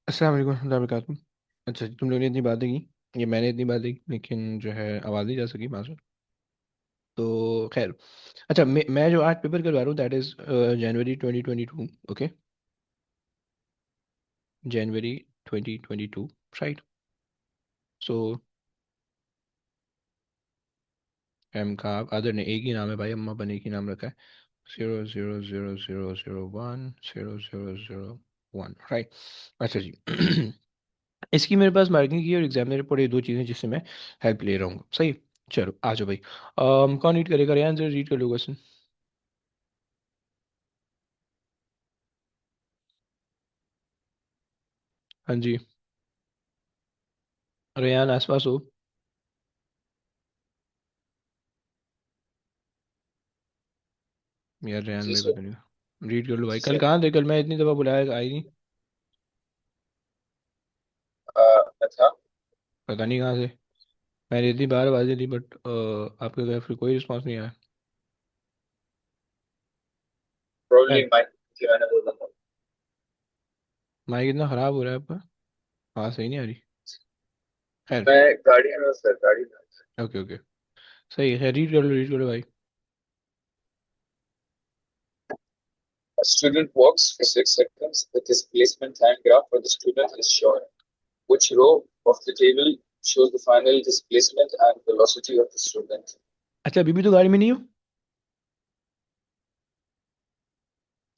अस्सलाम वालेकुम रहमतुल्लाहि व बरकातुहू। अच्छा जी, तुम लोगों ने इतनी बातें की, ये मैंने इतनी बातें की, लेकिन जो है आवाज़ नहीं जा सकी वहाँ से। तो खैर, अच्छा मैं जो आज पेपर करवा रहा हूँ that is January 2022। Okay, January 2022, right. So M का अदर ने एक ही नाम है भाई, अम्मा बने एक ही नाम रखा है। 00001 राइट। अच्छा जी। इसकी मेरे पास मार्किंग की और एग्जामिनर रिपोर्ट, ये दो चीज़ें जिससे मैं हेल्प ले रहा हूँ, सही। चलो आ जाओ भाई। कौन रीड करेगा? रेहान से रीड कर लो क्वेश्चन। हाँ जी। रेहान आसपास हो? यार रेहान जी भाई सर। पता नहीं। रीड कर लो भाई, जी कल सर। कहाँ थे? कल मैं इतनी दफ़ा बुलाया, आई नहीं। मैं था। पता नहीं कहाँ से। मैंने इतनी बार आवाज़ें दी बट आपके घर फिर कोई रिस्पॉन्स नहीं आया। प्रोबब्ली खैर, माइक की मैंने बोला था। माइक इतना ख़राब हो रहा है आपका, आवाज़ सही नहीं आ रही। खैर, मैं गाड़ी में हूँ सर, गाड़ी में। ओके ओके, सही है। रीड कर लो, रीड कर लो भाई। A student walks for 6 seconds. The displacement time graph for the student is shown. Which row of the table shows the final displacement and velocity of the student? अच्छा, अभी भी तो गाड़ी में नहीं हो?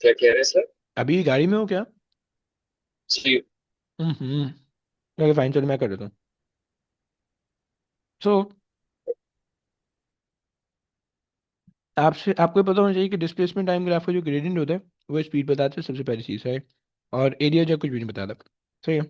क्या कह रहे हैं सर? अभी गाड़ी में हो क्या? जी। ओके फाइन, चलो मैं कर देता हूँ। सो आपसे आपको पता होना चाहिए कि डिस्प्लेसमेंट टाइम ग्राफ का जो ग्रेडियंट होता है वो स्पीड बताता है, सबसे पहली चीज़ है। और एरिया जो कुछ भी नहीं बताता, सही है।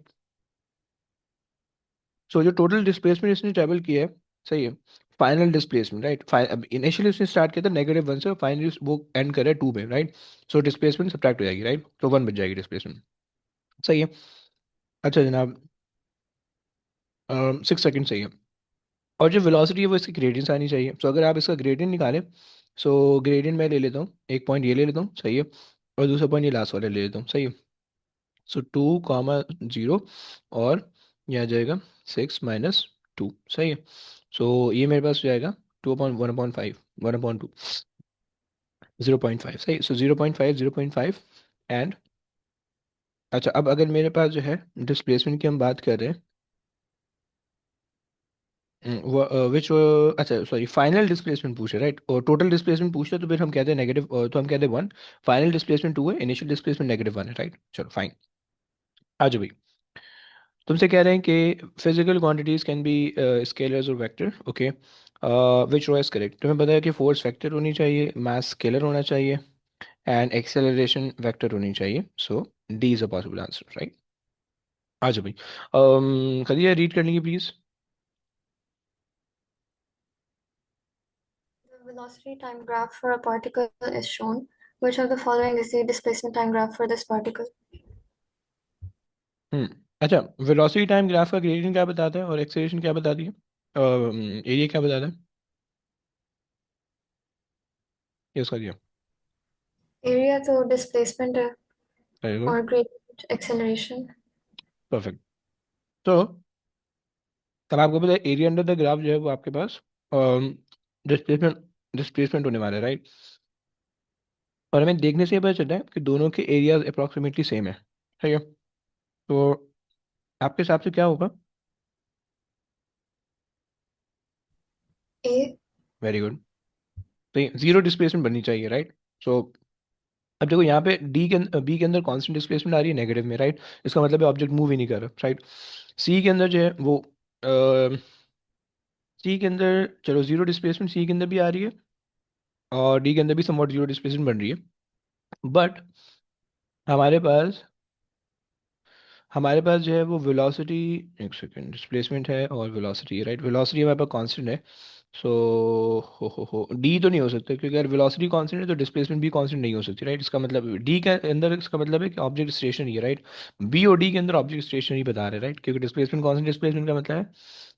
सो जो टोटल डिस्प्लेसमेंट इसने ट्रैवल किया है, सही है। Final displacement, right. अब इनिशियली उसने स्टार्ट किया था -1 से, और फाइनली वो एंड करे 2 में, राइट। सो डिस्प्लेसमेंट सब्ट्रैक्ट हो जाएगी, राइट, तो 1 बच जाएगी डिस्प्लेसमेंट, सही है। अच्छा जनाब, 6 सेकंड, सही है। और जो वेलोसिटी है वो इसकी ग्रेडियंट आनी चाहिए। सो अगर आप इसका ग्रेडियंट निकालें, सो ग्रेडियंट मैं ले लेता हूँ, एक पॉइंट ये ले लेता हूँ, सही है। और दूसरा पॉइंट ये लास्ट वाला ले लेता हूँ, सही है। सो 2, 0, और ये आ जाएगा 6 - 2, सही है। सो ये मेरे पास हो जाएगा 2/1/5, 1/2, 0.5, सही। सो 0.5, 0.5 एंड, अच्छा अब अगर मेरे पास जो है डिस्प्लेसमेंट की हम बात कर रहे हैं, वो विच, अच्छा सॉरी, फाइनल डिस्प्लेसमेंट पूछ रहे, राइट। और टोटल डिस्प्लेसमेंट पूछते तो फिर हम कहते हैं नेगेटिव, तो हम कहते हैं 1। फाइनल डिस्प्लेसमेंट 2 है, इनिशियल डिस्प्लेसमेंट -1 है, राइट। चलो फाइन। आ जाओ भाई। तुमसे कह रहे हैं कि physical quantities can be scalars और vector, okay. Which row is correct? तुम्हें पता है कि फोर्स वेक्टर होनी चाहिए, मास स्केलर होना चाहिए, एंड एक्सेलरेशन वेक्टर होनी चाहिए। So D is a possible answer, right. आ जाओ भाई। खदिया रीड कर लेंगे please. The velocity time graph for a particle is shown. Which of the following is the displacement time graph for this particle? हम्म। अच्छा, velocity time graph का gradient क्या बताता है और एक्सेलरेशन क्या बताती है, एरिया क्या बताता है? ये उसका दिया। Area तो displacement है वेरी गुड, और gradient acceleration. परफेक्ट। तो तब आपको पता है एरिया अंडर द ग्राफ जो है वो आपके पास डिस्प्लेसमेंट डिस्प्लेसमेंट होने वाला है, राइट। और हमें देखने से ये पता चलता है कि दोनों के एरियाज अप्रॉक्सीमेटली सेम है, ठीक है। तो आपके हिसाब से क्या होगा? A. Very good. तो जीरो डिस्प्लेसमेंट बननी चाहिए, राइट। सो अब देखो यहाँ पे डी के बी के अंदर कांस्टेंट डिस्प्लेसमेंट आ रही है नेगेटिव में, राइट। इसका मतलब है ऑब्जेक्ट मूव ही नहीं कर रहा, राइट। सी के अंदर जो है वो, सी के अंदर चलो जीरो डिस्प्लेसमेंट सी के अंदर भी आ रही है, और डी के अंदर भी समवॉट जीरो डिस्प्लेसमेंट बन रही है। बट हमारे पास हमारे पास जो है वो वेलोसिटी, एक सेकेंड, डिस्प्लेसमेंट है और वेलोसिटी है, राइट। वेलोसिटी हमारे पास कांस्टेंट है। सो हो डी तो नहीं हो सकता, क्योंकि अगर वेलोसिटी कांस्टेंट है तो डिस्प्लेसमेंट भी कांस्टेंट नहीं हो सकती, राइट। इसका मतलब डी के अंदर, इसका मतलब है कि ऑब्जेक्ट स्टेशनरी है, राइट। बी और डी के अंदर ऑब्जेक्ट स्टेशनरी बता रहे हैं, राइट, क्योंकि डिस्प्लेसमेंट कांस्टेंट, डिस्प्लेसमेंट का मतलब है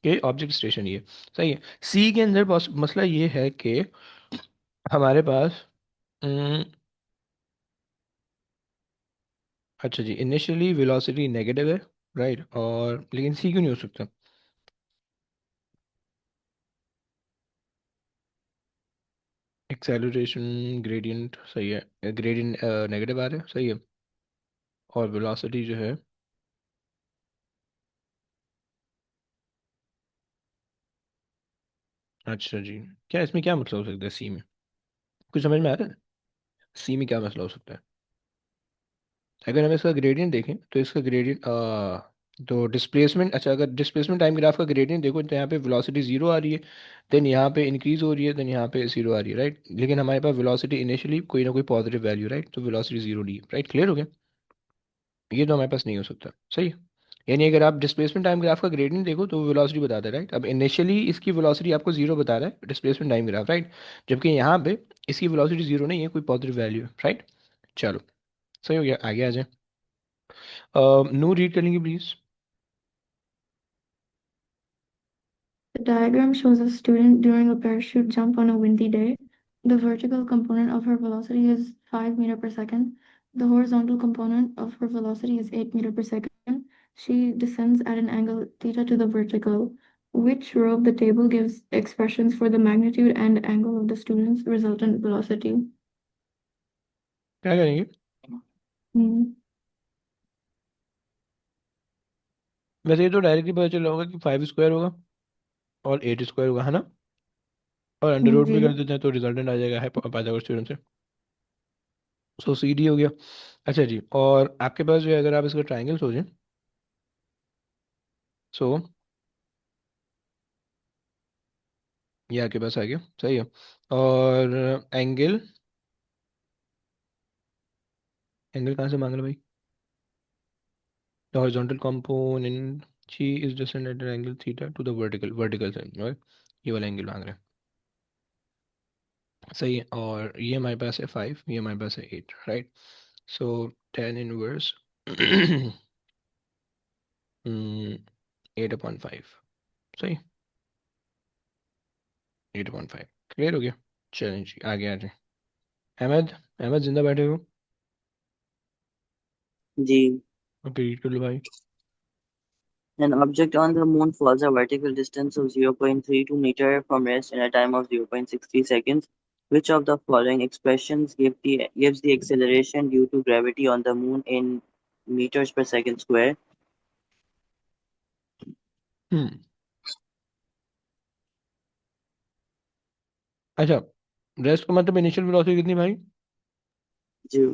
कि ऑब्जेक्ट स्टेशनरी है, सही है। सी के अंदर मसला ये है कि हमारे पास अच्छा जी, इनिशियली वेलोसिटी नेगेटिव है, राइट, और लेकिन सी क्यों नहीं हो सकता? एक्सेलरेशन ग्रेडियंट सही है, ग्रेडियंट नेगेटिव आ रहा है, सही है, और वेलोसिटी जो है, अच्छा जी, क्या इसमें क्या मतलब हो सकता है सी में? कुछ समझ में आ रहा है? सी में क्या मसला हो सकता है? अगर हम इसका ग्रेडियंट देखें तो इसका ग्रेडियंट तो डिस्प्लेसमेंट, अच्छा अगर डिस्प्लेसमेंट टाइम ग्राफ का ग्रेडियंट देखो तो यहाँ पे वेलोसिटी जीरो आ रही है, देन यहाँ पे इंक्रीज हो रही है, देन यहाँ पे जीरो आ रही है, राइट, लेकिन हमारे पास वेलोसिटी इनिशियली कोई ना कोई पॉजिटिव वैल्यू, राइट, तो वेलोसिटी जीरो ली, राइट, क्लियर हो गया? ये तो हमारे पास नहीं हो सकता, सही। यानी अगर आप डिस्प्लेसमेंट टाइम ग्राफ का ग्रेडियंट देखो तो वेलोसिटी बताता है, राइट, अब इनिशियली इसकी वेलोसिटी आपको जीरो बता रहा है डिस्प्लेसमेंट टाइम ग्राफ, राइट, जबकि यहाँ पे इसकी वेलोसिटी जीरो नहीं है, कोई पॉजिटिव वैल्यू है, राइट। चलो, सही हो गया, आगे आ जाए। नू रीड कर लेंगे please. The diagram shows a student doing a parachute jump on a windy day. The vertical component of her velocity is 5 meter per second. The horizontal component of her velocity is 8 meter per second. She descends at an angle theta to the vertical. Which row of the table gives expressions for the magnitude and angle of the student's resultant velocity? क्या करेंगे? Hmm. वैसे ये तो directly पता चल रहा होगा कि फाइव स्क्वायर होगा और एट स्क्वायर होगा, है ना, और अंडर रूट भी जी। कर देते हैं तो रिजल्टेंट आ जाएगा है पाइथागोरस थ्योरम से। सो सी डी हो गया। अच्छा जी, और आपके पास जो है अगर आप इसका ट्राइंगल सोचें, सो ये आपके पास आ गया, सही है, और एंगल, एंगल कहाँ से मांग रहे भाई? The horizontal component G is distant at angle theta to the vertical side, right, ये वाला एंगल मांग रहे हैं, सही है, और ये हमारे पास है फाइव, ये हमारे पास है एट, राइट, सो टेन इनवर्स 8/5, सही, 8/5, क्लियर हो गया। चलें जी, आगे आ जाए। अहमद, अहमद जिंदा बैठे हो? जी. ओके, रीड कर लो भाई। An object on the moon falls a vertical distance of 0.32 meter from rest in a time of 0.63 seconds. Which of the following expressions gives the acceleration due to gravity on the moon in meters per second square? हम्म, अच्छा, rest का मतलब initial velocity कितनी भाई? जी.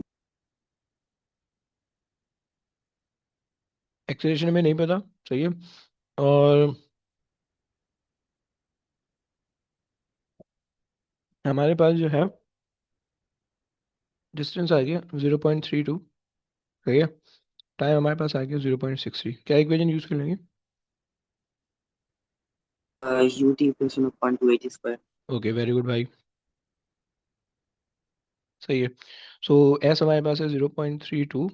Acceleration में नहीं पता, सही है, और हमारे पास जो है डिस्टेंस आ गया 0.32, सही है, टाइम हमारे पास आ गया 0.63, क्या इक्वेशन यूज कर लेंगे? Ut equation of 0.28 square. Okay, very good भाई, सही है। सो एस हमारे पास है 0.32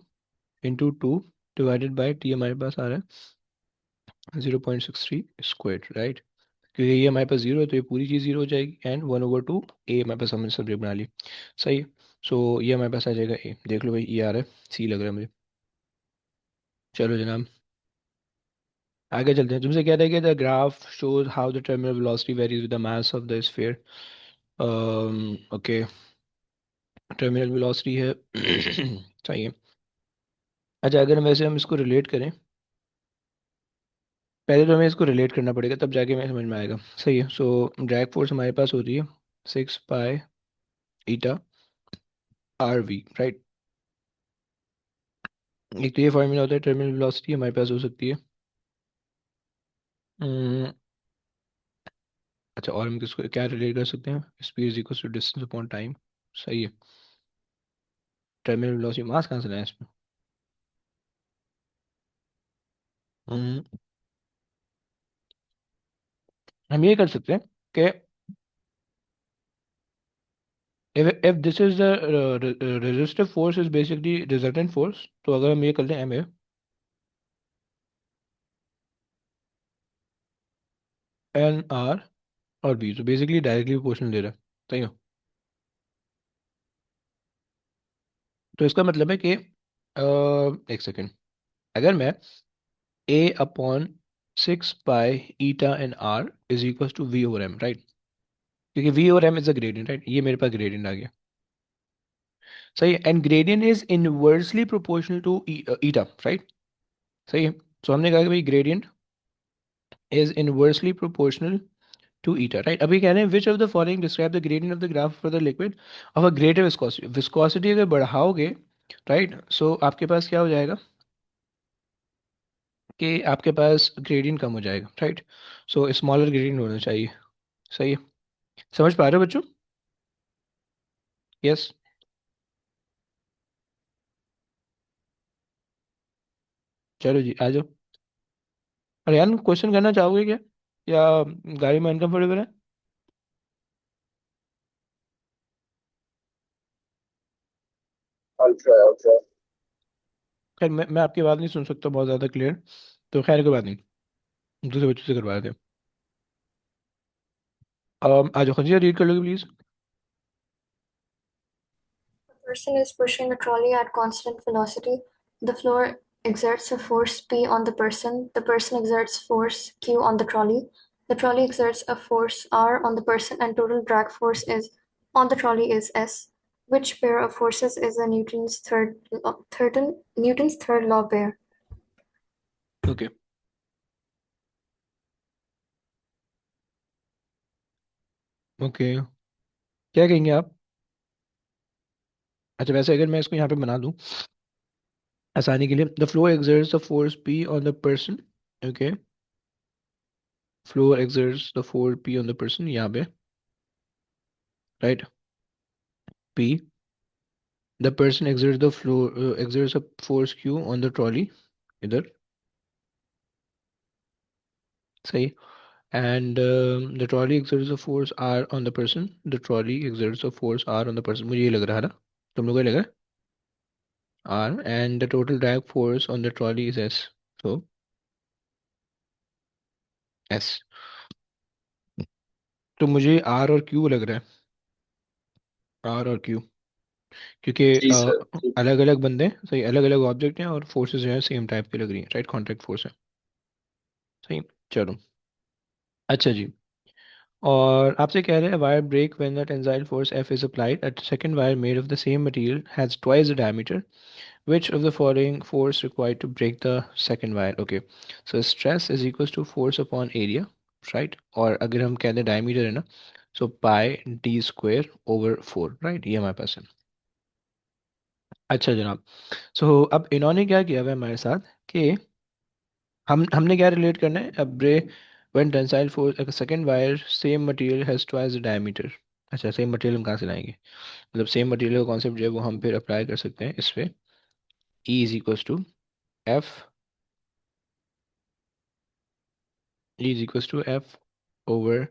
into two divided by T, हमारे पास आ रहा है 0.63 स्क्वायर, राइट, क्योंकि ये हमारे पास जीरो है तो ये पूरी चीज़ जीरो हो जाएगी, एंड 1/2 ए हमारे पास हमने सब्जेक्ट बना ली, सही है। सो ये हमारे पास आ जाएगा ए, देख लो भाई, ये आ रहा है, सी लग रहा है मुझे। चलो जनाब, आगे चलते हैं। तुमसे कह रहा है कि the graph shows how the terminal velocity varies with the mass of the sphere. Okay, terminal velocity है सही है। अच्छा, अगर हम वैसे हम इसको रिलेट करें, पहले तो हमें इसको रिलेट करना पड़ेगा तब जाके हमें समझ में आएगा, सही है। सो ड्रैग फोर्स हमारे पास होती है 6 पाई ईटा RV, राइट, एक तो ये फॉर्मूला होता है टर्मिनल वेलोसिटी हमारे पास हो सकती है। हम्म, अच्छा, और हम किसको क्या रिलेट कर सकते हैं? Speed is equal to distance upon time, सही है। टर्मिनल वेलोसिटी मास कहाँ से लाए इसमें? हम्म, हम ये कर सकते हैं कि if this is the resistive force is basically resultant force, तो अगर हम ये कर लें एम ए एन आर और बी, तो बेसिकली डायरेक्टली प्रोपोर्शनल दे रहा है, सही है। तो इसका मतलब है कि एक सेकेंड, अगर मैं A upon 6 pi eta N R is equal to V over M, right, क्योंकि V over M is a gradient, right, ये मेरे पास ग्रेडियंट आ गया, सही है, and gradient is inversely proportional to eta, right, सही है। सो हमने कहा कि भाई gradient is inversely proportional to eta, right. अभी कह रहे हैं which of the following describe the gradient of the graph for the liquid of a greater viscosity, viscosity अगर बढ़ाओगे, राइट, सो आपके पास क्या हो जाएगा कि आपके पास ग्रेडियंट कम हो जाएगा, राइट, सो स्मॉलर ग्रेडियंट होना चाहिए, सही है। समझ पा रहे हो बच्चों? यस, चलो जी आ जाओ। अरे यार क्वेश्चन करना चाहोगे क्या, या गाड़ी में अनकंफर्टेबल है? I'll try. खैर मैं आपकी बात नहीं सुन सकता बहुत ज़्यादा क्लियर, तो खैर कोई बात नहीं, दूसरे बच्चों से करवा देते हैं। आ जाओ खजीजा, रीड कर लोगे please. Person is pushing a trolley at constant velocity. The floor exerts a force P on the person. The person exerts force Q on the trolley. The trolley exerts a force R on the person, and total drag force is on the trolley is S. Which pair of forces is a Newton's third law pair? Okay, okay, क्या कहेंगे आप? अच्छा वैसे अगर मैं इसको यहाँ पे बना दूँ आसानी के लिए, the floor exerts the force P on the person, okay, floor exerts the force P on the person यहाँ पे, right, P, the person exerts the floor exerts a force Q on the trolley इधर, सही, and the trolley exerts a force R on the person, the trolley exerts a force R on the person, मुझे ये लग रहा है ना, तुम लोग को ये लग रहा है R, and the total drag force on the trolley is S, so S, तो मुझे R और Q लग रहा है, R और Q, क्योंकि जी सर। अलग अलग बंदे, सही, अलग अलग ऑब्जेक्ट हैं और फोर्सेस जो है सेम टाइप की लग रही है, राइट, कॉन्ट्रैक्ट फोर्स है, सही। चलो, अच्छा जी, और आपसे कह रहे हैं wire break when the tensile force F is applied, a second wire made of the same material has twice the diameter, which of the following force required to break the second wire? Okay, so stress is equals to force upon area, right, और अगर हम कह दें diameter है ना, so pi d square over 4, right, ये हमारे पास है। अच्छा जनाब, सो अब इन्होंने क्या किया हुआ है हमारे साथ कि हमने क्या रिलेट करना है, अब ब्रे when tensile force second wire same material has twice the diameter. अच्छा सेम मटेरियल हम कहाँ से लाएंगे, मतलब सेम मटेरियल का कॉन्सेप्ट जो है वो हम फिर अप्लाई कर सकते हैं इस पे, E is equals to F, E is equals to F over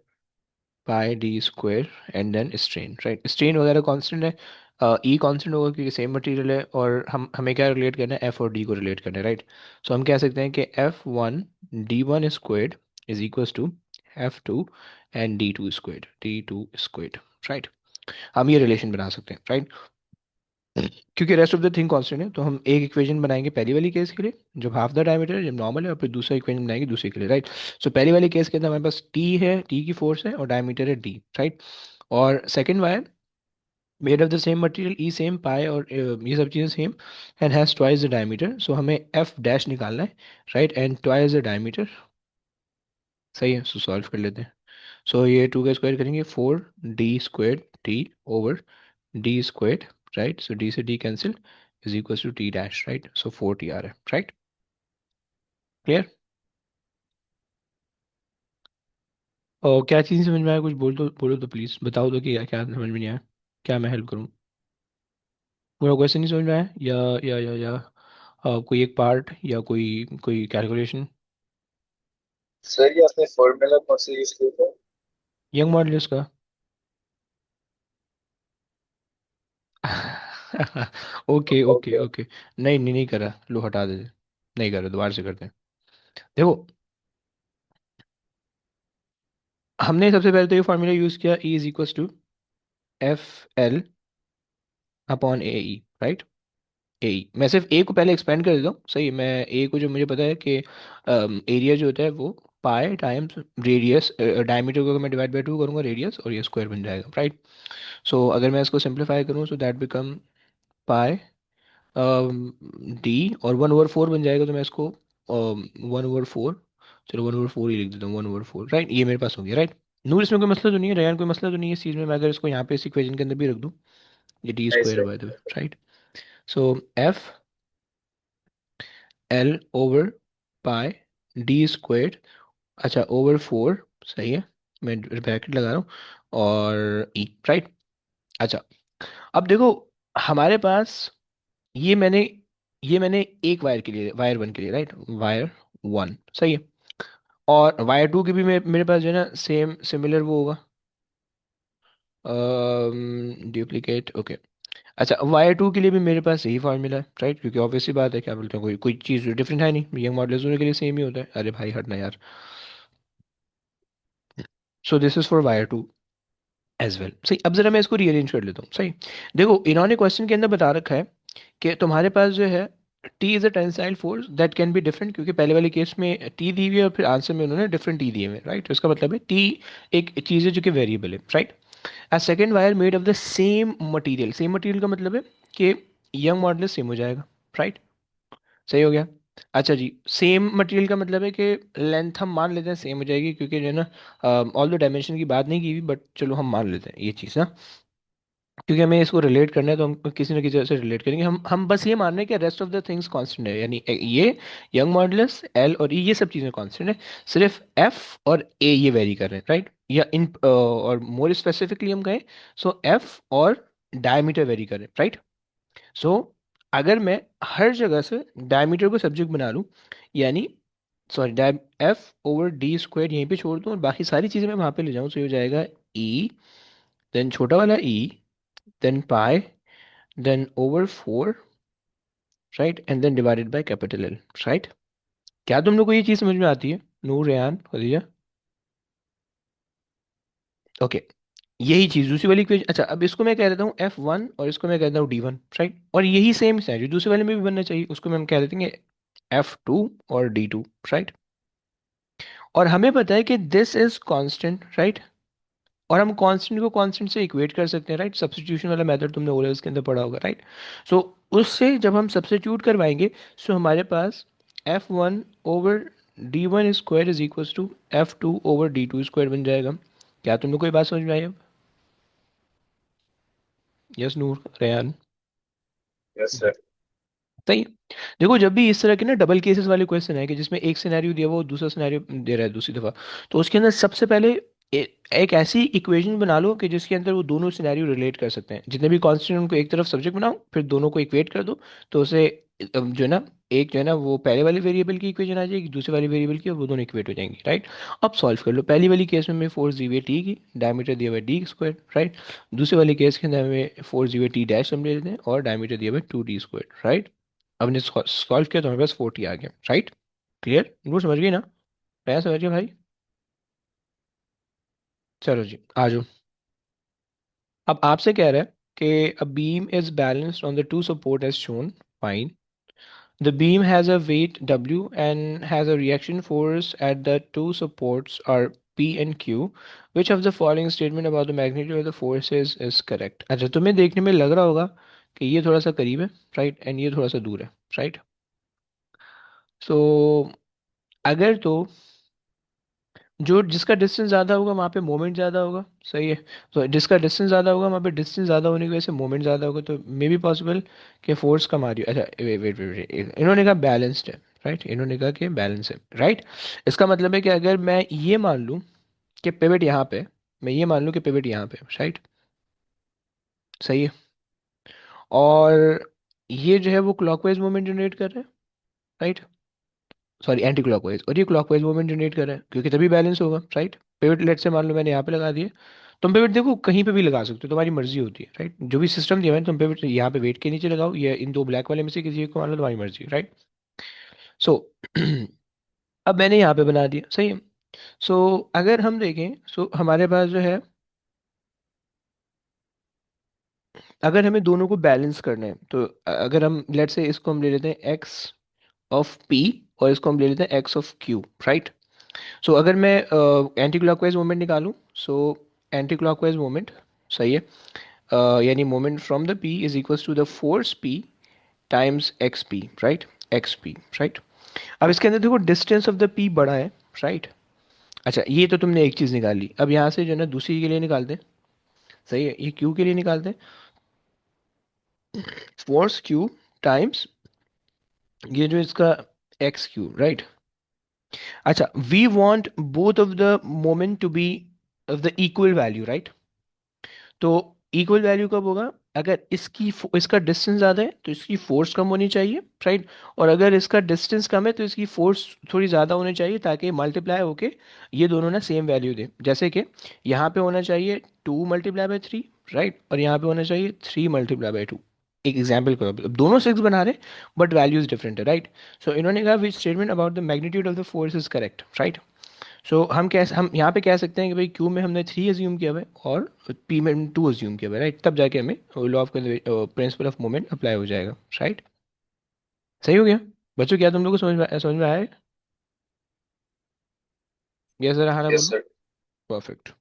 pi D square and then strain, right, strain वगैरह कांस्टेंट है, ई कांस्टेंट होगा क्योंकि सेम मटेरियल है, और हमें क्या रिलेट करना है, एफ और डी को रिलेट करना है, राइट। सो हम कह सकते हैं कि F1 D1 squared is equals to F2 and D2 squared, right, हम ये रिलेशन बना सकते हैं, राइट, क्योंकि rest of the thing constant है, तो हम एक इक्वेशन बनाएंगे पहली वाली केस के लिए जब हाफ द डायमीटर जब नॉर्मल है, और फिर दूसरा इक्वेशन बनाएंगे दूसरे के लिए, राइट। सो पहली वाली केस के अंदर हमारे पास टी है, टी की फोर्स है और डायमीटर है डी, राइट, और second wire made of the same material E same pi, और ये सब चीज़ें same, and has twice the diameter, so हमें एफ डैश निकालना है, right, and twice the diameter, सही है, सो सॉल्व कर लेते हैं। सो ये टू का स्क्वायर करेंगे 4D square T over D square, right, so D से D cancel is equal to T dash, right, so 4T आ रहा है, राइट, क्लियर। और क्या चीज़ समझ में आया, कुछ बोलो तो प्लीज़ बताओ तो कि क्या समझ में नहीं आया, क्या मैं हेल्प करूँ, पूरा क्वेश्चन नहीं समझ में आया, या कोई एक पार्ट या कोई कोई कैलकुलेशन। सर ये आपने फॉर्मूला कौन सा यूज किया था? यंग मॉडल्स का। Okay okay okay. ओके, नहीं नहीं नहीं करा, लो हटा दे, नहीं करा, दोबारा से करते हैं। देखो, हमने सबसे पहले तो ये फार्मूला यूज किया, E is equal to F L upon A E, right, A, मैं सिर्फ ए को पहले एक्सपेंड कर देता हूँ, सही। मैं ए को जो मुझे पता है कि एरिया जो होता है वो पाई टाइम्स रेडियस, डायमीटर को अगर मैं डिवाइड बाई 2 करूँगा रेडियस, और ये स्क्वायर बन जाएगा, राइट। सो अगर मैं इसको सिंप्लीफाई करूँ so that become pi D, और 1/4 बन जाएगा, तो मैं इसको 1/4, चलो 1/4 ही लिख देता हूँ, 1/4, राइट। ये मेरे पास हो गया, राइट। नूर इसमें कोई मसला तो नहीं है, रेयान कोई मसला तो नहीं है इस चीज़ में, मैं अगर इसको यहाँ पे इस इक्वेशन के अंदर भी रख दूँ, ये डी नहीं square sir. By the way, right. So F L over pi D square, अच्छा ओवर 4, सही है, मैं ब्रैकेट लगा रहा हूँ, और ई, राइट। अच्छा, अब देखो हमारे पास ये मैंने ये मैंने एक वायर के लिए, वायर वन के लिए, राइट, वायर वन, सही है। और वायर टू की भी मेरे पास जो है ना सेम सिमिलर वो होगा, डुप्लीकेट, ओके। अच्छा, वायर टू के लिए भी मेरे पास यही फार्मूला है, राइट, क्योंकि ऑब्वियसली बात है, क्या बोलते हैं, कोई कोई चीज़ डिफरेंट है नहीं, यंग मॉडल्स दोनों के लिए सेम ही होता है, अरे भाई हटना यार। So this is for wire two as well, सही। अब जरा मैं इसको रीअरेंज कर लेता हूँ, सही। देखो इन्होंने क्वेश्चन के अंदर बता रखा है कि तुम्हारे पास जो है T is a tensile force that can be different, क्योंकि पहले वाले केस में टी दी हुई है और फिर आंसर में उन्होंने डिफरेंट टी दिए हुए, राइट। तो इसका मतलब है टी एक चीज़ है जो कि वेरिएबल है, right. A second wire made of the same material, same material का मतलब है कि यंग मॉडल सेम हो जाएगा, राइट, सही हो गया। अच्छा जी, सेम मटेरियल का मतलब है कि लेंथ हम मान लेते हैं सेम हो जाएगी, क्योंकि जो है ना ऑल द डायमेंशन की बात नहीं की हुई, बट चलो हम मान लेते हैं ये चीज़ ना, क्योंकि हमें इसको रिलेट करना है तो हम किसी ना किसी तरह से रिलेट करेंगे। हम बस ये मान रहे हैं कि rest of the things constant है, यानी ये यंग मॉडुलस एल और ई ये सब चीज़ें कांस्टेंट है, सिर्फ एफ और ए ये वेरी कर रहे हैं, राइट। या इन और मोर स्पेसिफिकली हम कहें सो एफ और डायमीटर वेरी कर रहे हैं, राइट। सो अगर मैं हर जगह से डायमीटर को सब्जेक्ट बना लूँ, यानी sorry F over D square यहीं पे छोड़ दूँ और बाकी सारी चीज़ें मैं वहाँ पे ले जाऊँ, तो ये हो जाएगा ई, देन छोटा वाला ई, than pi, then over 4, right, and then divided by capital L, right। क्या तुम लोग को ये चीज़ समझ में आती है, नूर, रेहान, खदीजा? ओके, यही चीज़ दूसरी वाली इक्वेशन। अच्छा, अब इसको मैं कह देता हूँ F1 और इसको मैं कहता हूँ D1, राइट। और यही सेम है जो दूसरे वाले में भी बनना चाहिए, उसको हम कह देते हैं F2 और D2, राइट। और हमें पता है कि दिस इज कांस्टेंट, राइट। और हम कांस्टेंट को कांस्टेंट से इक्वेट कर सकते हैं, राइट। सब्स्टिट्यूशन वाला मेथड तुमने ओ लेवल्स के अंदर पढ़ा होगा, राइट। सो उससे जब हम सब्स्टिट्यूट करवाएंगे, सो हमारे पास F1/D1 square is equal to F2/D2 square बन जाएगा। क्या तुमने कोई बात समझ में आई अब? Yes Noor, Rehan? Yes sir. सही है। देखो जब भी इस तरह के ना डबल केसेस वाले क्वेश्चन है कि जिसमें एक सिनेरियो दिया हुआ वो दूसरा सिनेरियो दे रहा है दूसरी दफा, तो उसके अंदर सबसे पहले एक ऐसी इक्वेशन बना लो कि जिसके अंदर वो दोनों सिनेरियो रिलेट कर सकते हैं, जितने भी कांस्टेंट उनको एक तरफ सब्जेक्ट बनाओ, फिर दोनों को इक्वेट कर दो, तो उसे जो है ना, एक जो है ना वो पहले वाले वेरिएबल की इक्वेशन आ जाएगी, दूसरे वाले वेरिएबल की, और वो दोनों इक्वेट हो जाएंगी, राइट। अब सॉल्व कर लो। पहली वाली केस में हमें फोर्स दी हुई है टी की, डायमीटर दिया हुआ है डी स्क्वायर, राइट। दूसरे वाले केस के अंदर हमें फोर्स दी हुई है टी डैश हम ले लेते हैं, और डायमीटर दिया हुआ है 2d स्क्वायर, राइट। अब हमने सॉल्व किया तो हमारे पास 40 आ गया, राइट। क्लियर, वो समझ गई ना? मैं समझ गया भाई। चलो जी आ जाओ। अब आपसे कह रहा है कि a beam is balanced on the two support as shown, fine. The beam has a weight W and has a reaction force at the two supports are P and Q. Which of the following statement about the magnitude of the forces is correct? अच्छा, तुम्हें देखने में लग रहा होगा कि ये थोड़ा सा करीब है, राइट, एंड ये थोड़ा सा दूर है, राइट। सो अगर तो जो जिसका डिस्टेंस ज़्यादा होगा वहाँ पे मोमेंट ज़्यादा होगा, सही है। तो जिसका डिस्टेंस ज़्यादा होगा वहाँ पे डिस्टेंस ज़्यादा होने की वजह से मोमेंट ज़्यादा होगा, तो मे बी पॉसिबल कि फोर्स कम आ रही हो। अच्छा वेट वेट वेट, इन्होंने कहा बैलेंस्ड है, राइट, इन्होंने कहा कि बैलेंस है, राइट। इसका मतलब है कि अगर मैं ये मान लूँ कि पिवट यहाँ पे, मैं ये मान लूँ कि पिवट यहाँ पे, राइट, सही है। और ये जो है वो क्लॉकवाइज मोमेंट जनरेट कर रहे हैं, राइट, सॉरी एंटी क्लॉकवाइज, और ये क्लॉकवाइज मूवमेंट जनरेट कर रहा है, क्योंकि तभी बैलेंस होगा, राइट। पिवट लेट से मान लो मैंने यहाँ पे लगा दिए, तुम पिवट देखो कहीं पे भी लगा सकते हो, तुम्हारी मर्जी होती है, राइट। जो भी सिस्टम दिया है तुम पिवट यहाँ पे वेट के नीचे लगाओ, या इन दो ब्लैक वाले में से किसी एक को मान लो, तुम्हारी मर्जी, राइट। सो अब मैंने यहाँ पे बना दिया, सही है। सो अगर हम देखें, सो हमारे पास जो है अगर हमें दोनों को बैलेंस करना है तो अगर हम लेट्स से इसको हम ले लेते हैं एक्स ऑफ पी और इसको हम ले लेते हैं x of Q, right. So अगर मैं एंटी क्लॉकवाइज मोमेंट निकालूं, सो एंटी क्लॉकवाइज मोमेंट, सही है, यानी moment from the P is equals to the force P times X P, right, X P, right. अब इसके अंदर देखो डिस्टेंस ऑफ द पी बड़ा है, राइट। अच्छा, ये तो तुमने एक चीज़ निकाल ली, अब यहाँ से जो है ना दूसरी के लिए निकालते हैं, सही है, ये क्यू के लिए निकालते हैं, फोर्स क्यू टाइम्स ये जो इसका एक्स क्यू, राइट। अच्छा, we want both of the moment to be of the equal value, right. तो इक्वल वैल्यू कब होगा, अगर इसका डिस्टेंस ज़्यादा है तो इसकी फोर्स कम होनी चाहिए, राइट। और अगर इसका डिस्टेंस कम है तो इसकी फोर्स थोड़ी ज़्यादा होनी चाहिए, ताकि मल्टीप्लाई होके ये दोनों ना सेम वैल्यू दे। जैसे कि यहाँ पे होना चाहिए 2 × 3, राइट, और यहाँ पे होना चाहिए 3 × 2। एक एग्जाम्पल करो, अब दोनों 6 बना रहे बट वैल्यूज डिफरेंट है, राइट। सो इन्होंने कहा which statement about the magnitude of the force is correct, right. So हम यहाँ पे कह सकते हैं कि भाई क्यू में हमने 3 अज्यूम किया हुआ है और पी में 2 अज्यूम किया हुआ है, राइट। तब जाके हमें law of principle of moment apply हो जाएगा, राइट। सही हो गया बच्चों, क्या तुम लोग को समझ में आया है? यस जरा हाँ ना Yes, बोलो। sir. परफेक्ट।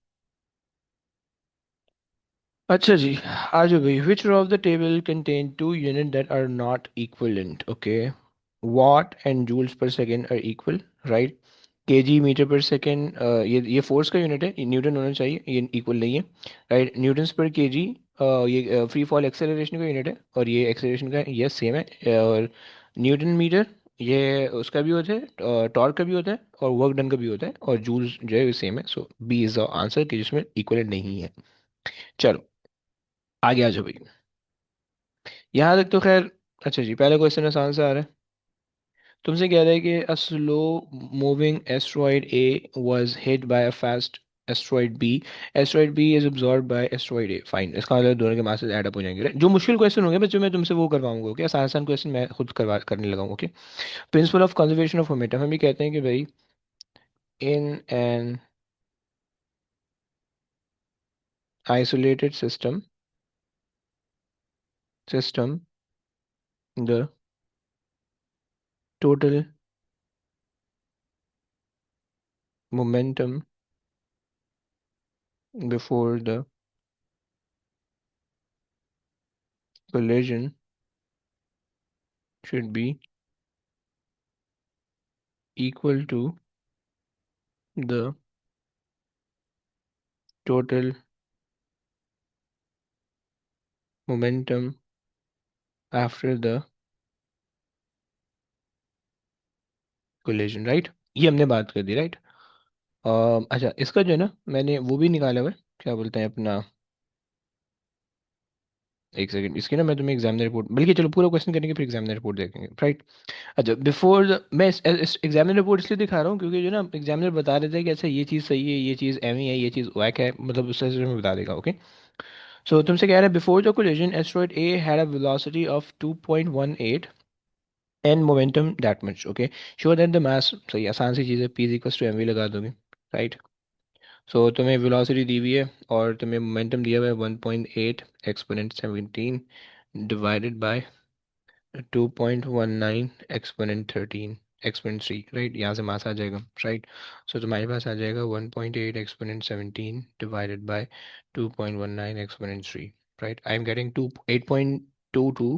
अच्छा जी, आ जाओ भाई, which row of the table contain two unit that are not equivalent, okay. Watt and joules per second are equal, right. KG meter per second, ये फोर्स का यूनिट है, ये न्यूटन होना चाहिए, ये इक्वल नहीं है, राइट। न्यूटन्स पर केजी, ये फ्री फॉल एक्सेलरेशन का यूनिट है और ये एक्सेलरेशन का, ये सेम है। और न्यूटन मीटर ये उसका भी होता है, टॉर्क का भी होता है और वर्क डन का भी होता है, और जूल्स जो है सेम है। सो बी इज द आंसर कि जिसमें इक्वलेंट नहीं है। चलो आगे आ जाओ भाई, यहाँ तक तो खैर। अच्छा जी, पहले क्वेश्चन आसान से आ रहा है। तुमसे कह रहा है कि a slow moving asteroid A was hit by a fast asteroid B, asteroid B is absorb by asteroid A, fine. इसका मतलब दोनों के मासेस ऐड अप हो जाएंगे, right? जो मुश्किल क्वेश्चन होंगे बच्चों मैं तुमसे वो करवाऊंगा, ओके। आसान आसान क्वेश्चन मैं खुद करने लगा, okay. Principle of conservation of momentum, हम भी कहते हैं कि भाई in an isolated system the total momentum before the collision should be equal to the total momentum after the collision, right. ये हमने बात कर दी, राइट। अच्छा, इसका जो है ना मैंने वो भी निकाला हुआ है, क्या बोलते हैं अपना, एक सेकंड, इसकी ना मैं तुम्हें एग्जामिनर रिपोर्ट, बल्कि चलो पूरा क्वेश्चन करेंगे फिर एग्जामिनर रिपोर्ट देखेंगे, राइट। अच्छा, बिफोर मैं इस एग्जामिनर रिपोर्ट इसलिए दिखा रहा हूँ क्योंकि जो ना एग्जामिनर बता रहे थे कि अच्छा ये चीज़ सही है, ये चीज़ एमी है, ये चीज़ वैक है, मतलब उस तरह से मैं बता देगा, ओके। सो तुमसे कह रहा है before the collision asteroid A had a velocity of 2.18 and momentum that much, okay. Show that the mass, सही आसान सी चीज़ है, P equals to M V लगा दोगे, राइट। सो तुम्हें वेलोसिटी दी हुई है और तुम्हें मोमेंटम दिया हुआ है 1.8 exponent 17 divided by 2.19 exponent 13 exponent 3, right. यहाँ से मास आ जाएगा, राइट। सो तुम्हारे पास आ जाएगा 1.8 exponent 17 divided by 2.19 exponent 3, right. I am getting 8.22,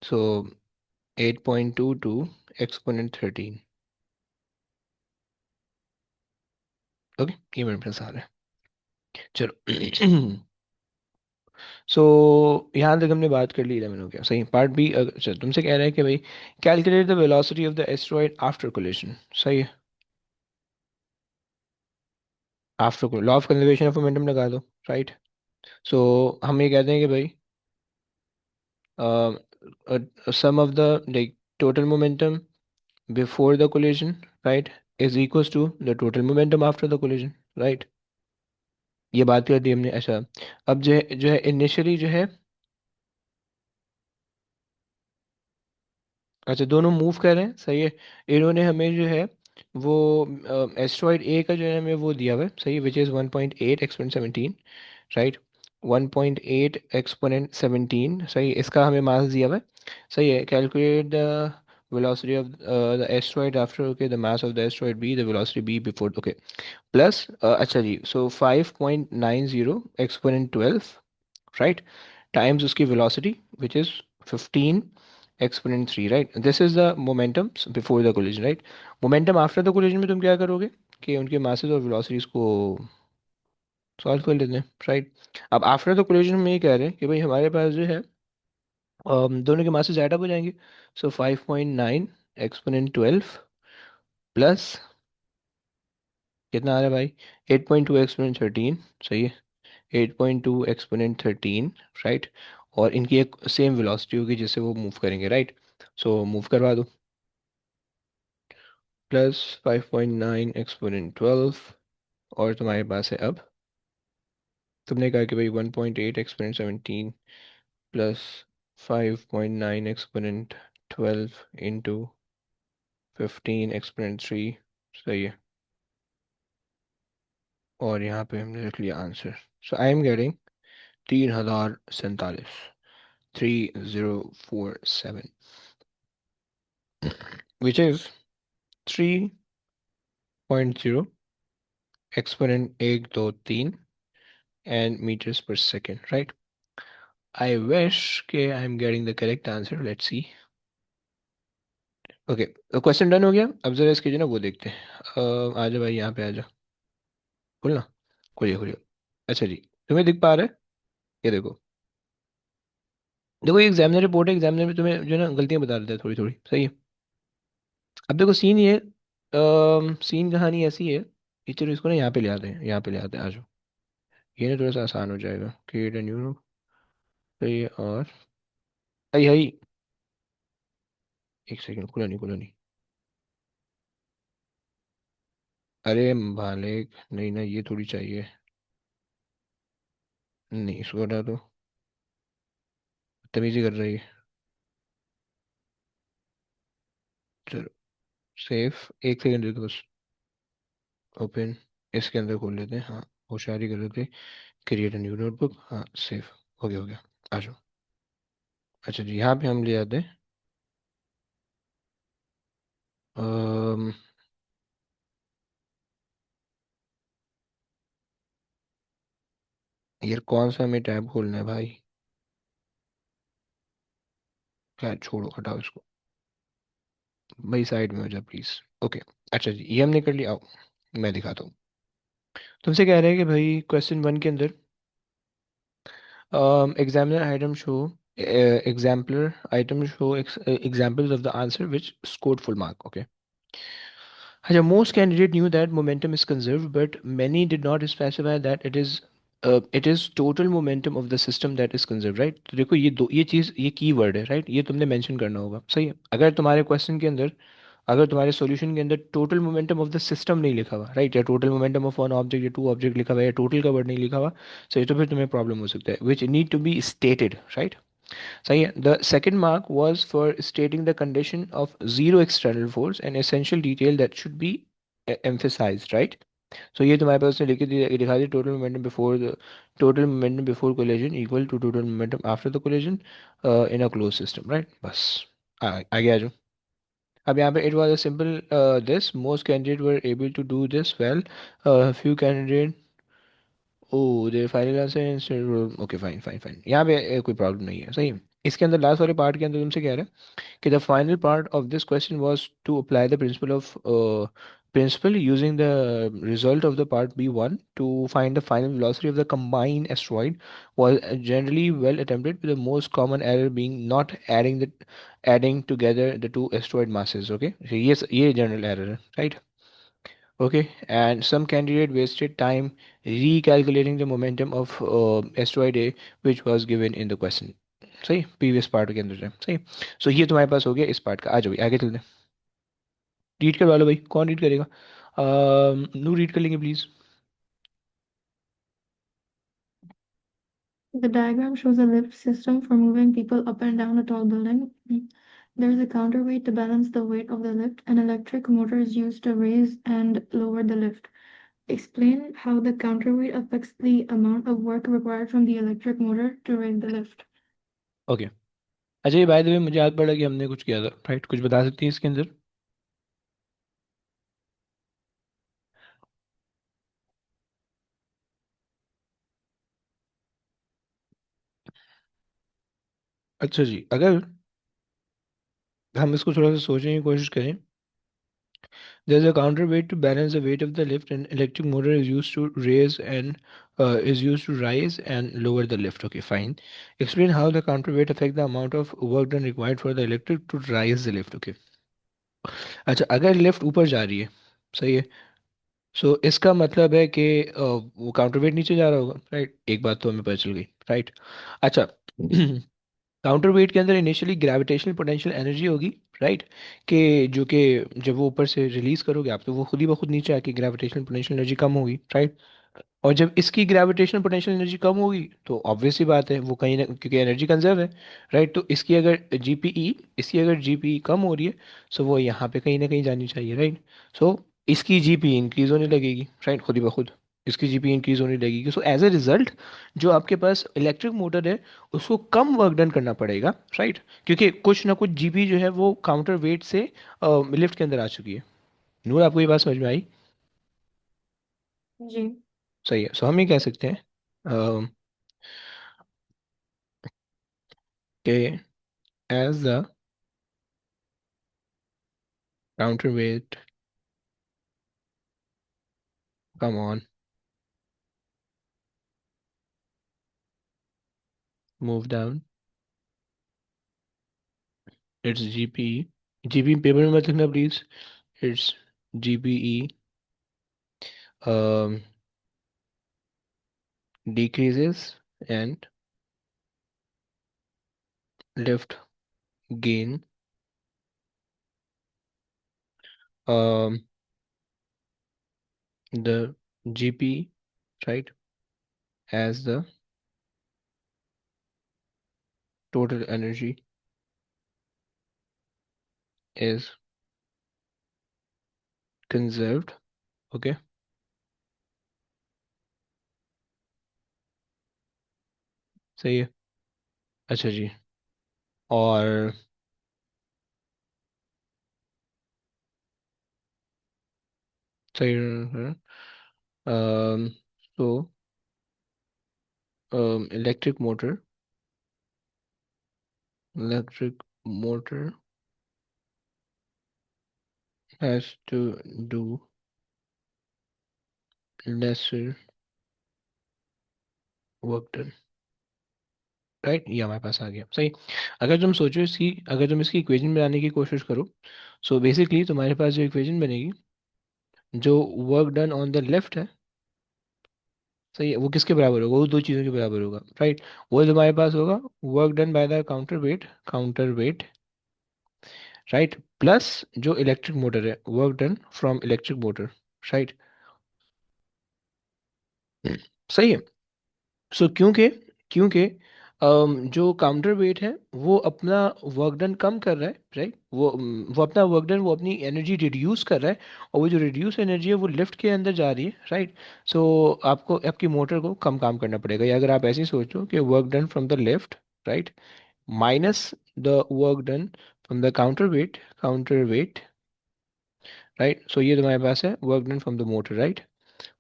so 8.22 exponent 13, okay. ये मेरे पास आ रहा है, चलो। सो यहाँ तक हमने बात कर ली, 11 हो गया, सही। पार्ट बी, अच्छा तुमसे कह रहा है कि भाई calculate the velocity of the asteroid after collision, सही है। After law of conservation of momentum लगा दो, राइट। सो हम ये कहते हैं कि भाई sum of the like total momentum before the collision, right, is equals to the total momentum after the collision, right. ये बात कर दी हमने। अच्छा, अब जो है इनिशियली जो है, अच्छा दोनों मूव कर रहे हैं, सही है। इन्होंने हमें जो है वो एस्ट्रॉइड ए का जो है हमें वो दिया हुआ है, सही, which is 1.8 exponent 17, right. 1.8 exponent 17, सही। इसका हमें मास दिया हुआ है, सही है। Calculate the velocity of the asteroid after, okay, the mass of the asteroid b, the velocity b before, okay, plus अच्छा जी, सो 5.90 एक्सपोनेंट 12, राइट, टाइम्स उसकी velocity which is 15 exponent 3, right. This is the momentum before the collision, right. Momentum after the collision में तुम क्या करोगे कि उनके masses और velocities को सॉल्व कर लेते हैं, राइट। अब आफ्टर द कोलिजन में ये कह रहे हैं कि भाई हमारे पास जो है दोनों के मासेस ऐड अप हो जाएंगे। सो 5.9 एक्सपोनेंट 12 प्लस कितना आ रहा है भाई, 8.2 एक्सपोनेंट 13, सही है। 8.2 एक्सपोनेंट 13, राइट। और इनकी एक सेम वेलोसिटी होगी जिससे वो मूव करेंगे, राइट। सो मूव करवा दो, प्लस 5.9 एक्सपोनेंट 12, और तुम्हारे पास है अब, तुमने कहा कि भाई 1.8 exponent 17 plus 5.9 exponent 12 into 15 exponent 3, सही है। और यहाँ पे हमने लिख लिया answer. So I am getting 3047, 3047, which is 3.0 exponent 123 and meters per second, right? I wish कि I'm getting the correct answer. Let's see. Okay, तो क्वेश्चन डन हो गया। अब जरा इसके जो ना वो देखते हैं। आ जाओ भाई, यहाँ पे आ जाओ, खोलना, खोलिए खोलिए। अच्छा जी, तुम्हें दिख पा रहा है? ये देखो, देखो ये एग्जामिनर रिपोर्ट है। एग्जामिनर में तुम्हें जो है ना गलतियां बता देता है थोड़ी थोड़ी, सही है। अब देखो सीन ये, सीन कहानी ऐसी है कि चलो इसको ना यहाँ पे ले आते हैं, यहाँ पे ले आते हैं, आ जाओ। ये ना थोड़ा सा आसान हो जाएगा। क्रिएट एन न्यू, सही है। और आई हाई, एक सेकंड, खुला नहीं खुला नहीं। अरे मालिक, नहीं ना, ये थोड़ी चाहिए, नहीं इसको हटा दो, तमीज़ी कर रही है। चलो सेफ, एक सेकंड दे दो बस। ओपन, इसके अंदर खोल लेते हैं, हाँ। होशियारी कर लेते, क्रिएट न्यू नोटबुक, हाँ सेफ, हो गया हो गया। आ जाओ। अच्छा जी, यहाँ पे हम ले आते हैं, अम, यार कौन सा हमें टैब खोलना है भाई, क्या, छोड़ो हटाओ इसको भाई, साइड में हो जा प्लीज। ओके, अच्छा जी, ये हमने कर लिया, आओ मैं दिखाता हूँ। तुमसे कह रहे हैं कि भाई क्वेश्चन वन के अंदर examiner item show exemplar item show examples of the answer which scored full mark, okay. Most candidate knew that momentum is conserved, but many did not specify that it is total momentum of the system that is conserved, right? तो देखो ये दो, ये चीज, ये की word है, right. ये तुमने मेंशन करना होगा, सही है। अगर तुम्हारे क्वेश्चन के अंदर, अगर तुम्हारे सॉल्यूशन के अंदर total momentum of the system नहीं लिखा हुआ, राइट, या total momentum of one object या टू ऑब्जेक्ट लिखा हुआ है, या टोटल का वर्ड नहीं लिखा हुआ, सही, तो फिर तुम्हें प्रॉब्लम हो सकता है, which need to be stated, right. सही है। The second mark was for stating the condition of zero external force and essential detail that should be emphasized, right? So ये तुम्हारे पास उसने लिखी थी, दिखा दी, total momentum before collision equal to total momentum after the collision in a closed system, right? बस आगे आ जाओ। अब यहाँ पे it was a simple this most candidates were able to do this well, few candidate, oh their final answer, okay fine fine fine, यहाँ पे कोई problem नहीं है, सही है। इसके अंदर लास्ट वाले पार्ट के अंदर तुमसे कह रहा है कि the final part of this question was to apply the principle using the result of the part B1 to find the final velocity of the combined asteroid was generally well attempted, with the most common error being not adding together the two asteroid masses, okay, so ये general error है, right? Okay, and some candidate wasted time recalculating the momentum of asteroid A, which was given in the question, सही, previous part के अंदर है, सही। सो ये तुम्हारे पास हो गया इस पार्ट का। आ जाओ भाई, आगे चलते हैं। रीड करवा लो भाई, कौन रीड करेगा? नू रीड कर लेंगे please. The diagram shows a lift system for moving people up and down a tall building. There is a counterweight to balance the weight of the lift. An electric motor is used to raise and lower the lift. Explain how the counterweight affects the amount of work required from the electric motor to raise the lift. Okay. अच्छा, ये by the way मुझे याद पड़ा कि हमने कुछ किया था, राइट? कुछ बता सकती हैं इसके अंदर? अच्छा जी, अगर हम इसको थोड़ा सा सोचने की कोशिश करें, there's a counterweight to balance the weight of the lift, and electric motor is used to rise and lower the lift. Okay, fine. Explain how the counterweight affect the amount of work done required for the electric to rise the lift. Okay. अच्छा, अगर lift ऊपर जा रही है, सही है, सो इसका मतलब है कि वो काउंटरवेट नीचे जा रहा होगा, राइट? एक बात तो हमें पता चल गई, राइट? अच्छा, काउंटर वेट के अंदर इनिशियली ग्रेविटेशनल पोटेंशियल एनर्जी होगी, राइट? कि जब वो ऊपर से रिलीज करोगे आप, तो वो खुद ही ब खुद नीचे आके ग्रेविटेशनल पोटेंशियल एनर्जी कम होगी, राइट? और जब इसकी ग्रेविटेशनल पोटेंशियल एनर्जी कम होगी, तो ऑब्वियस सी बात है वो कहीं ना, क्योंकि एनर्जी कंजर्व है, राइट? तो इसकी अगर जीपीई कम हो रही है, सो वो यहाँ पे कहीं ना कहीं जानी चाहिए, राइट? सो इसकी जीपी इंक्रीज होने लगेगी, राइट? खुद ही ब खुद इसकी जीपी इंक्रीज होने लगेगी। सो एज ए रिजल्ट, जो आपके पास इलेक्ट्रिक मोटर है, उसको कम वर्क डन करना पड़ेगा, राइट? क्योंकि कुछ ना कुछ जीपी जो है वो काउंटर वेट से लिफ्ट के अंदर आ चुकी है। नूर, आपको ये बात समझ में आई? जी। सही है। सो हम ये कह सकते हैं कि as the counterweight come on move down its GPE paper में मत लिखना please, its GPE um, decreases and lift gain um, the GPE, right, as the total energy is conserved. Okay, सही है। अच्छा जी, और सही है। so electric motor has to do lesser work done, right? ये हमारे पास आ गया, सही। अगर तुम इसकी इक्वेशन बनाने की कोशिश करो, सो बेसिकली तुम्हारे पास जो इक्वेशन बनेगी, जो work done on the left है, सही है, वो किसके बराबर होगा? वो दो चीज़ों के बराबर होगा, राइट? वो तुम्हारे पास होगा work done by the counter weight, right, plus जो इलेक्ट्रिक मोटर है, work done from electric motor, right? सही है। सो क्योंकि क्योंकि जो काउंटर वेट है वो अपना वर्क डन कम कर रहा है, राइट? वो अपना वर्क डन, वो अपनी एनर्जी रिड्यूस कर रहा है, और वो जो रिड्यूस एनर्जी है वो लिफ्ट के अंदर जा रही है, राइट? सो आपको आपकी मोटर को कम काम करना पड़ेगा, या अगर आप ऐसे ही सोचो कि work done from the left, right, minus the work done from the counter weight, right? So ये तुम्हारे पास है work done from the motor, right?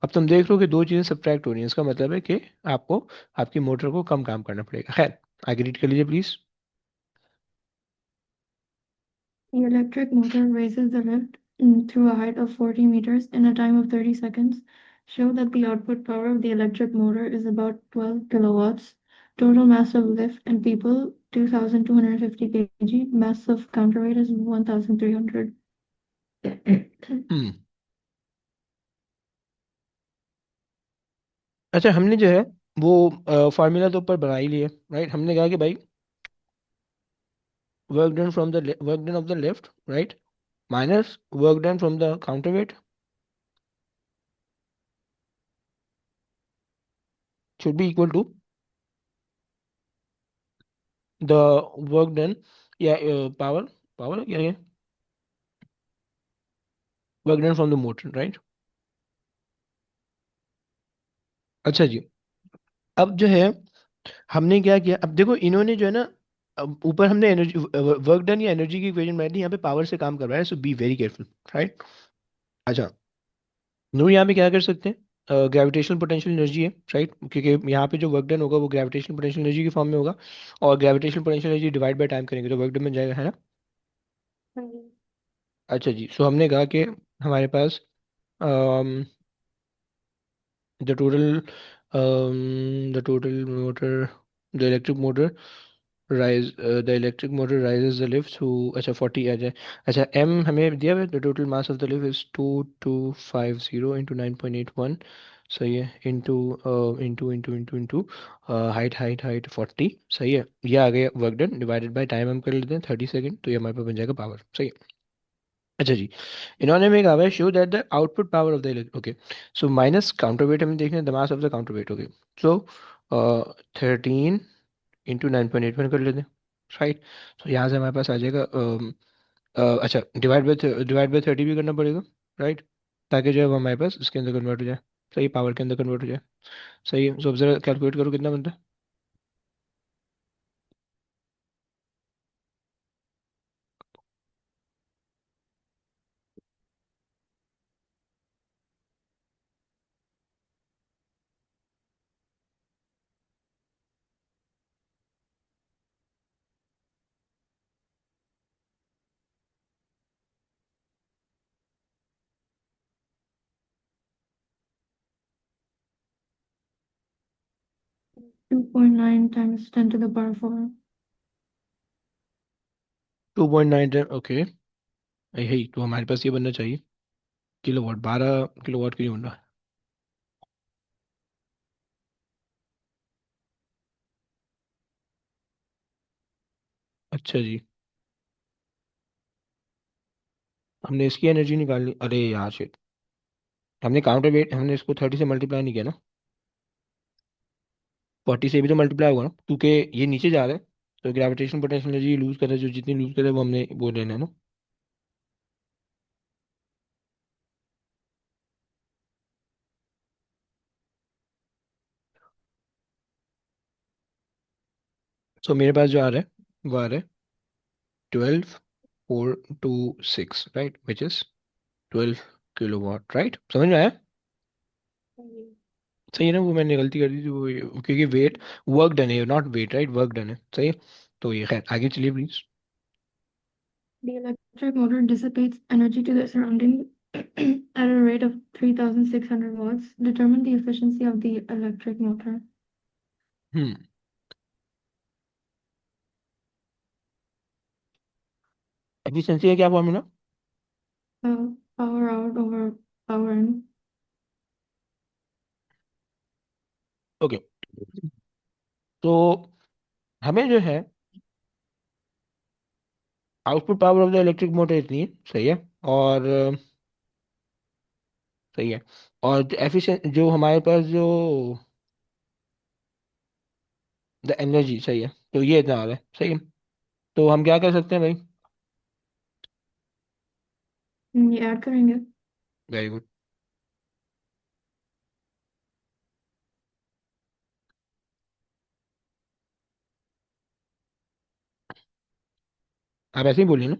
अब तुम देख रहे हो कि दो चीज़ें सब्ट्रैक्ट हो रही हैं, इसका मतलब है कि आपको आपकी मोटर को कम काम करना पड़ेगा। खैर, आगे रीड कर लीजिए please. The electric motor raises the lift through a height of 40 meters in a time of 30 seconds. Show that the output power of the electric motor is about 12 kilowatts. Total mass of lift and people 2,250 kg. Mass of counterweight is 1,300. हम्म। अच्छा, हमने जो है वो formula तो ऊपर बना ही लिए, right? हमने कहा कि भाई work done of the left, right, minus work done from the counter weight should be equal to the work done, या पावर पावर क्या है, work done from the motor, right? अच्छा जी, अब जो है हमने क्या किया, अब देखो इन्होंने जो है ना, अब ऊपर हमने एनर्जी वर्क डन या एनर्जी की इक्वेशन बनाई थी, यहाँ पे पावर से काम कर रहा है, सो बी वेरी केयरफुल, राइट। अच्छा, नो यहाँ पे क्या कर सकते हैं, ग्रेविटेशनल पोटेंशियल एनर्जी है, राइट, क्योंकि यहाँ पे जो वर्क डन होगा वो ग्रेविटेशनल पोटेंशियल एनर्जी के फॉर्म में होगा, और gravitational potential energy divide by time करेंगे तो वर्क डन बन जाएगा, है ना। हाँ जी। अच्छा जी, सो हमने कहा कि हमारे पास the total the total motor, the electric motor rise the electric motor rises the lift to, अच्छा 40 आ जाए। अच्छा, एम हमें दिया हुआ है, the total mass of the lift is 2250 into 9.81, सही है, into into height height height 40, सही है, ये आ गया work done, divided by time हम कर लेते हैं 30 सेकेंड, तो ये हमारे पास बन जाएगा पावर, सही है। अच्छा जी, इन्होंने हमें कहा है show that the output power of the electric, okay, so minus counter wait हमें देखना है, the mass of the counter wait, okay, so 13 into 9.81 कर लेते हैं, राइट। तो यहाँ से हमारे पास आ जाएगा अच्छा, डिवाइड बाय 30 भी करना पड़ेगा, राइट, ताकि जो है वो हमारे पास इसके अंदर कन्वर्ट हो जाए, सही, पावर के अंदर कन्वर्ट हो जाए, सही है। सो अब जरा कैलकुलेट करो कितना बनता है। 2.9 times 10 to the power 4. 2.9, okay, यही तो हमारे पास ये बनना चाहिए, किलोवाट, 12 किलोवाट क्यों नहीं बन रहा। अच्छा जी, हमने इसकी एनर्जी निकाल ली, अरे यार शिट, हमने काउंटर वेट, हमने इसको 30 से मल्टीप्लाई नहीं किया ना, 40 से भी तो मल्टीप्लाई होगा ना, क्योंकि ये नीचे जा रहा है, तो ग्रेविटेशन पोटेंशियल एनर्जी लूज कर रहा है, जो जितनी लूज कर रहा है वो हमने वो लेना है ना। सो मेरे पास जो आ रहा है वो आ रहा है 12,426, right, which is 12 kilowatt, right, समझ में आया। हाँ जी। सही है ना, वो मैंने गलती कर दी थी, वो क्योंकि वेट, वर्क डन है, not weight, right, work done है, सही है। तो ये खैर आगे चलिए please. The electric motor dissipates energy to the surrounding at a rate of 3,600 watts. Determine the efficiency of the electric motor. Hmm, efficiency का क्या formula. Power out over power in. Okay, तो हमें जो है output power of the electric motor इतनी है, सही है, और सही है, और एफिशिएंट जो हमारे पास जो द एनर्जी, सही है, तो ये इतना आ रहा है, सही है। तो हम क्या कर सकते हैं भाई। ये ऐड करेंगे। Very good. आप ऐसे ही बोलिए ना।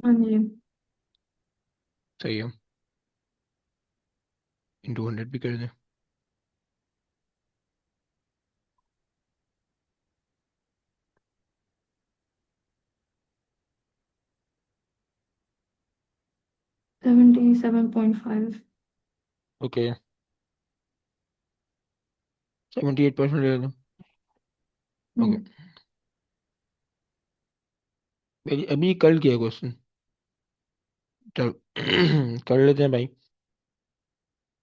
हाँ जी। सही है, इंटू 100 भी कर दें। 77.5. ओके, 78% ले लें। ओके, हम्म। अभी अभी कल किया क्वेश्चन, चल कर लेते हैं भाई।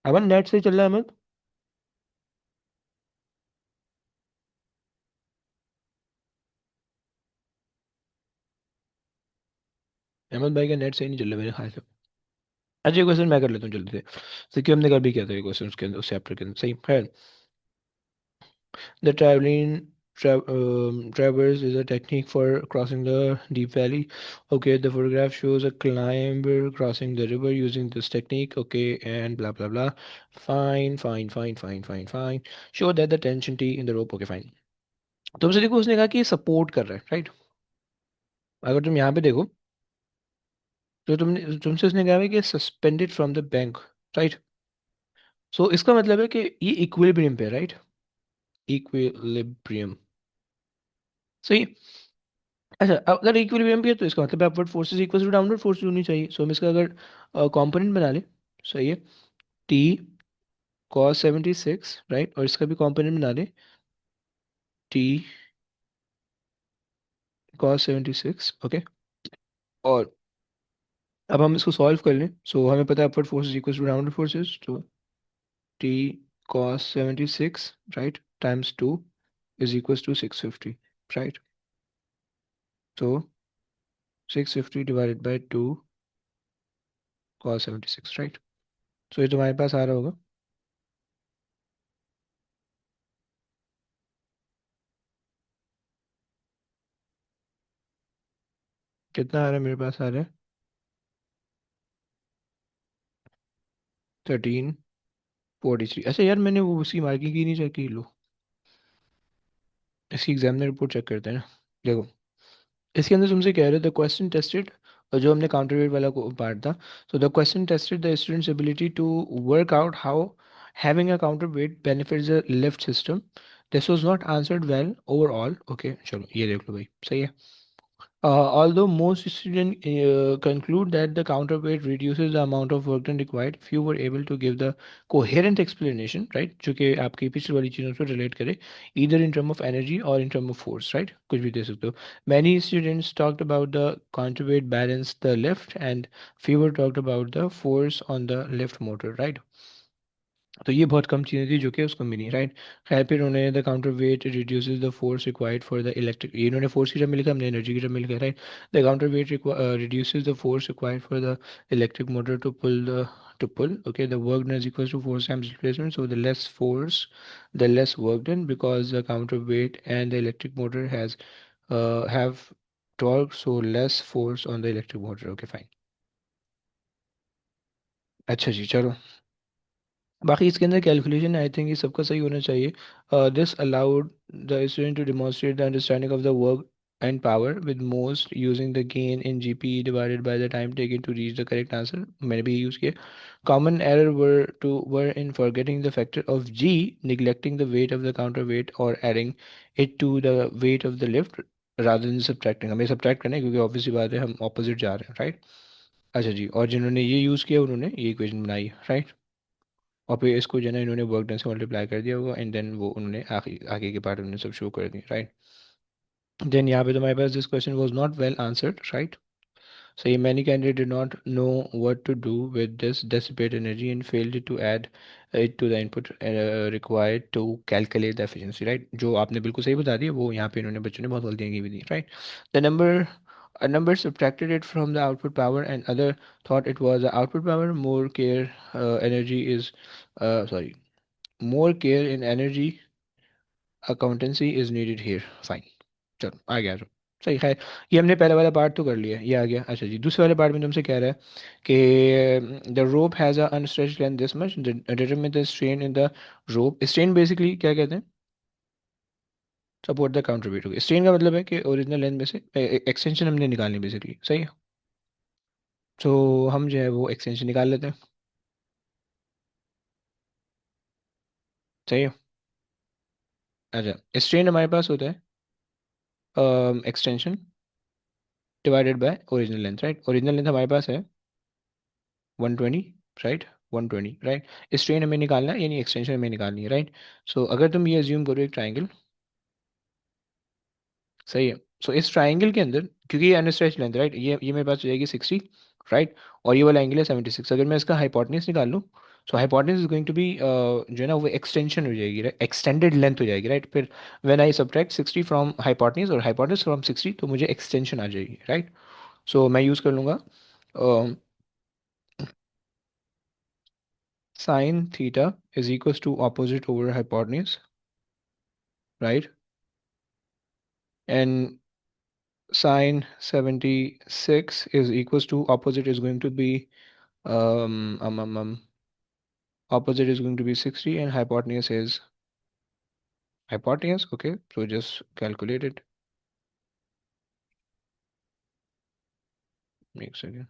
अमन नेट से चल रहा है अमन। अहमद भाई का नेट सही नहीं चल रहा मेरे ख्याल से। अच्छा, क्वेश्चन मैं कर लेता हूँ जल्दी से, क्योंकि हमने कल भी किया था ये क्वेश्चन उसके अंदर, उस चैप्टर के अंदर, सही, खैर। The travelling traverse is a technique for crossing the deep valley. Okay, the photograph shows a climber crossing the river using this technique. Okay, and blah blah blah. Fine, fine, fine, fine, fine, fine. Show that the tension T in the rope. Okay, fine. तुमसे देखो उसने कहा कि support कर रहा है, right? अगर तुम यहाँ पे देखो तो तुमसे उसने कहा है कि suspended from the bank, right? So इसका मतलब है कि ये इक्विलिब्रियम पे, राइट? इक्विलिब्रियम, सही। अच्छा, अगर इक्विलिब्रियम पे है तो इसका मतलब upward forces equal to downward force होनी चाहिए। सो हम इसका अगर कंपोनेंट बना ले, सही है, टी कॉस 76, राइट? और इसका भी कंपोनेंट बना ले, टी कॉस 76, ओके। और अब हम इसको सॉल्व कर लें। सो हमें पता है upward forces equal to downward forces, तो T cos 76, right, times 2 is equal to 650, right? तो 650 divided by 2 cos 76, right? So ये तुम्हारे पास आ रहा होगा, कितना आ रहा है मेरे पास? आ रहा है 1343। अच्छा यार, मैंने वो उसकी मार्किंग की नहीं चेक की। लो, इसकी एग्जामिनर रिपोर्ट चेक करते हैं ना। देखो, इसके अंदर तुमसे कह रहे थे क्वेश्चन टेस्टेड, और जो हमने काउंटरवेट वाला को पार्ट था, so the question tested the student's ability to work out how having a counterweight benefits the lift system. This was not answered well overall. Okay, चलो ये देख लो भाई, सही है। Although most students conclude that the counterweight reduces the amount of work done required, few were able to give the coherent explanation, right? जो कि आपकी पिछली वाली चीज़ों से relate करे, either in term of energy or in term of force, right? कुछ भी दे सकते हो। Many students talked about the counterweight balance the lift, and fewer talked about the force on the lift motor, right? तो ये बहुत कम चीज़ें थी जो कि उसको मिली, राइट? खैर, फिर उन्होंने the counter wait reduces the force required for the electric, ये इन्होंने फोर्स की टर्म में लिखा, हमने एनर्जी की टर्म में लिखा, right? The counter wait reduces the force required for the electric motor to pull, okay, the work done is equals to force times displacement, so the less force, the less work done, because the counterweight and the electric motor have torque, so less force on the electric motor, okay, fine। अच्छा जी, चलो, बाकी इसके अंदर calculation I think ये सबका सही होना चाहिए। This allowed the student to demonstrate the understanding of the work and power with most using the gain in GP divided by the time taken to reach the correct answer. मैंने भी use किया। Common error were in forgetting the factor of G, neglecting the weight of the counter weight और adding it to the weight of the lift rather than subtracting. हमें subtract करना है क्योंकि obviously बात है हम ऑपोजिट जा रहे हैं, राइट? अच्छा जी, और जिन्होंने ये यूज़ किया उन्होंने ये इक्वेशन बनाई, राइट? और फिर इसको जो है ना इन्होंने वर्क डन से मल्टीप्लाई कर दिया होगा, एंड देन वो उन्होंने आगे आगे के पार्ट उन्होंने सब शो कर दिए, राइट? देन यहाँ पे तुम्हारे पास this question was not well answered, right? So many candidates did not know what to do with this dissipated energy and failed to add it to the input required to calculate the efficiency, right? जो आपने बिल्कुल सही बता दिया, वो यहाँ पे इन्होंने बच्चों ने बहुत गलतियाँ की हुई थी, right? The number a number subtracted it from the output power, and other thought it was the output power. More care energy is sorry, more care in energy accountancy is needed here, fine। चलो आ गया, सही। खैर, ये हमने पहले वाला part तो कर लिया, ये आ गया। अच्छा जी, दूसरे वाले पार्ट में तुमसे कह रहा है कि the rope has a unstretched length this much, determine the strain in the rope. Strain basically क्या कहते हैं? Support the counter wait. होगी स्ट्रेन का मतलब है कि ओरिजिनल लेंथ में से एक्सटेंशन हमने निकालनी बेसिकली, सही है। तो हम जो है वो एक्सटेंशन निकाल लेते हैं, सही है। अच्छा, स्ट्रेन हमारे पास होता है extension divided by original length, right? Original length हमारे पास है 120, राइट? 120, राइट? स्ट्रेन हमें निकालना है, यानी एक्सटेंशन हमें निकालनी है, राइट? सो अगर तुम ये अज्यूम करो एक ट्राइंगल, सही है। सो इस ट्राइंगल के अंदर, क्योंकि ये अनस्ट्रेच लेंथ, राइट, ये मेरे पास हो जाएगी 60, राइट? और ये वाला एंगल है 76। अगर मैं इसका हाइपोटेन्यूज निकाल लूँ, so hypotenuse is going to be जो है ना वो एक्सटेंशन हो जाएगी, राइट? एक्सटेंडेड लेंथ हो जाएगी, राइट? फिर when I subtract 60 from hypotenuse और हाइपोटेन्यूज फ्रॉम 60, तो मुझे एक्सटेंशन आ जाएगी, राइट? सो मैं यूज़ कर लूँगा sine theta is equals to opposite over hypotenuse, right? and sine 76 is equals to opposite is going to be opposite is going to be 60 and hypotenuse is hypotenuse. Okay, so just calculate it. Make second.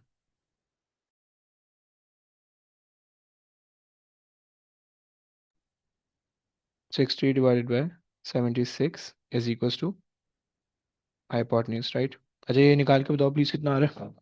60 divided by 76 is equals to hypotenuse, right? अच्छा ये निकाल के बताओ please कितना आ रहा है.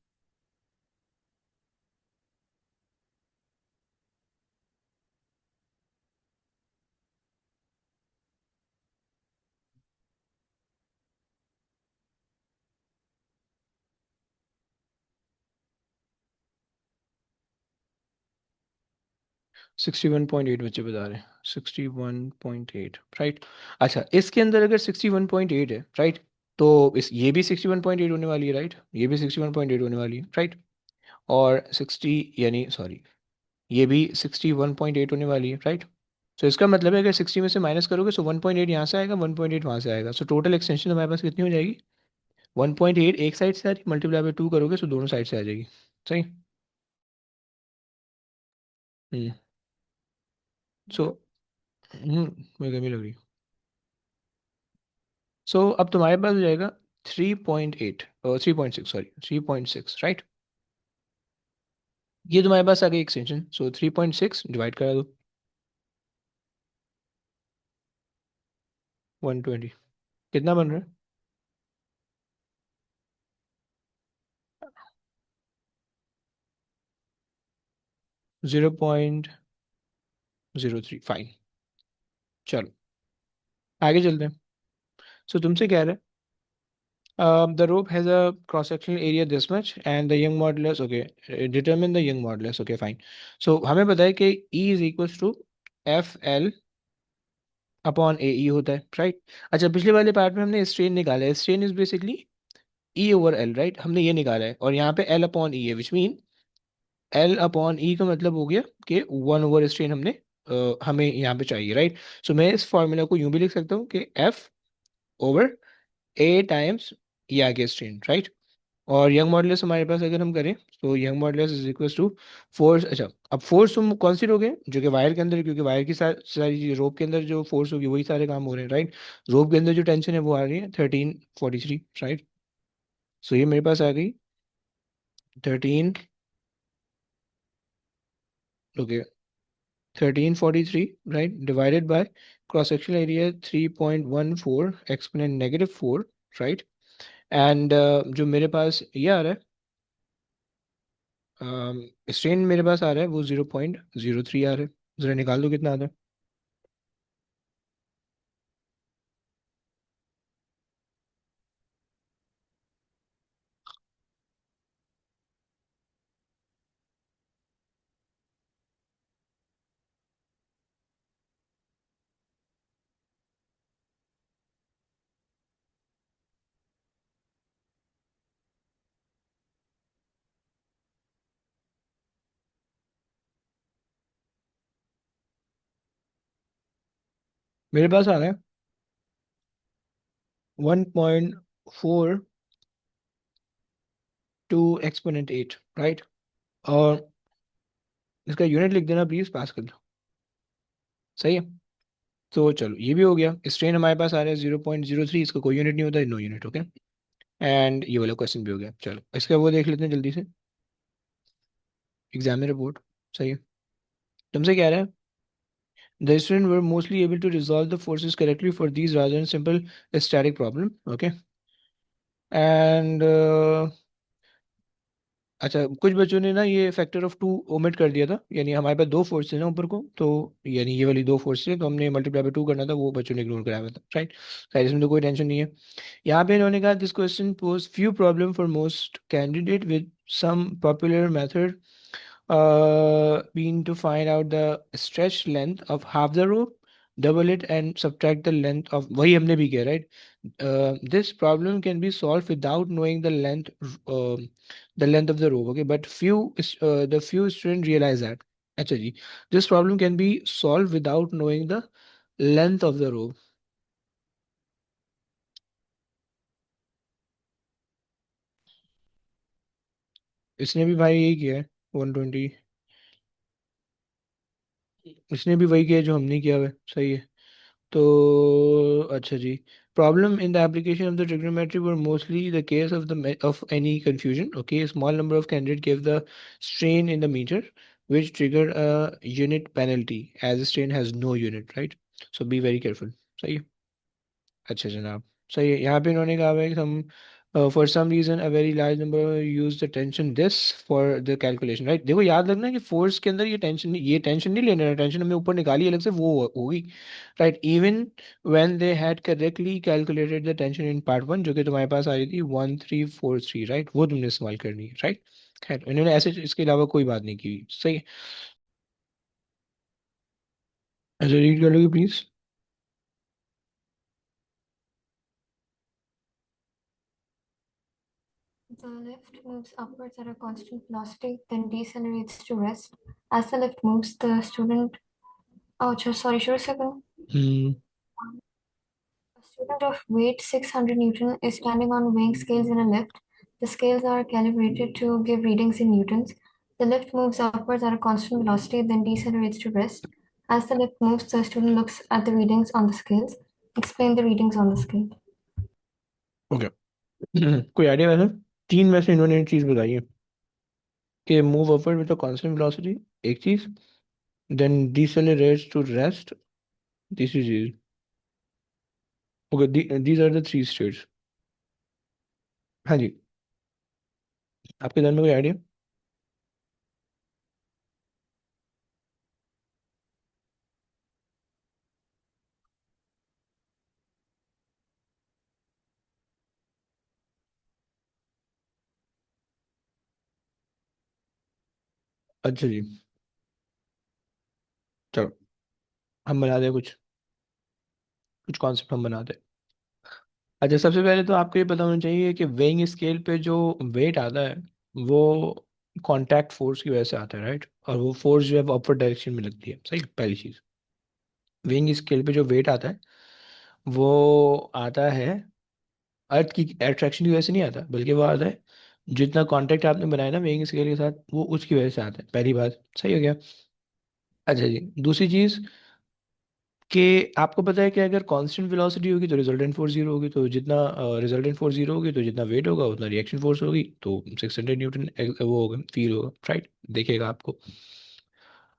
61.8 बच्चे बता रहे हैं. 61.8 राइट. अच्छा इसके अंदर अगर 61.8 है राइट, तो इस ये भी 61.8 होने वाली है राइट, ये भी 61.8 होने वाली है राइट, और 60 यानी सॉरी ये भी 61.8 होने वाली है राइट. तो इसका मतलब है अगर 60 में से माइनस करोगे तो 1.8 यहाँ से आएगा, 1.8 वहाँ से आएगा. सो टोटल एक्सटेंशन हमारे पास कितनी हो जाएगी? 1.8 एक साइड से आ रही, मल्टीप्लाई बाय 2 करोगे तो दोनों साइड से आ जाएगी. सही. हम्म. सो मुझे गर्मी लग रही. सो अब तुम्हारे पास हो जाएगा 3.8 3.6 सॉरी 3.6 राइट. ये तुम्हारे पास आ गई एक्सटेंशन. सो 3.6 डिवाइड करा दो 120. कितना बन रहा है? 0.03. फाइन. चलो आगे चलते हैं. सो तुमसे कह रहे हैं the rope has a cross sectional area this much and the Young modulus. Okay, determine the Young modulus. Okay, fine. So हमें पता है कि E is equals to FL upon A E होता है राइट. अच्छा पिछले वाले पार्ट में हमने स्ट्रेन निकाला है. Strain is basically E over L right, हमने ये निकाला है, और यहाँ पे एल अपॉन ई है विच मीन एल अपॉन ई का मतलब हो गया कि 1 ओवर स्ट्रेन हमने हमें यहाँ पे चाहिए राइट. सो मैं इस फॉर्मूला को यूं भी लिख सकता हूँ कि एफ ओवर ए टाइम्स ये आ गया स्ट्रेन राइट. और यंग मॉडुलस हमारे पास अगर हम करें तो Young modulus is equal to force. अच्छा अब फोर्स तुम कौन सी लोगे जो कि वायर के अंदर, क्योंकि वायर की सारी रोप के अंदर जो फोर्स होगी वही सारे काम हो रहे हैं राइट. रोप के अंदर जो टेंशन है वो आ रही है 1343 राइट. सो ये मेरे पास आ गई 13. Okay 1343 right divided by cross sectional area 3.14 exponent -4 right. And जो मेरे पास ये आ रहा है स्ट्रेन मेरे पास आ रहा है वो 0.03 आ रहा है. जरा निकाल दो कितना आता है. मेरे पास आ रहा है 1.42 एक्सपोनेंट 8 राइट. और इसका यूनिट लिख देना प्लीज, पास कर दो. सही है. तो चलो ये भी हो गया. स्ट्रेन हमारे पास आ रहा है 0.03, इसका कोई यूनिट नहीं होता, नो यूनिट. ओके एंड ये वाला क्वेश्चन भी हो गया. चलो इसका वो देख लेते हैं जल्दी से, एग्जाम रिपोर्ट. सही है. तुमसे कह रहा है the students were mostly able to resolve the forces correctly for these rather than simple static problem. Okay and अच्छा कुछ बच्चों ने ना ये फैक्टर ऑफ 2 ओमिट कर दिया था, यानी हमारे पास 2 फोर्स थे ना ऊपर को, तो यानी ये वाली 2 फोर्स थे तो हमने मल्टीप्लाई बाय 2 करना था, वो बच्चों ने इग्नोर कराया था राइट. शायद इसमें तो कोई टेंशन नहीं है. यहाँ पे इन्होंने कहा this question pose few problem for most candidate with some popular method been to find out the stretch length of half the rope, double it and subtract the length of, वही हमने भी किया right. This problem can be solved without knowing the length of the rope. Okay, but the few students realize that. अच्छा जी, this problem can be solved without knowing the length of the rope. इसने भी भाई यही किया है, 120। इसने भी वही किया है जो हमने किया हुआ है, सही है। तो अच्छा जी, problem in the application of the trigonometry were mostly the case of the of any confusion, okay, small number of candidate give the strain in the meter which trigger a unit penalty as the strain has no unit, right? So be very careful, सही है। अच्छा जनाब, सही है। यहाँ पे इन्होंने कहा हुआ है कि हम for some reason a very large number use the tension this for the calculation, right. देखो याद रखना कि फोर्स के अंदर ये टेंशन नहीं लेना है, टेंशन हमें ऊपर निकाली अलग से वो होगी, right. Even when they had correctly calculated the tension in part one, जो कि तुम्हारे पास आ रही थी 1343, राइट, वो तुमने इस्तेमाल करनी है, राइट। खैर इन्होंने ऐसे इसके अलावा कोई बात नहीं की, सही है। अच्छा रीड कर लोगे please. The lift moves upwards at a constant velocity, then decelerates to rest. As the lift moves, the student. Oh, sorry, sure, second. Hmm. A student of weight 600 Newton is standing on weighing scales in a lift. The scales are calibrated to give readings in newtons. The lift moves upwards at a constant velocity, then decelerates to rest. As the lift moves, the student looks at the readings on the scales. Explain the readings on the scale. Okay. कोई idea वैसे, तीन में से इन्होंने एक चीज बताई है कि move upward with a constant velocity, एक चीज, देन डिसेलेरेट्स टू रेस्ट, तीसरी चीज। Okay, these are the three states. हाँ जी, आपके ध्यान में कोई आइडिया? अच्छा जी, चलो हम बना दें कुछ कुछ कॉन्सेप्ट हम बनाते हैं। अच्छा सबसे पहले तो आपको ये पता होना चाहिए कि वेइंग स्केल पे जो वेट आता है वो कांटेक्ट फोर्स की वजह से आता है, राइट। और वो फोर्स जो है वो अपर डायरेक्शन में लगती है, सही, पहली चीज। वेइंग स्केल पे जो वेट आता है वो आता है अर्थ की अट्रैक्शन की वजह से नहीं आता, बल्कि वो आता है जितना कांटेक्ट आपने बनाया ना वेइंग स्केल के साथ वो उसकी वजह से आता है, पहली बात, सही हो गया। अच्छा जी, दूसरी चीज कि आपको पता है कि अगर कांस्टेंट वेलोसिटी होगी तो रिजल्टेंट फोर्स जीरो होगी, तो जितना रिजल्टेंट फोर्स जीरो होगी तो जितना वेट होगा उतना रिएक्शन फोर्स होगी, तो 600 न्यूटन वो होगा, फील होगा, राइट, देखेगा आपको।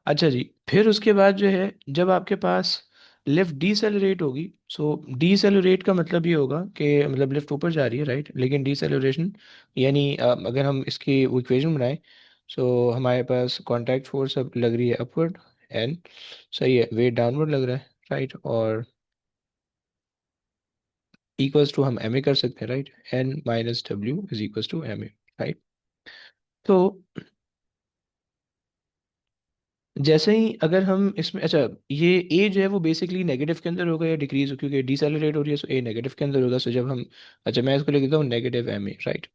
अच्छा जी, फिर उसके बाद जो है जब आपके पास लिफ्ट डीसेलरेट होगी, सो डीसेलरेट का मतलब ये होगा कि मतलब लिफ्ट ऊपर जा रही है, राइट, लेकिन डीसेलरेशन यानी अगर हम इसकी इक्वेशन बनाएं, सो हमारे पास कांटेक्ट फोर्स अब लग रही है अपवर्ड एन, सही है, वेट डाउनवर्ड लग रहा है, राइट, और इक्वल्स टू हम एम ए कर सकते हैं, right, N minus W is equals to M A, right. तो जैसे ही अगर हम इसमें, अच्छा, ये ए जो है वो बेसिकली नेगेटिव के अंदर होगा या डिक्रीज, क्योंकि डिसेलरेट हो रही है, सो ए नेगेटिव के अंदर होगा, सो जब हम, अच्छा मैं इसको लिख देता हूँ नेगेटिव एम ए, राइट,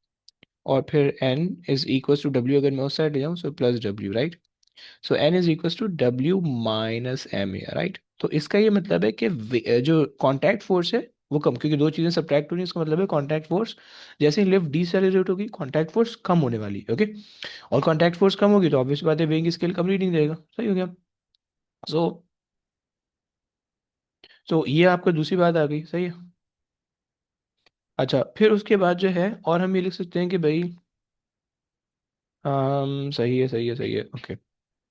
और फिर N is equals to W, अगर मैं उस साइड ले जाऊँ so plus W, right. So N is equals to W minus M A, right. तो इसका ये मतलब है कि जो कांटेक्ट फोर्स है वो कम, क्योंकि दो चीजें सब्ट्रैक्ट हो रही है, इसका मतलब है कांटेक्ट फोर्स जैसे ही लिफ्ट डिसेलरेट होगी कांटेक्ट फोर्स कम होने वाली है, ओके। और कांटेक्ट फोर्स कम होगी तो ऑब्वियस बात है वेइंग स्केल कम रीडिंग देगा, सही हो गया। सो ये आपको दूसरी बात आ गई, सही है। अच्छा फिर उसके बाद जो है और हम ये लिख सकते हैं कि भाई सही है, सही है, सही है, ओके।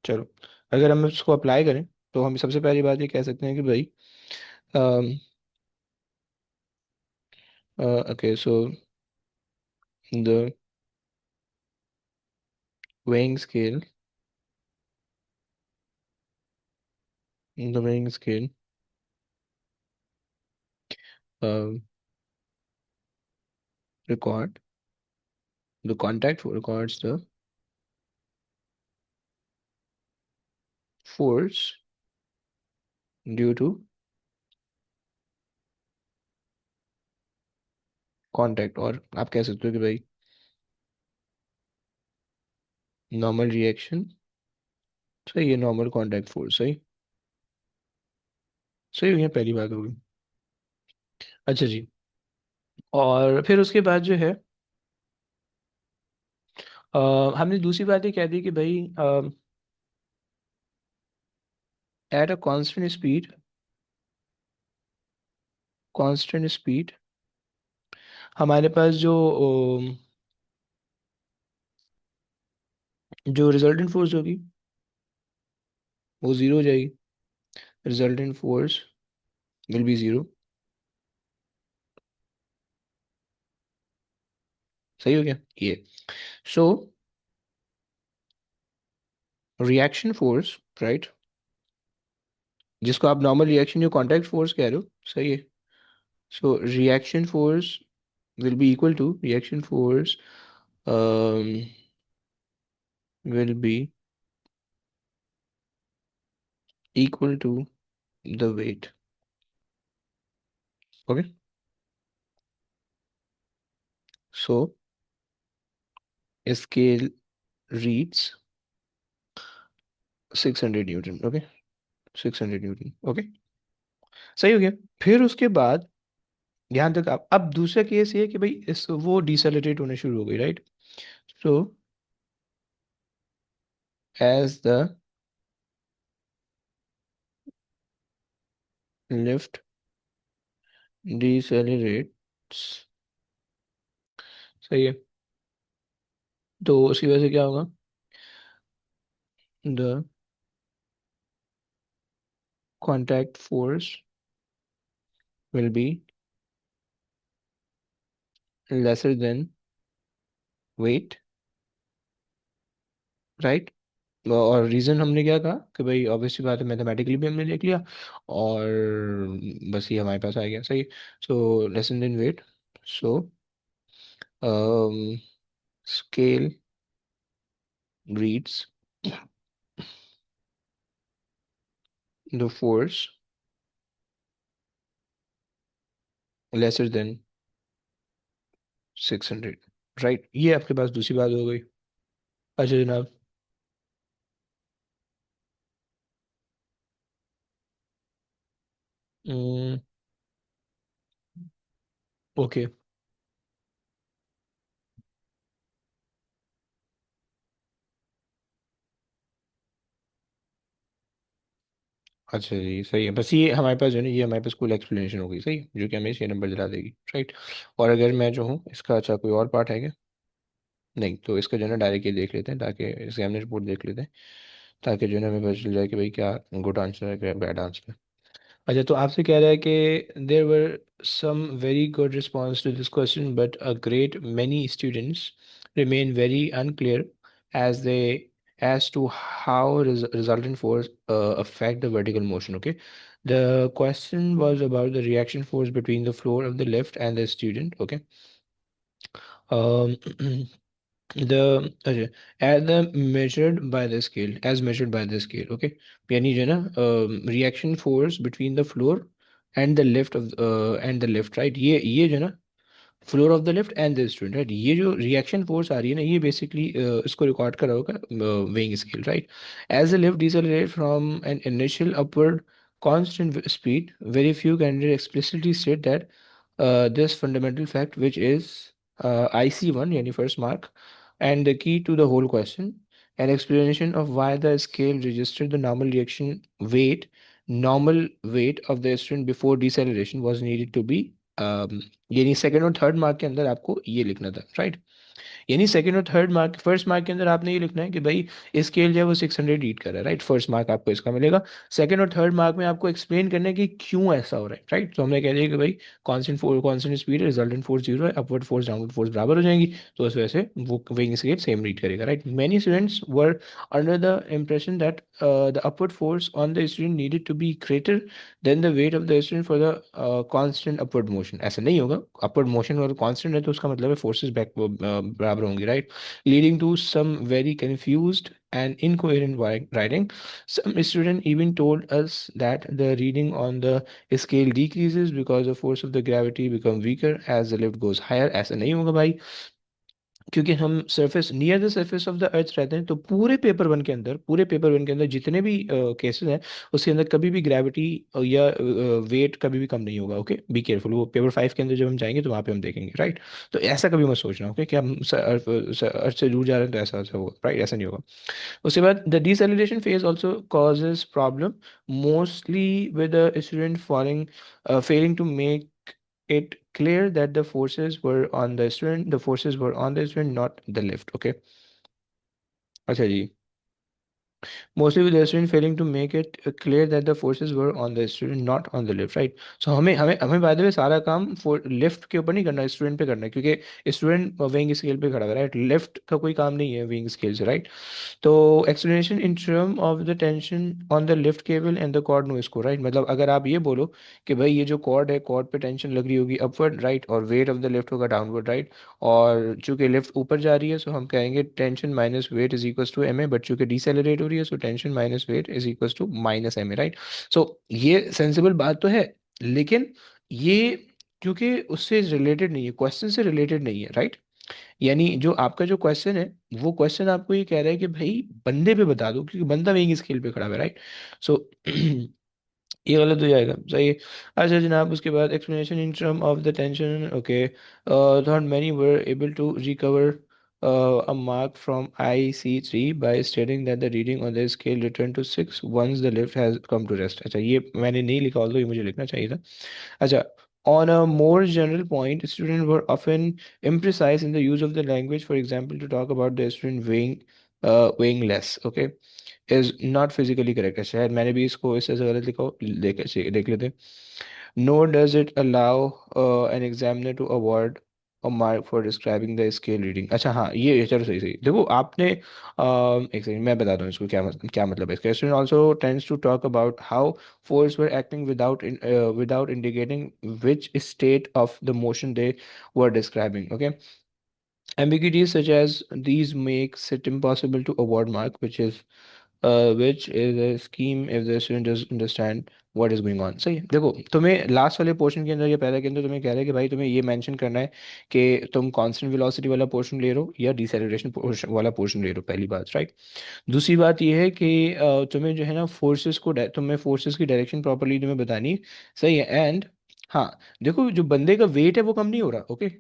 चलो अगर हम इसको अप्लाई करें तो हम सबसे पहली बात ये कह सकते हैं कि भाई okay, so the weighing scale the weighing scale uh, record the contact records the force due to contact, और आप कह सकते हो कि भाई नॉर्मल रिएक्शन, सही है, नॉर्मल कांटेक्ट फोर्स, सही, सही हो गया, पहली बात होगी। अच्छा जी, और फिर उसके बाद जो है हमने दूसरी बात ये कह दी कि भाई एट अ कांस्टेंट स्पीड हमारे पास जो रिजल्टेंट फोर्स होगी वो जीरो हो जाएगी। Resultant force will be zero. सही हो गया ये। सो रिएक्शन फोर्स, राइट, जिसको आप नॉर्मल रिएक्शन या कॉन्टैक्ट फोर्स कह रहे हो, सही है। So reaction force will be equal to reaction force um, will be equal to the weight. Okay, so scale reads 600 Newton. Okay, 600 Newton. Okay, सही हो गया। फिर उसके बाद ध्यान तक आप, अब दूसरा केस ये है कि भाई इस वो डिसेलरेट होने शुरू हो गई, right. So as the lift decelerates, सही है, तो उसकी वजह से क्या होगा, the contact force will be lesser than weight, right. और रीजन हमने क्या कहा कि भाई ऑब्वियसली बात है, मैथमेटिकली भी हमने देख लिया और बस ये हमारे पास आ गया, सही। So lesser than weight, so scale reads the force lesser than 600, right. ये आपके पास दूसरी बात हो गई। अच्छा जनाब। ओके, अच्छा जी, सही है। बस ये हमारे पास जो है ना, ये हमारे पास कुल एक्सप्लेनेशन हो गई, सही है, जो कि हमें 6 नंबर दिला देगी, राइट। और अगर मैं जो हूँ इसका, अच्छा कोई और पार्ट है क्या? नहीं, तो इसका जो है ना डायरेक्ट ये देख लेते हैं, ताकि एग्जामिनर रिपोर्ट देख लेते हैं, ताकि जो है ना हमें पता चल जाए कि भाई क्या गुड आंसर है क्या बैड आंसर है। अच्छा, तो आपसे कह रहा है कि there were some very good response to this question but a great many students remain very unclear as they as to how resultant force affect the vertical motion. Okay, the question was about the reaction force between the floor of the lift and the student. Okay, um, the अच्छा, as the measured by the scale, as measured by the scale. Okay, यानी जो है ना reaction force between the floor and the lift, right, ये जो है ना floor of the lift and the student, right, ये जो रिएक्शन फोर्स आ रही है ना, ये बेसिकली इसको रिकॉर्ड करा होगा weighing scale, right. As the lift decelerate from an initial upward constant speed, very few candidates explicitly state that this fundamental fact, which is IC1, yani first mark, and the key to the whole question, an explanation of why the scale registered the normal weight of the student before deceleration was needed to be यानी second और third mark के अंदर आपको ये लिखना था, right. यानी second और थर्ड मार्क, फर्स्ट मार्क के अंदर आपने ये लिखना है कि भाई स्केल जो है वो 600 रीड कर रहा है, राइट, फर्स्ट मार्क आपको इसका मिलेगा। सेकंड और थर्ड मार्क में आपको एक्सप्लेन करना है कि क्यों ऐसा हो रहा है, राइट। तो हमने कह दिया कि भाई कांस्टेंट स्पीड है, रिजल्टेंट फोर्स जीरो है, अपवर्ड फोर्स डाउनवर्ड फोर्स बराबर हो जाएंगी, तो उस वजह से वो वेइंग स्केल सेम रीड करेगा, right. Many students were under the impression that the upward force on the student needed to be greater than the weight of the student for the constant upward motion. ऐसा नहीं होगा, upward motion अगर constant है तो उसका मतलब है forces back बराबर होंगी, right, leading to some very confused and incoherent writing. Some student even told us that the reading on the scale decreases because the force of the gravity become weaker as the lift goes higher. ऐसा नहीं होगा भाई, क्योंकि हम surface near the surface of the earth रहते हैं, तो पूरे पेपर वन के अंदर जितने भी केसेस हैं, उसके अंदर कभी भी ग्रेविटी या वेट कभी भी कम नहीं होगा। Okay, be careful. वो पेपर 5 के अंदर जब हम जाएंगे तो वहाँ पे हम देखेंगे, राइट। तो ऐसा कभी मत सोचना, ओके, कि हम अर्थ से दूर जा रहे हैं तो ऐसा ऐसा होगा, राइट, ऐसा नहीं होगा। उसके बाद the desalination phase also causes problem mostly with student falling failing to make it clear that the forces were on the student, not the left. Okay, अच्छा जी। Mostly with the student failing to make it clear that the forces were on the student, not on the left, right? So हमें हमें हमें by the way सारा काम left के ऊपर नहीं करना, स्टूडेंट पे करना है, क्योंकि स्टूडेंट वेइंग स्केल पे खड़ा है, राइट। लेफ्ट का कोई काम नहीं है वेइंग स्केल से, राइट। तो explanation in term of the tension on the left cable and the cord no इसको, राइट। मतलब अगर आप ये बोलो कि भाई ये जो कॉर्ड है, कॉर्ड पे टेंशन लग रही होगी अपवर्ड, राइट, और वेट ऑफ द लेफ्ट होगा डाउनवर्ड, राइट। और चूंकि लेफ्ट ऊपर जा रही है, सो हम कहेंगे tension minus weight is equal to M A, but चूंकि डिसेलरेट हो रही है, so tension minus weight is equal to minus M A, right. So ये सेंसिबल बात तो है, लेकिन ये क्योंकि उससे रिलेटेड नहीं है, क्वेश्चन से रिलेटेड नहीं है, राइट। यानी जो आपका जो क्वेश्चन है, वो क्वेश्चन आपको ये कह रहा है कि भाई बंदे पे बता दो, क्योंकि बंदा वही स्केल पे खड़ा है, राइट। सो ये गलत हो जाएगा, सही है। अच्छा जनाब, उसके बाद explanation in term of the tension. Okay, thought many were able to recover a mark from IC3 by stating that the reading on the scale returned to 6 once the lift has come to rest। अच्छा, ये मैंने नहीं लिखा, although ये मुझे लिखना चाहिए था। अच्छा, on a more general point, students were often imprecise in the use of the language. For example, to talk about the student weighing less, okay, is not physically correct। अच्छा, शायद मैंने भी इसको इससे गलत लिखा हो, देख लेते हैं। Nor does it allow an examiner to award a mark for describing the scale reading। अच्छा हाँ, ये चलो सही सही। देखो आपने एक सेकंड मैं बताता हूँ इसको क्या मतलब है इसका। Student also tends to talk about how force were acting without indicating which state of the motion they were describing, okay। Ambiguities such as these makes it impossible to award mark, which is a scheme if the student does understand what is going on। सही है। देखो तुम्हें last वाले portion के अंदर या पहले के अंदर तुम्हें कह रहा है कि भाई तुम्हें ये मेंशन करना है कि तुम कांस्टेंट वेलोसिटी वाला पोर्शन ले रहे हो या डिसेलरेशन पोर्शन वाला पोर्शन ले रहे हो, पहली बात, राइट। दूसरी बात ये है कि तुम्हें जो है ना तुम्हें फोर्सेस की डायरेक्शन प्रॉपरली तुम्हें बतानी है, सही है। एंड हाँ, देखो जो बंदे का वेट है वो कम नहीं हो रहा, ओके।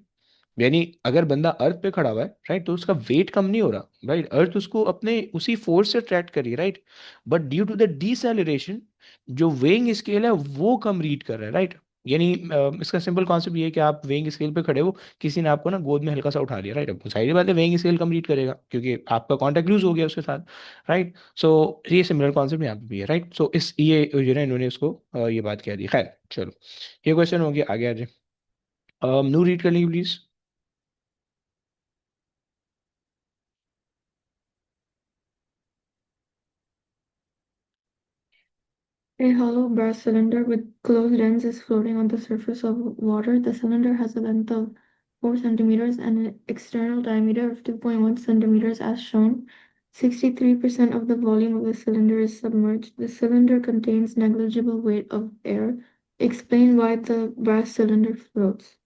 यानी अगर बंदा अर्थ पे खड़ा हुआ है, राइट, तो उसका वेट कम नहीं हो रहा, राइट। अर्थ उसको अपने उसी फोर्स से ट्रैक्ट कर रही है, right. But due to the deceleration, जो वेइंग स्केल है वो कम रीड कर रहा है, राइट। यानी इसका सिंपल कॉन्सेप्ट ये है कि आप वेइंग स्केल पे खड़े हो, किसी ने आपको ना गोद में हल्का सा उठा लिया, राइट। अब सारी बात है वेइंग स्केल कम रीड करेगा क्योंकि आपका कॉन्टेक्ट लूज हो गया उसके साथ, राइट। सो ये सिमिलर कॉन्सेप्ट यहाँ पे भी है, राइट। सो इस ये जो है इन्होंने उसको ये बात कह दी। खैर चलो, ये क्वेश्चन हो गया, आगे आ जाए। नू रीड कर लीजिए please. A hollow brass cylinder with closed ends is floating on the surface of water. The cylinder has a length of 4 centimeters and an external diameter of 2.1 centimeters as shown. 63% of the volume of the cylinder is submerged. The cylinder contains negligible weight of air. Explain why the brass cylinder floats.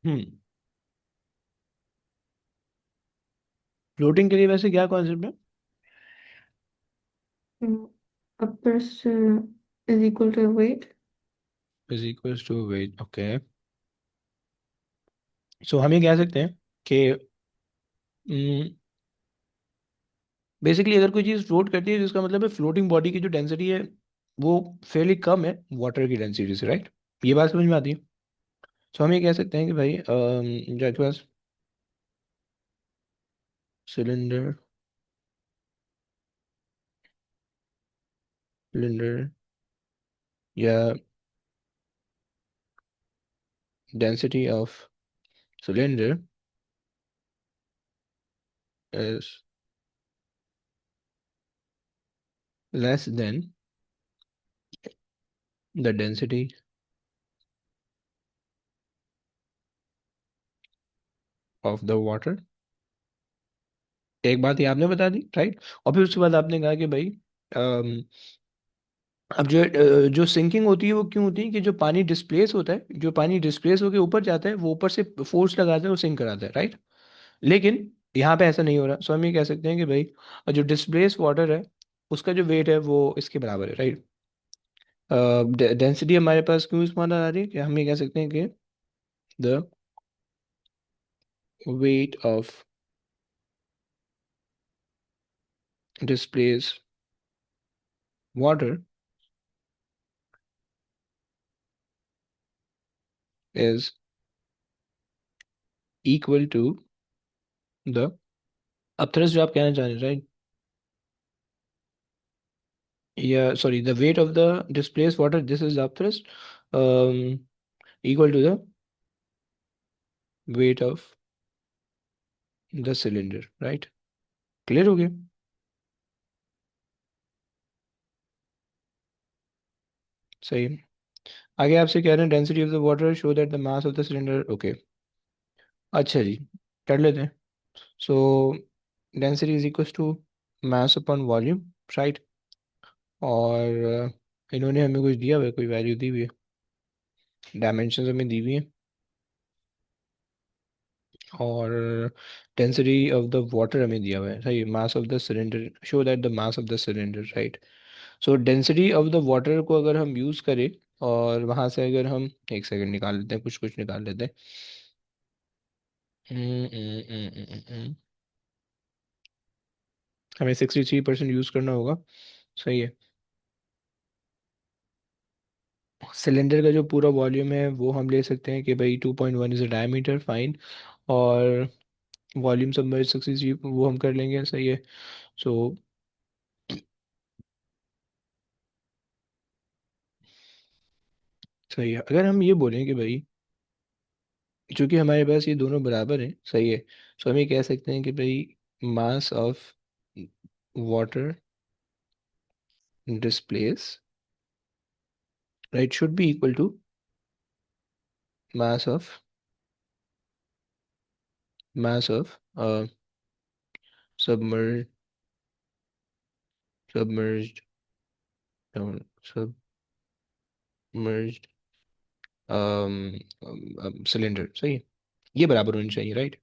Hmm floating के लिए वैसे क्या concept है? Mm, A pressure is equal to weight. Is equals to weight, okay. So हम ये कह सकते हैं कि बेसिकली अगर कोई चीज़ फ्लोट करती है, जिसका मतलब है फ्लोटिंग बॉडी की जो डेंसिटी है वो फेयरली कम है वाटर की डेंसिटी से, राइट। ये बात समझ में आती है। सो हम ये कह सकते हैं कि भाई जो आपके पास सिलेंडर सिलेंडर या density of cylinder is less than the density of the water. एक बात ये आपने बता दी, राइट। और फिर उसके बाद आपने कहा कि भाई अब जो सिंकिंग होती है वो क्यों होती है, कि जो पानी डिस्प्लेस होता है, जो पानी डिस्प्लेस होकर ऊपर जाता है, वो ऊपर से फोर्स लगाता है, वो सिंक कराता है, राइट। लेकिन यहाँ पे ऐसा नहीं हो रहा, सो हम ये कह सकते हैं कि भाई जो डिस्प्लेस वाटर है उसका जो वेट है वो इसके बराबर है, राइट। डेंसिटी हमारे पास क्यों इस्तेमाल आ रही है कि हम ये कह सकते हैं कि the weight of displaced water is equal to the, अब थ्रस्ट जो आप कहना चाह रहे हैं, राइट, या sorry, the weight of the displaced water, this is the thrust, equal to the weight of the cylinder, right। Clear हो गया। सही है। आगे आपसे कह रहे हैं density of the water show that the mass of the cylinder, okay. अच्छा जी, कर लेते हैं। So density is equal to mass upon volume, right. और इन्होंने हमें कुछ दिया हुआ है, कोई वैल्यू दी हुई है, डायमेंशन हमें दी हुई है, और डेंसिटी ऑफ द वाटर हमें दिया हुआ है, सही। मास of the cylinder, show that the mass of the cylinder, right. So density of the water को अगर हम यूज़ करें और वहाँ से अगर हम एक सेकंड निकाल लेते हैं, कुछ कुछ निकाल लेते हैं। हमें 63% यूज़ करना होगा, सही है। सिलेंडर का जो पूरा वॉल्यूम है वो हम ले सकते हैं कि भाई 2.1 इज़ अ डायमीटर, फाइन। और वॉल्यूम सबमर्ज 63 वो हम कर लेंगे, सही है। सो सही है। अगर हम ये बोलें कि भाई चूंकि हमारे पास ये दोनों बराबर हैं, सही है, सो हम ये कह सकते हैं कि भाई mass of water displace, right, should be equal to mass of mass of submerged submerged submerged cylinder, सही है। ये बराबर होनी चाहिए, राइट।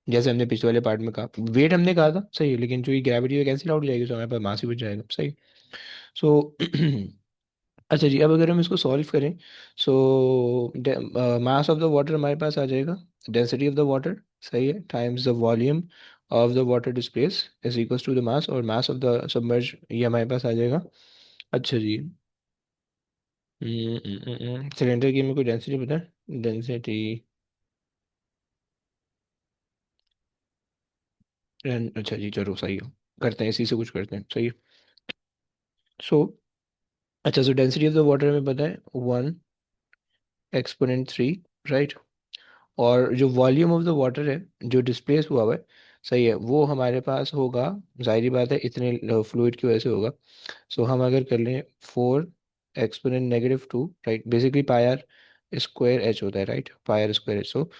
जैसे हमने पिछले वाले पार्ट में कहा, वेट हमने कहा था, सही है, लेकिन जो ये ग्रेविटी है कैंसिल आउट हो जाएगी, तो हमारे पास मास ही बच जाएगा, सही। सो अच्छा जी, अब अगर हम इसको सॉल्व करें, सो मास ऑफ द वाटर हमारे पास आ जाएगा, डेंसिटी ऑफ द वाटर, सही है, times the volume of the water displace is equals to the mass, और मास ऑफ द सबमर्ज ये हमारे पास आ जाएगा। अच्छा जी, सिलेंडर की मेरे को डेंसिटी पता है, डेंसिटी, अच्छा जी, चलो सही है, करते हैं इसी से कुछ करते हैं, सही है। सो अच्छा, सो डेंसिटी ऑफ द वाटर हमें पता है 1 एक्सपोनेंट 3, राइट। और जो वॉल्यूम ऑफ द वाटर है जो डिस्प्लेस हुआ हुआ है, सही है, वो हमारे पास होगा, जाहिर बात है इतने फ्लूइड की वजह से होगा। सो हम अगर कर लें 4 exponent -2, right, basically pier square H होता है, राइट, पायर स्क्वायर एच। सो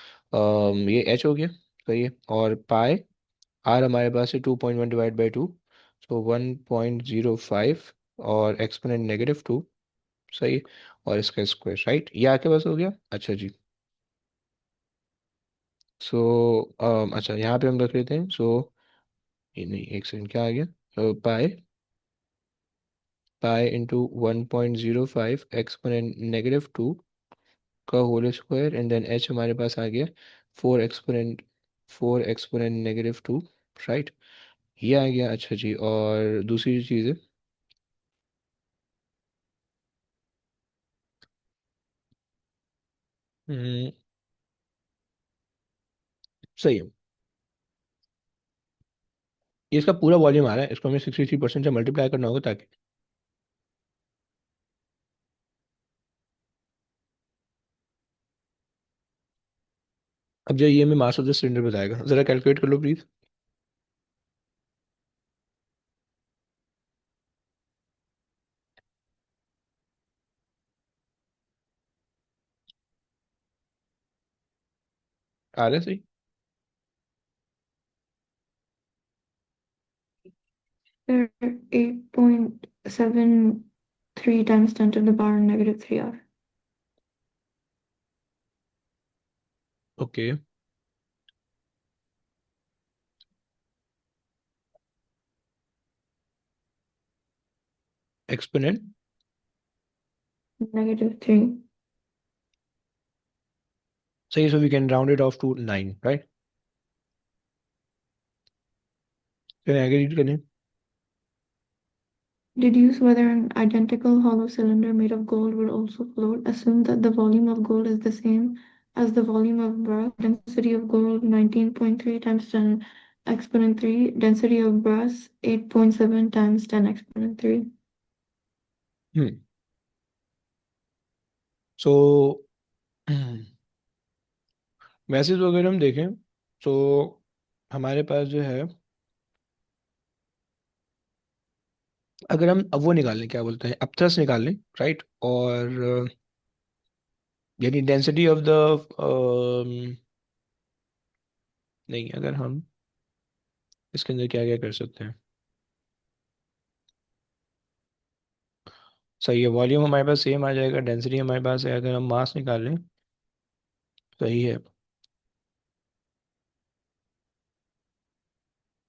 ये एच हो गया, सही है। और पाई आर हमारे पास है 2.1/2, सो 1.05, और एक्सपोनेंट -2, सही। और इसका स्क्वायर, राइट, ये आपके पास हो गया। अच्छा जी, सो अच्छा यहाँ पे हम रख लेते हैं। सो ये नहीं, एक सेकंड, क्या आ गया, पाई पाई इंटू 1.05 एक्सपोनेंट -2 का whole square, and then H हमारे पास आ गया 4 एक्सपोनेंट -2, राइट, ये आ गया। अच्छा जी, और दूसरी चीज़ है, हम्म, सही है, ये इसका पूरा वॉल्यूम आ रहा है, इसको हमें 63% से मल्टीप्लाई करना होगा ताकि, अब जो ये हमें मास ऑफ द सिलेंडर बताएगा, ज़रा कैलकुलेट कर लो प्लीज़। आ रहा है सही। 8.73 times 10 to the power -3R. Okay, exponent -3. सही, so we can round it off to 9, right? फिर आगे रीड करें. Deduce whether an identical hollow cylinder made of gold would also float. Assume that the volume of gold is the same as the volume of brass. Density of gold 19.3 times 10 exponent 3. Density of brass 8.7 times 10 exponent 3. Hmm. So वैसे तो अगर हम देखें तो हमारे पास जो है, अगर हम अब वो निकाल लें, क्या बोलते हैं, अपथ्रस्ट निकाल लें, राइट, और यानी डेंसिटी ऑफ द, नहीं, अगर हम इसके अंदर क्या क्या कर सकते हैं. सही है, वॉल्यूम हमारे पास सेम आ जाएगा, डेंसिटी हमारे पास है, अगर हम मास निकाल लें. सही है,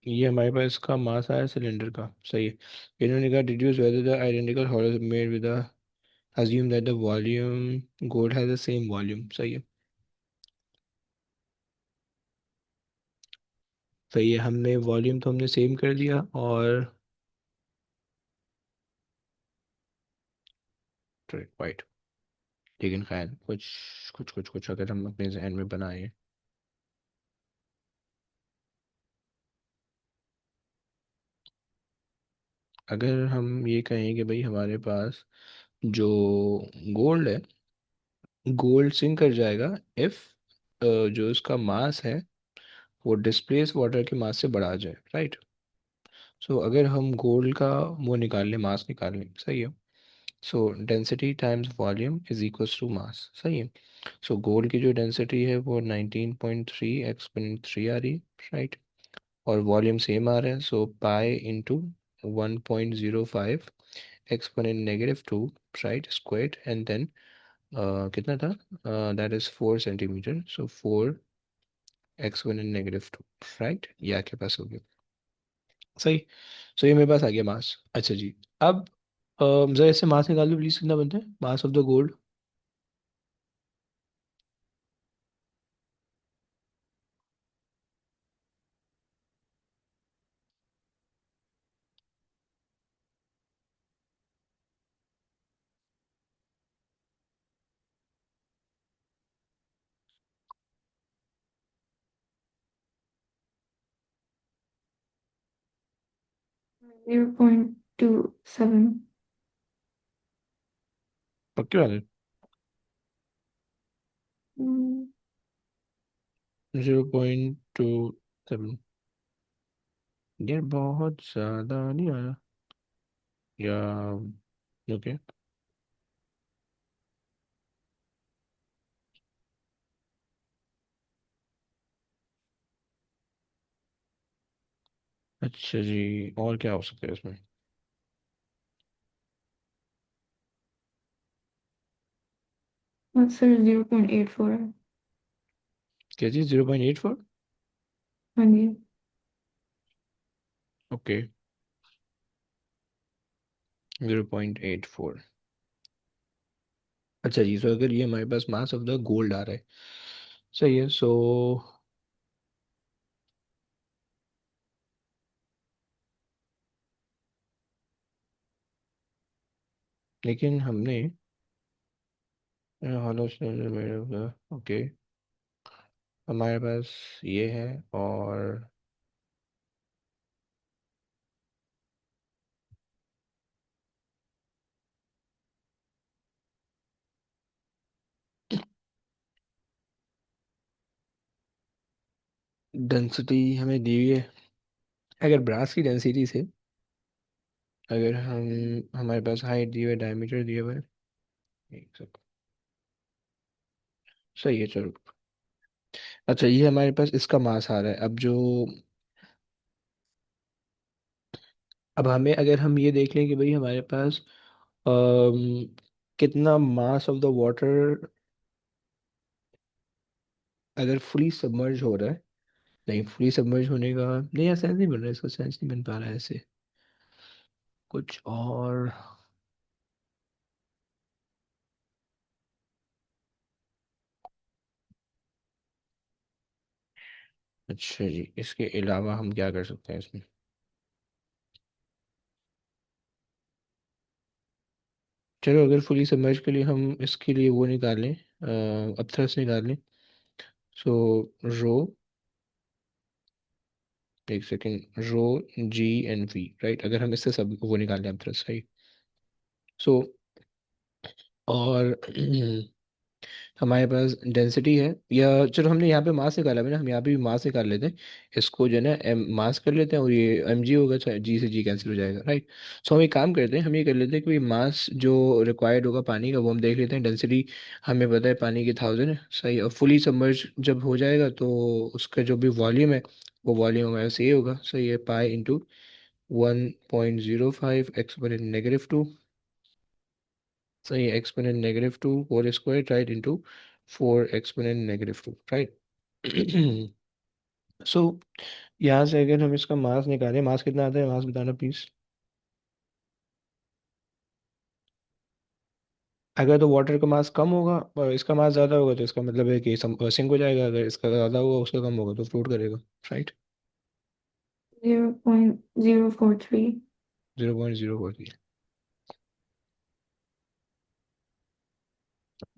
ये हमारे पास इसका मास आया सिलेंडर का. सही है. इन्होंने कहा deduce whether the identical hollow made with assume that the volume gold has the same volume. सही है. सही है, हमने वॉल्यूम तो हमने सेम कर दिया, और राइट, लेकिन खैर कुछ कुछ कुछ कुछ अगर हम अपने जहन में बनाए, अगर हम ये कहें कि भाई हमारे पास जो गोल्ड है, गोल्ड सिंक कर जाएगा इफ जो इसका मास है वो डिस्प्लेस वाटर के मास से बढ़ा जाए, राइट. सो अगर हम गोल्ड का वो निकाल लें, मास निकाल लें, सही है. So density times volume is equals to mass. सही है. सो गोल्ड की जो डेंसिटी है वो 19.3 एक्सपोनेंट 3 आ रही है, राइट, और वॉल्यूम सेम आ रहा है, so pi into 1.05 exponent -2, right, squared, and then कितना था, that is 4 centimetre, so 4 exponent -2, right, ये आपके पास हो गया. सही. सो ये मेरे पास आ गया मास. अच्छा जी. अब जरा इससे मास निकाल दो प्लीज, कितना बनता है मास ऑफ द गोल्ड. 0.27. पक्की बात है. Mm, 0.27. ये बहुत ज्यादा नहीं आया, या ओके. अच्छा जी, और क्या हो सकता है इसमें. Answer 0.84. क्या चीज, 0.84. हाँ जी. ओके, 0.84. अच्छा जी, सो अगर ये हमारे पास मास ऑफ द गोल्ड आ रहा है, सही है. सो लेकिन हमने hollow cylinder made of the, okay, हमारे पास ये है, और डेंसिटी हमें दी हुई है. अगर ब्रास की डेंसिटी से, अगर हम, हमारे पास हाइट दी हुई है, डायमीटर दिया हुआ है, एक सेकंड. सही है, चलो. अच्छा, ये हमारे पास इसका मास आ रहा है. अब जो, अब हमें अगर हम ये देख लें कि भाई हमारे पास कितना मास ऑफ द वाटर अगर फुली सबमर्ज हो रहा है, नहीं, फुली सबमर्ज होने का नहीं, यार सेंस नहीं बन रहा है, इसका सेंस नहीं बन पा रहा है ऐसे, कुछ और. अच्छा जी, इसके अलावा हम क्या कर सकते हैं इसमें? चलो, अगर फुली सबमर्ज के लिए हम इसके लिए वो निकालें, अपथरस निकालें। सो रो, एक second, rho G and V, right, अगर हम इससे सब वो निकालें अपथरस, सही। सो और हमारे पास डेंसिटी है, या चलो हमने यहाँ पे मास निकाला है ना, हम यहाँ पे भी मास निकाल लेते हैं। इसको जो है ना एम मास कर लेते हैं, और ये एम जी होगा, तो जी से जी कैंसिल हो जाएगा, राइट। सो हम एक काम करते हैं, हम ये कर लेते हैं कि मास जो रिक्वायर्ड होगा पानी का वो हम देख लेते हैं। डेंसिटी हमें पता है पानी की 1000 है, सही। और फुली सबमर्ज जब हो जाएगा तो उसका जो भी वॉल्यूम है वो वॉल्यूम हमारे से ये होगा, सही है, पाई इंटू 1.05 एक्सपोनेंट -2, सही है, exponent -2 whole square, right, into 4 exponent -2, right. So यहाँ से अगर हम इसका मास निकालें, मास कितना आता है, मास बताना प्लीज। अगर तो वाटर का मास कम होगा और इसका मास ज़्यादा होगा तो इसका मतलब है कि सिंक हो जाएगा, अगर इसका ज़्यादा होगा उसका कम होगा तो फ्लोट करेगा, राइट। 0.043. 0.04।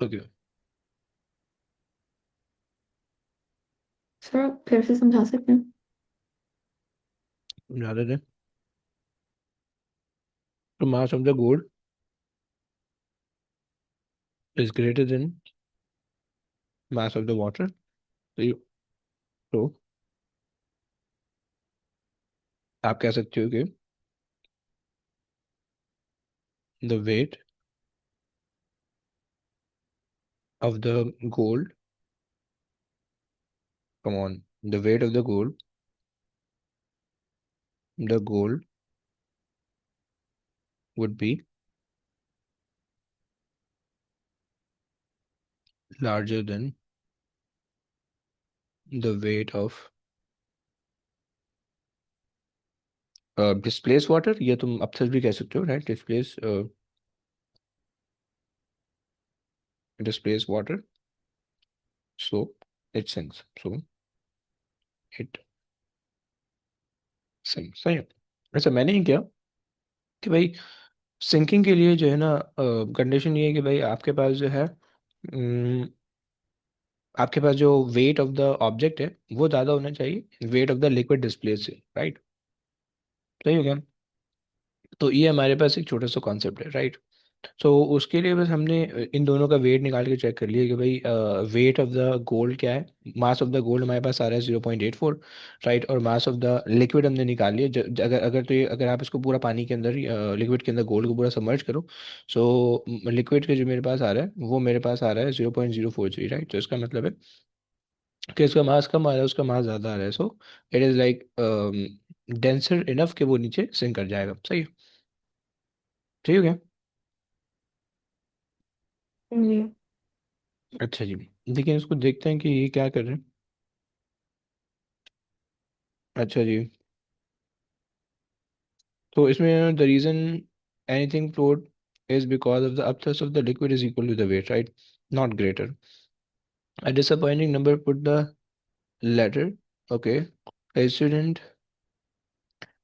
ओके, सर आप फिर से समझा सकते हैं? ज़्यादा है। तो मास of the gold is greater then mass of the water, तो आप कह सकते हो कि the weight of the gold, come on, the weight of the gold would be larger than the weight of displaced water, ये तुम अपथस भी कह सकते हो, right, displaced water, so it sinks, so it sinks, सही है। ऐसा मैंने ही किया कि भाई सिंकिंग के लिए जो है ना कंडीशन ये है कि भाई आपके पास जो है आपके पास जो वेट ऑफ द ऑब्जेक्ट है वो ज़्यादा होना चाहिए wait of the liquid displace से, राइट। सही हो गया। तो ये हमारे पास एक छोटा सा कॉन्सेप्ट है, राइट। सो उसके लिए बस हमने इन दोनों का वेट निकाल के चेक कर लिया कि भाई वेट ऑफ द गोल्ड क्या है। मास ऑफ द गोल्ड हमारे पास आ रहा है 0.84, राइट। और मास ऑफ द लिक्विड हमने निकाल लिया। अगर अगर तो ये अगर आप इसको पूरा पानी के अंदर लिक्विड के अंदर गोल्ड को पूरा सबमर्ज करो, सो लिक्विड के जो मेरे पास आ रहा है वो मेरे पास आ रहा है 0.043, राइट। तो इसका मतलब है कि इसका मास कम आ रहा है, उसका मास ज़्यादा आ रहा है। So it is like denser enough कि वो नीचे सिंक कर जाएगा, सही है। ठीक हो गया। जी। अच्छा जी, लेकिन इसको देखते हैं कि ये क्या कर रहे हैं। अच्छा जी, तो इसमें the reason anything float is because of the upthrust of the liquid is equal to the weight, right? Not greater. A disappointing number put the latter. Okay. A student,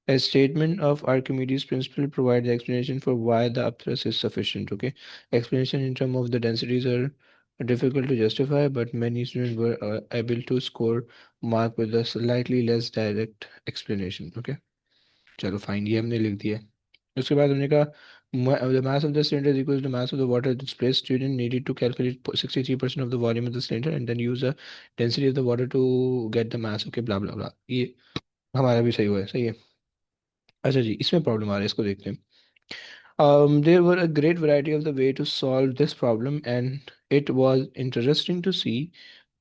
a statement of Archimedes' principle provide the explanation for why the upthrust is sufficient. Okay. Explanation in terms of the densities are difficult to justify, but many students were able to score mark with a slightly less direct explanation. Okay. चलो fine, ये हमने लिख दिया है। उसके बाद हमने कहा the mass of the cylinder is equal to the mass of the water displaced. Student needed to calculate 63% of the volume of the cylinder and then use the density of the water to get the mass. Okay, blah blah blah, ये हमारा भी सही हुआ है, सही है। अच्छा जी, इसमें प्रॉब्लम आ रहा है, इसको देखते हैं। There were a great variety of the way to solve this problem, and it was interesting to see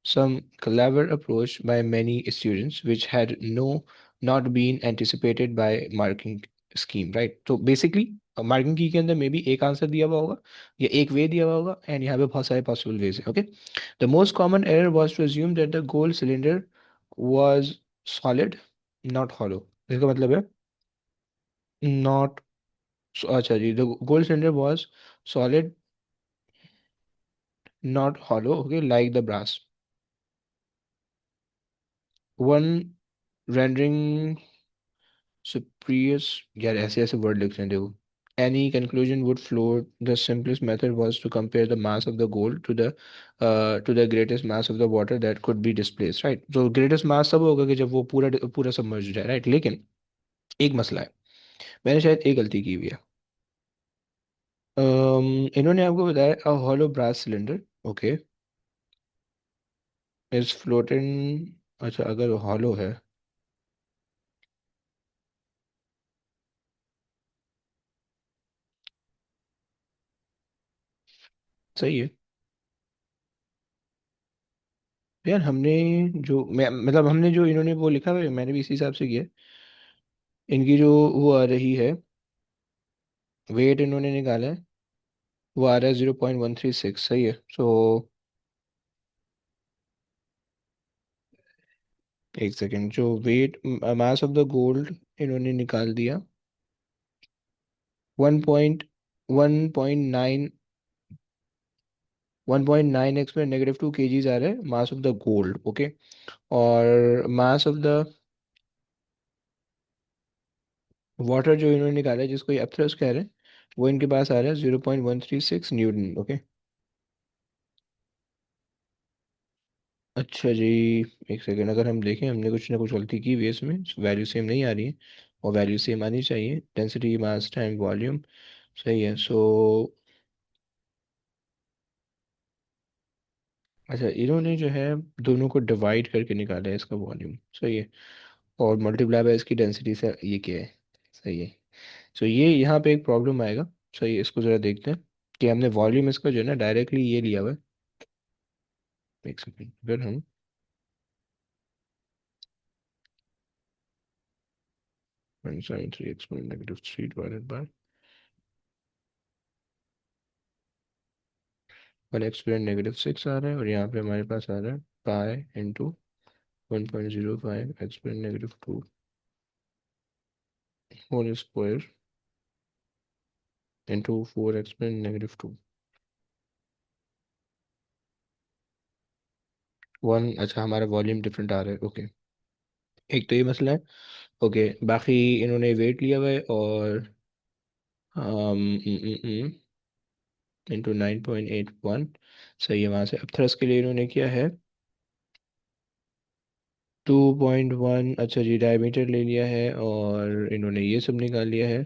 some clever approach by many students which had not been anticipated by marking scheme, right? तो basically marking की के अंदर may be एक answer दिया हुआ होगा या एक वे दिया हुआ होगा, एंड यहाँ पे बहुत सारे पॉसिबल वेज है। Okay, the most common error was to assume that the gold cylinder was solid not hollow. इसका मतलब है नॉट, अच्छा जी, the gold cylinder was solid not hollow, okay, like the brass. One rendering spurious, यार ऐसे ऐसे word लिखते हैं देखो। Any conclusion would flow. The simplest method was to compare the mass of the gold to the greatest mass of the water that could be displaced, right? तो greatest mass तब होगा कि जब वो पूरा पूरा सबमर्ज हो जाए, right? लेकिन एक मसला है, मैंने शायद एक गलती की हुई है। इन्होंने आपको बताया a hollow brass cylinder, okay, is floating. अच्छा, अगर हॉलो है, सही है यार। हमने जो मैं मतलब हमने जो इन्होंने वो लिखा हुआ है मैंने भी इसी हिसाब से किया है। इनकी जो वो आ रही है, वेट इन्होंने निकाला है, वो आ रहा है 0.136, सही है। सो एक सेकेंड, जो weight mass of the gold इन्होंने निकाल दिया 1.1.9, 1.9 x में -2 kgs आ रहा है मास ऑफ द गोल्ड, ओके। और मास ऑफ द वाटर जो इन्होंने निकाला है, जिसको ये अपथ्रस्ट कह रहे हैं, वो इनके पास आ रहा है 0.136 न्यूटन, ओके। अच्छा जी, एक सेकेंड, अगर हम देखें हमने कुछ ना कुछ गलती की हुई है इसमें, वैल्यू सेम नहीं आ रही है, और वैल्यू सेम आनी चाहिए, डेंसिटी मास टाइम वॉल्यूम, सही है। सो अच्छा, इन्होंने जो है दोनों को डिवाइड करके निकाला है इसका वॉल्यूम, सही है, और मल्टीप्लाई बाय इसकी डेंसिटी से, ये क्या है, सही है। सो ये यहाँ पे एक प्रॉब्लम आएगा, सही है। इसको ज़रा देखते हैं कि हमने वॉल्यूम इसका जो है ना डायरेक्टली ये लिया हुआ है। एक सेकेंड, अगर हम 173 x डिवाइडेड बाय 1 एक्सपोनेंट -6 आ रहा है, और यहाँ पे हमारे पास आ रहा है pi into 1.05 exponent -2 whole square into 4 exponent -2 one. अच्छा, हमारा वॉल्यूम डिफरेंट आ रहा है, ओके। एक तो ये मसला है, ओके। बाकी इन्होंने वेट लिया हुआ है, और इंटू 9.81, सही है। वहाँ से अब थ्रस्ट के लिए इन्होंने किया है 2.1, अच्छा जी, डायमीटर ले लिया है, और इन्होंने ये सब निकाल लिया है।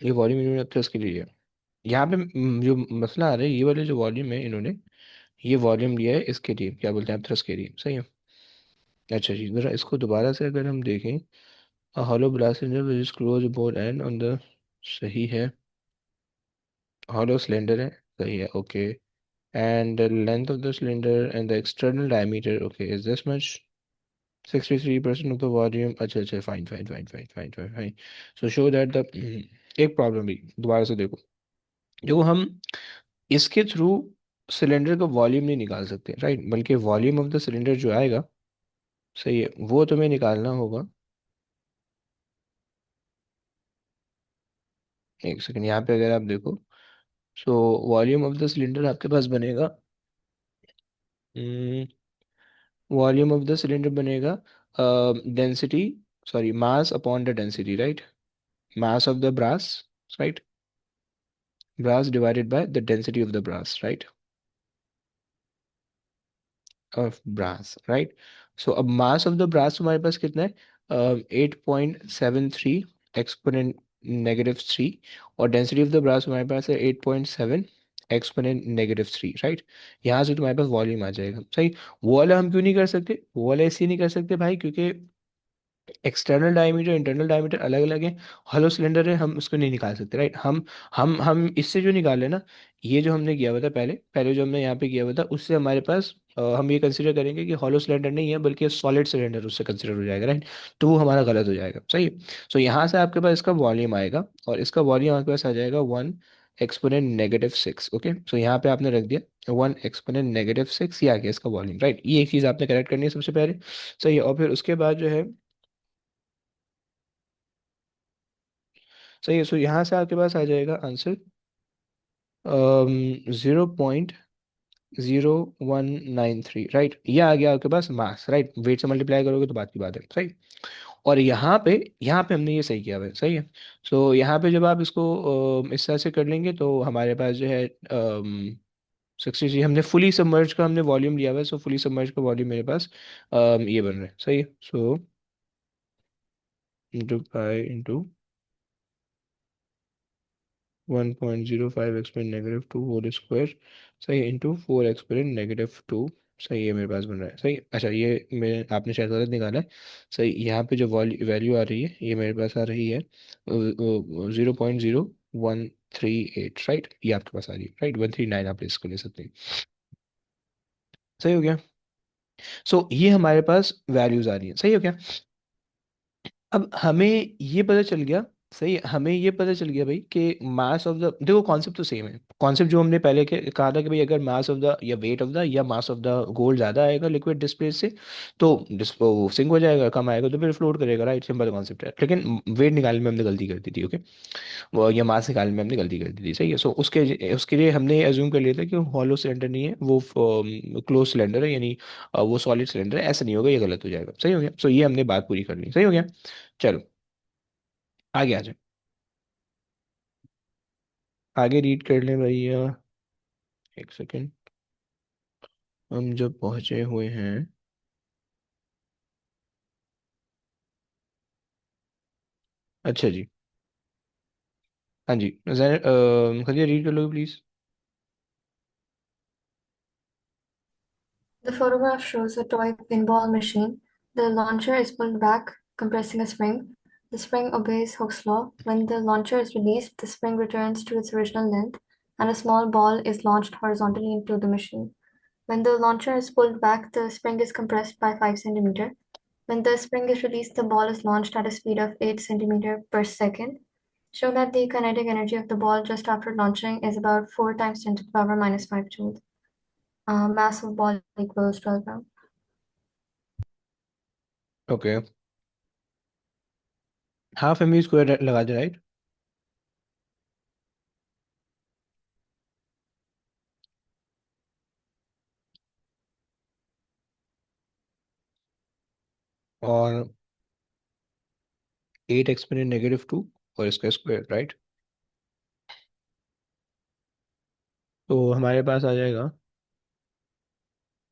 ये वॉल्यूम इन्होंने अब थ्रस्ट के लिए लिया। यहाँ पे जो मसला आ रहा है, ये वाले जो वॉल्यूम है इन्होंने, ये वॉल्यूम लिया है इसके लिए, क्या बोलते हैं आप, थ्रस्ट के लिए, सही है। अच्छा जी, ज़रा इसको दोबारा से अगर हम देखें, hollow blast cylinder which is close board and on the, सही है, हॉलो सिलेंडर है, सही है, okay. And the length of the cylinder and the external diameter, okay, is this much, 63% of the volume, अच्छा अच्छा, fine fine fine fine fine fine fine. So show that the, एक problem भी, दोबारा से देखो, देखो हम इसके थ्रू सिलेंडर का वॉल्यूम नहीं निकाल सकते, राइट, बल्कि वॉल्यूम ऑफ द सिलेंडर जो आएगा, सही है, वो तुम्हें निकालना होगा। एक सेकंड, यहाँ पे अगर आप देखो, so volume of the cylinder आपके पास बनेगा, वॉल्यूम ऑफ द सिलेंडर बनेगा density, sorry, mass upon the density, right, mass of the brass, right, brass divided by the density of the brass, right, of brass, right। so अब mass of the brass हमारे पास कितना है, 8.73 exponent -3, और density of the brass हमारे पास है 8.7 exponent -3, right. यहाँ से तुम्हारे पास वॉल्यूम आ जाएगा, सही। वो वाला हम क्यों नहीं कर सकते, वो वाला इसलिए नहीं कर सकते भाई, क्योंकि एक्सटर्नल डायमीटर इंटरनल डायमीटर अलग अलग है, हॉलो सिलेंडर है, हम उसको नहीं निकाल सकते, राइट। हम इससे जो निकाले ना, ये जो हमने किया हुआ था पहले पहले जो हमने यहाँ पे किया हुआ था, उससे हमारे पास हम ये कंसिडर करेंगे कि हॉलो सिलेंडर नहीं है बल्कि सॉलिड सिलेंडर उससे कंसिडर हो जाएगा, राइट। तो वो हमारा गलत हो जाएगा, सही है। सो यहाँ से आपके पास इसका वॉल्यूम आएगा, और इसका वॉल्यूम आपके पास आ जाएगा 1 एक्सपोनेंट -6, ओके। सो यहाँ पे आपने रख दिया 1 एक्सपोनेंट -6, ये आ गया इसका वॉल्यूम, राइट। ये एक चीज़ आपने करेक्ट करनी है सबसे पहले, सही है। और फिर उसके बाद जो है, सही है, सो यहाँ से आपके पास आ जाएगा आंसर 0.1 0.0193, राइट। ये आ गया आपके पास मास, राइट। वेट से मल्टीप्लाई करोगे तो बात की बात है, सही। और यहाँ पे हमने ये सही किया हुआ है, सही है। सो यहाँ पे जब आप इसको इस तरह से कर लेंगे तो हमारे पास जो है 60 हमने फुली सबमर्ज का हमने वॉल्यूम लिया हुआ है। सो फुली सबमर्ज का वॉल्यूम मेरे पास ये बन रहा है, सही है। So into pi into 1.05 exponent -2 whole square, सही, इंटू 4 एक्सपोनेंट -2, सही है, मेरे पास बन रहा है, सही। अच्छा, ये मेरे आपने शायद गलत निकाला है, सही। यहाँ पे जो वैल्यू आ रही है ये मेरे पास आ रही है 0.0138, राइट। ये आपके पास आ रही है, राइट। 139 आप इसको ले सकते हैं, सही हो गया। सो ये हमारे पास वैल्यूज आ रही है, सही हो गया। अब हमें ये पता चल गया, सही है, हमें ये पता चल गया भाई कि मास ऑफ द, देखो कॉन्सेप्ट तो सेम है। कॉन्सेप्ट जो हमने पहले कहा था कि भाई अगर मास ऑफ द या वेट ऑफ द या मास ऑफ द गोल्ड ज़्यादा आएगा लिक्विड डिस्प्ले से तो वो सिंक हो जाएगा, कम आएगा तो फिर फ्लोट करेगा, राइट। सिंपल कॉन्सेप्ट है। लेकिन वेट निकालने में हमने गलती कर दी थी, ओके। वो या मास निकालने में हमने गलती कर दी थी, सही है। सो उसके उसके लिए हमने एज्यूम कर लिया था कि हॉलो सिलेंडर नहीं है, वो क्लोज सिलेंडर है, यानी वो सॉलिड सिलेंडर है। ऐसा नहीं होगा, ये गलत हो जाएगा, सही हो गया। सो ये हमने बात पूरी कर ली, सही हो गया। चलो आगे आ जाए, आगे रीड कर लें भैया। एक सेकेंड, हम जब पहुंचे हुए हैं, अच्छा जी, हाँ जी, खलिए रीड कर लो please. The photograph shows a toy pinball machine. The launcher is pulled back, compressing a spring. The spring obeys Hooke's law. When the launcher is released, the spring returns to its original length, and a small ball is launched horizontally into the machine. When the launcher is pulled back, the spring is compressed by 5 centimeter. When the spring is released, the ball is launched at a speed of 8 centimeter per second. Show that the kinetic energy of the ball just after launching is about 4 times 10 to the power minus 5 joules. Mass of ball equals 12 grams. Okay, half M square लगा दे, right. और 8 exponent -2 और इसका square, right. तो हमारे पास आ जाएगा,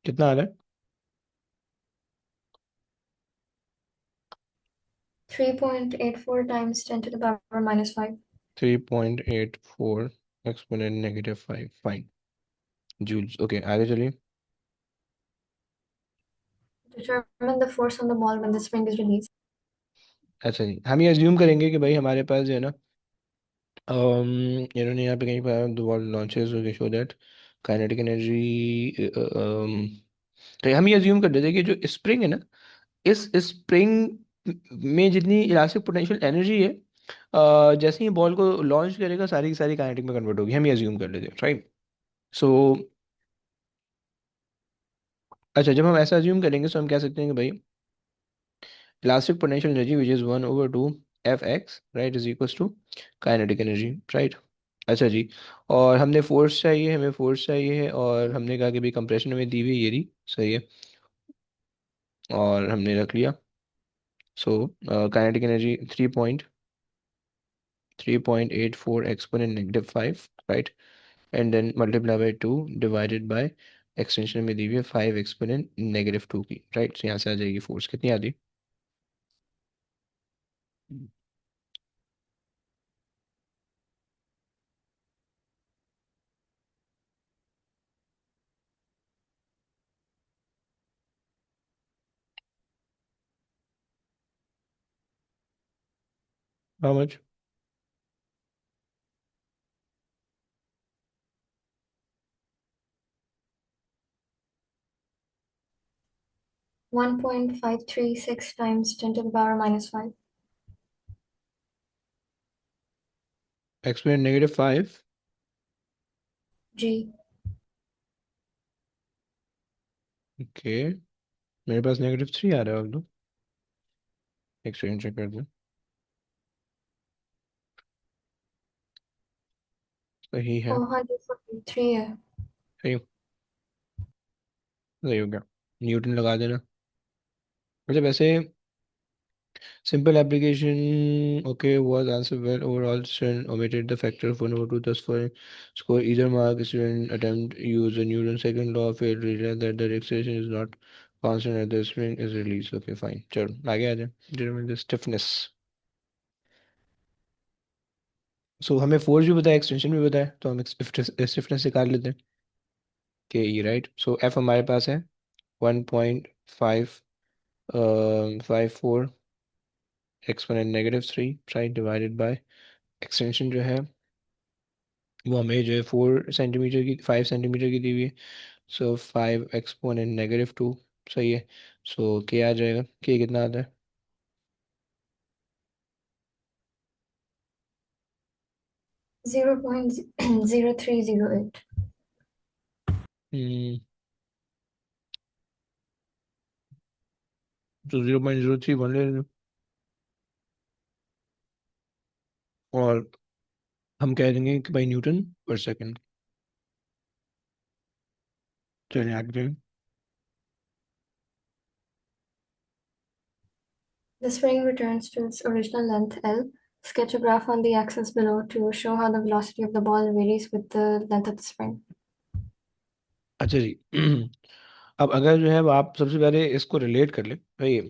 कितना आ रहा है? 3.84 times 10 to the power minus 5. 3.84 exponent -5, fine, joules. Okay, आगे चलिए। Determine the force on the ball when the spring is released. अच्छा जी, हम ये अज्यूम करेंगे कि भाई हमारे पास जो है ना, इन्होंने यहाँ पे कहीं पर the ball launches okay show that kinetic energy, तो हम ये अज्यूम कर देते हैं कि जो स्प्रिंग है ना, इस स्प्रिंग में जितनी इलास्टिक पोटेंशियल एनर्जी है, जैसे ही बॉल को लॉन्च करेगा सारी की सारी काइनेटिक में कन्वर्ट होगी। हम ये अज्यूम कर लेते हैं, राइट। सो अच्छा, जब हम ऐसा अज्यूम करेंगे तो हम कह सकते हैं कि भाई elastic potential energy which is 1/2 F X, right, is equals to kinetic energy, right. अच्छा जी, और हमने फोर्स चाहिए, हमें फोर्स चाहिए है, और हमने कहा कि भाई कंप्रेशन हमें दी हुई है, ये रही, सही है, और हमने रख लिया। So kinetic energy 3.84 exponent -5, right, and then multiply by 2 divided by extension में दी हुई है 5 एक्सपोनेंट -2 की, राइट। यहाँ से आ जाएगी फोर्स कितनी आती? How much? 1.536 times 10 to the power minus 5. Exponent -5, G. Okay. मेरे पास -3 आ रहा है, अब दो, एक सेकंड चेक कर दो, सही है, 443 है. सही। सही हो गया, न्यूटन लगा देना। अच्छा वैसे simple application, okay, was answered well. Overall, student omitted the factor of 1/2. Thus, for score either mark, student attempt use the Newton's second law. Failed, realize that the acceleration is not constant as the spring is released. Okay, fine. चलो आगे आ जाए. Determine the stiffness. So हमें force भी बताया, extension भी बताया, तो हम स्टिफनेस निकाल लेते हैं कि ये राइट. सो एफ हमारे पास है 1.5 54 exponent -3 right divided by extension जो है वो हमें जो है 4 सेंटीमीटर की 5 सेंटीमीटर की दी हुई है. सो 5 एक्सपोनेंट -2. सही है. सो के आ जाएगा, के कितना आता है? 0.0308. तो 0.03 वन ले लेते. और हम कह देंगे कि भाई न्यूटन पर सेकंड. चलिए आगे चलें. The spring returns to its original length L. Sketch a graph on the axis below to show how the velocity of the ball varies with the length of the spring. अच्छा जी. अब अगर जो है वो आप सबसे पहले इसको रिलेट कर ले भाई.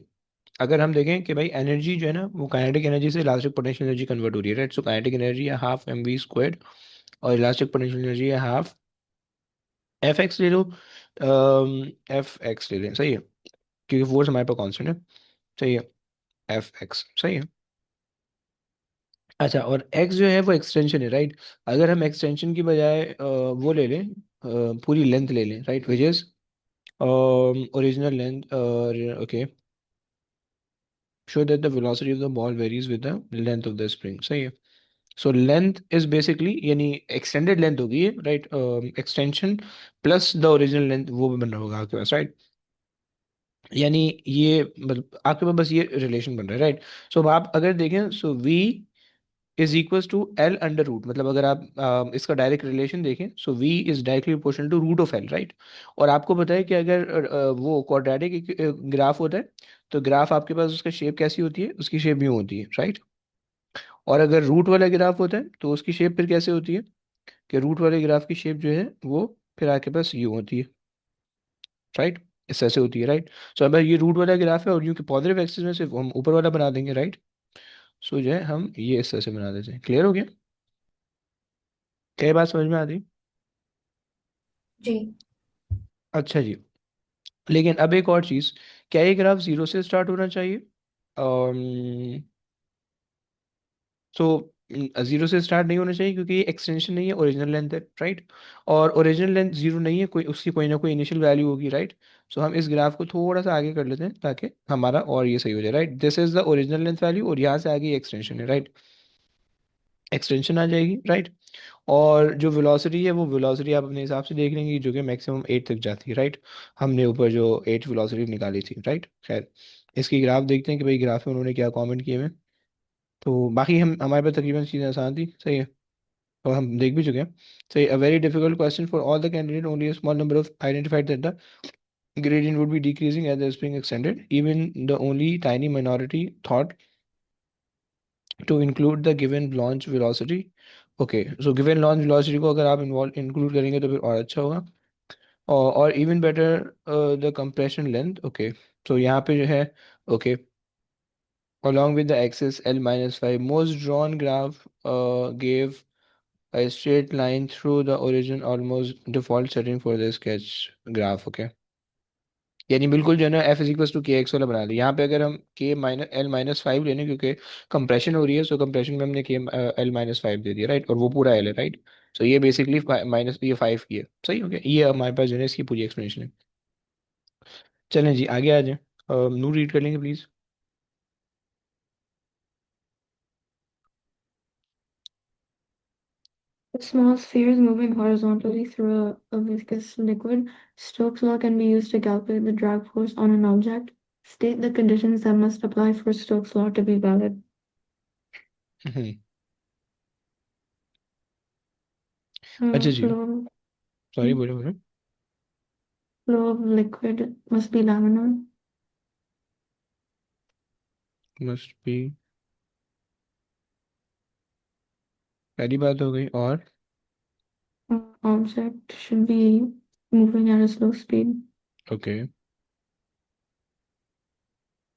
अगर हम देखें कि भाई एनर्जी जो है ना वो काइनेटिक एनर्जी से इलास्टिक पोटेंशियल एनर्जी कन्वर्ट हो रही है राइट. सो काइनेटिक एनर्जी है हाफ एम वी स्क्वायर्ड और इलास्टिक पोटेंशियल एनर्जी है हाफ एफ एक्स ले लो. एफ एक्स ले लें, सही है, क्योंकि फोर्स हमारे पास कांस्टेंट है. सही है, एफ एक्स सही है. अच्छा, और एक्स जो है वो एक्सटेंशन है राइट. अगर हम एक्सटेंशन की बजाय वो ले लें, पूरी लेंथ ले लें right, which is original length. Okay, show that the velocity of the ball varies with the length of the spring. सही है. सो लेंथ इज बेसिकली यानी एक्सटेंडेड लेंथ होगी right. Extension plus the original length वो भी बन रहा होगा आपके पास राइट. यानी ये मतलब आपके पास बस ये रिलेशन बन रहा है राइट. सो अब आप अगर देखें so v is equal to L under root. मतलब अगर आप इसका डायरेक्ट रिलेशन देखें so v is directly proportional to root of L right. और आपको पता है कि अगर वो क्वाड्रेटिक ग्राफ होता है तो ग्राफ आपके पास उसका शेप कैसी होती है, उसकी शेप यूँ होती है राइट. और अगर रूट वाला ग्राफ होता है तो उसकी शेप फिर कैसे होती है कि रूट वाले ग्राफ की शेप जो है वो फिर आपके पास यूँ होती है राइट. इस ऐसे होती है राइट. सो अब ये रूट वाला ग्राफ है और यूँ कि पॉजिटिव एक्सिस में सिर्फ हम ऊपर वाला बना देंगे राइट. सो जो है हम ये इस तरह से बना देते हैं. क्लियर हो गया? क्या ये बात समझ में आती? जी. अच्छा जी. लेकिन अब एक और चीज़, क्या ये ग्राफ जीरो से स्टार्ट होना चाहिए? सो जीरो से स्टार्ट नहीं होना चाहिए क्योंकि ये एक्सटेंशन नहीं है, ओरिजिनल लेंथ है राइट. और ओरिजिनल लेंथ जीरो नहीं है, कोई उसकी कोई ना कोई इनिशियल वैल्यू होगी राइट. सो हम इस ग्राफ को थोड़ा सा आगे कर लेते हैं ताकि हमारा और ये सही हो जाए right. This is the original length value और यहाँ से आगे एक्सटेंशन है राइट. एक्सटेंशन आ जाएगी राइट. और जो वेलोसिटी है वो वेलोसिटी आप अपने हिसाब से देख लेंगे जो कि मैक्सिमम 8 तक जाती है राइट. हमने ऊपर जो 8 वेलोसिटी निकाली थी राइट. खैर इसकी ग्राफ देखते हैं कि भाई ग्राफ में उन्होंने क्या कमेंट किए हुए हैं. तो बाकी हम हमारे पास तकरीबन चीज़ें आसान थी, सही है, और हम देख भी चुके हैं. सही. A very difficult question for all the candidate, only a small number of identified that the gradient would be decreasing as the spring extended. Even the only tiny minority thought to include the given launch velocity. Okay, so given launch velocity को अगर आप involve include करेंगे तो फिर और अच्छा होगा. और even better the compression length. Okay, so यहाँ पे जो है okay along with the axis L-5 most drawn graph gave a straight line through the origin, almost default setting for the sketch graph. Okay, यानी बिल्कुल जो है ना F is equal to के एक्स वाला बना लिया. यहाँ पे अगर हम के माइनस एल माइनस फाइव लेने क्योंकि कंप्रेशन हो रही है, सो कंप्रेशन में हमने के एल माइनस फाइव दे दिया राइट. और वो पूरा एल है राइट. सो ये बेसिकली माइनस ये फाइव की है. सही हो गया. ये हमारे पास जो है इसकी पूरी एक्सप्लेनेशन है. चलें जी आगे आ जाएं. नूर रीड कर लेंगे please. If small spheres moving horizontally through a viscous liquid, Stokes' law can be used to calculate the drag force on an object. State the conditions that must apply for Stokes' law to be valid. अच्छा जी, Flow, sorry बोले बोले. flow of liquid must be laminar. Must be, पहली बात हो गई। और Object should be moving at a slow speed. okay,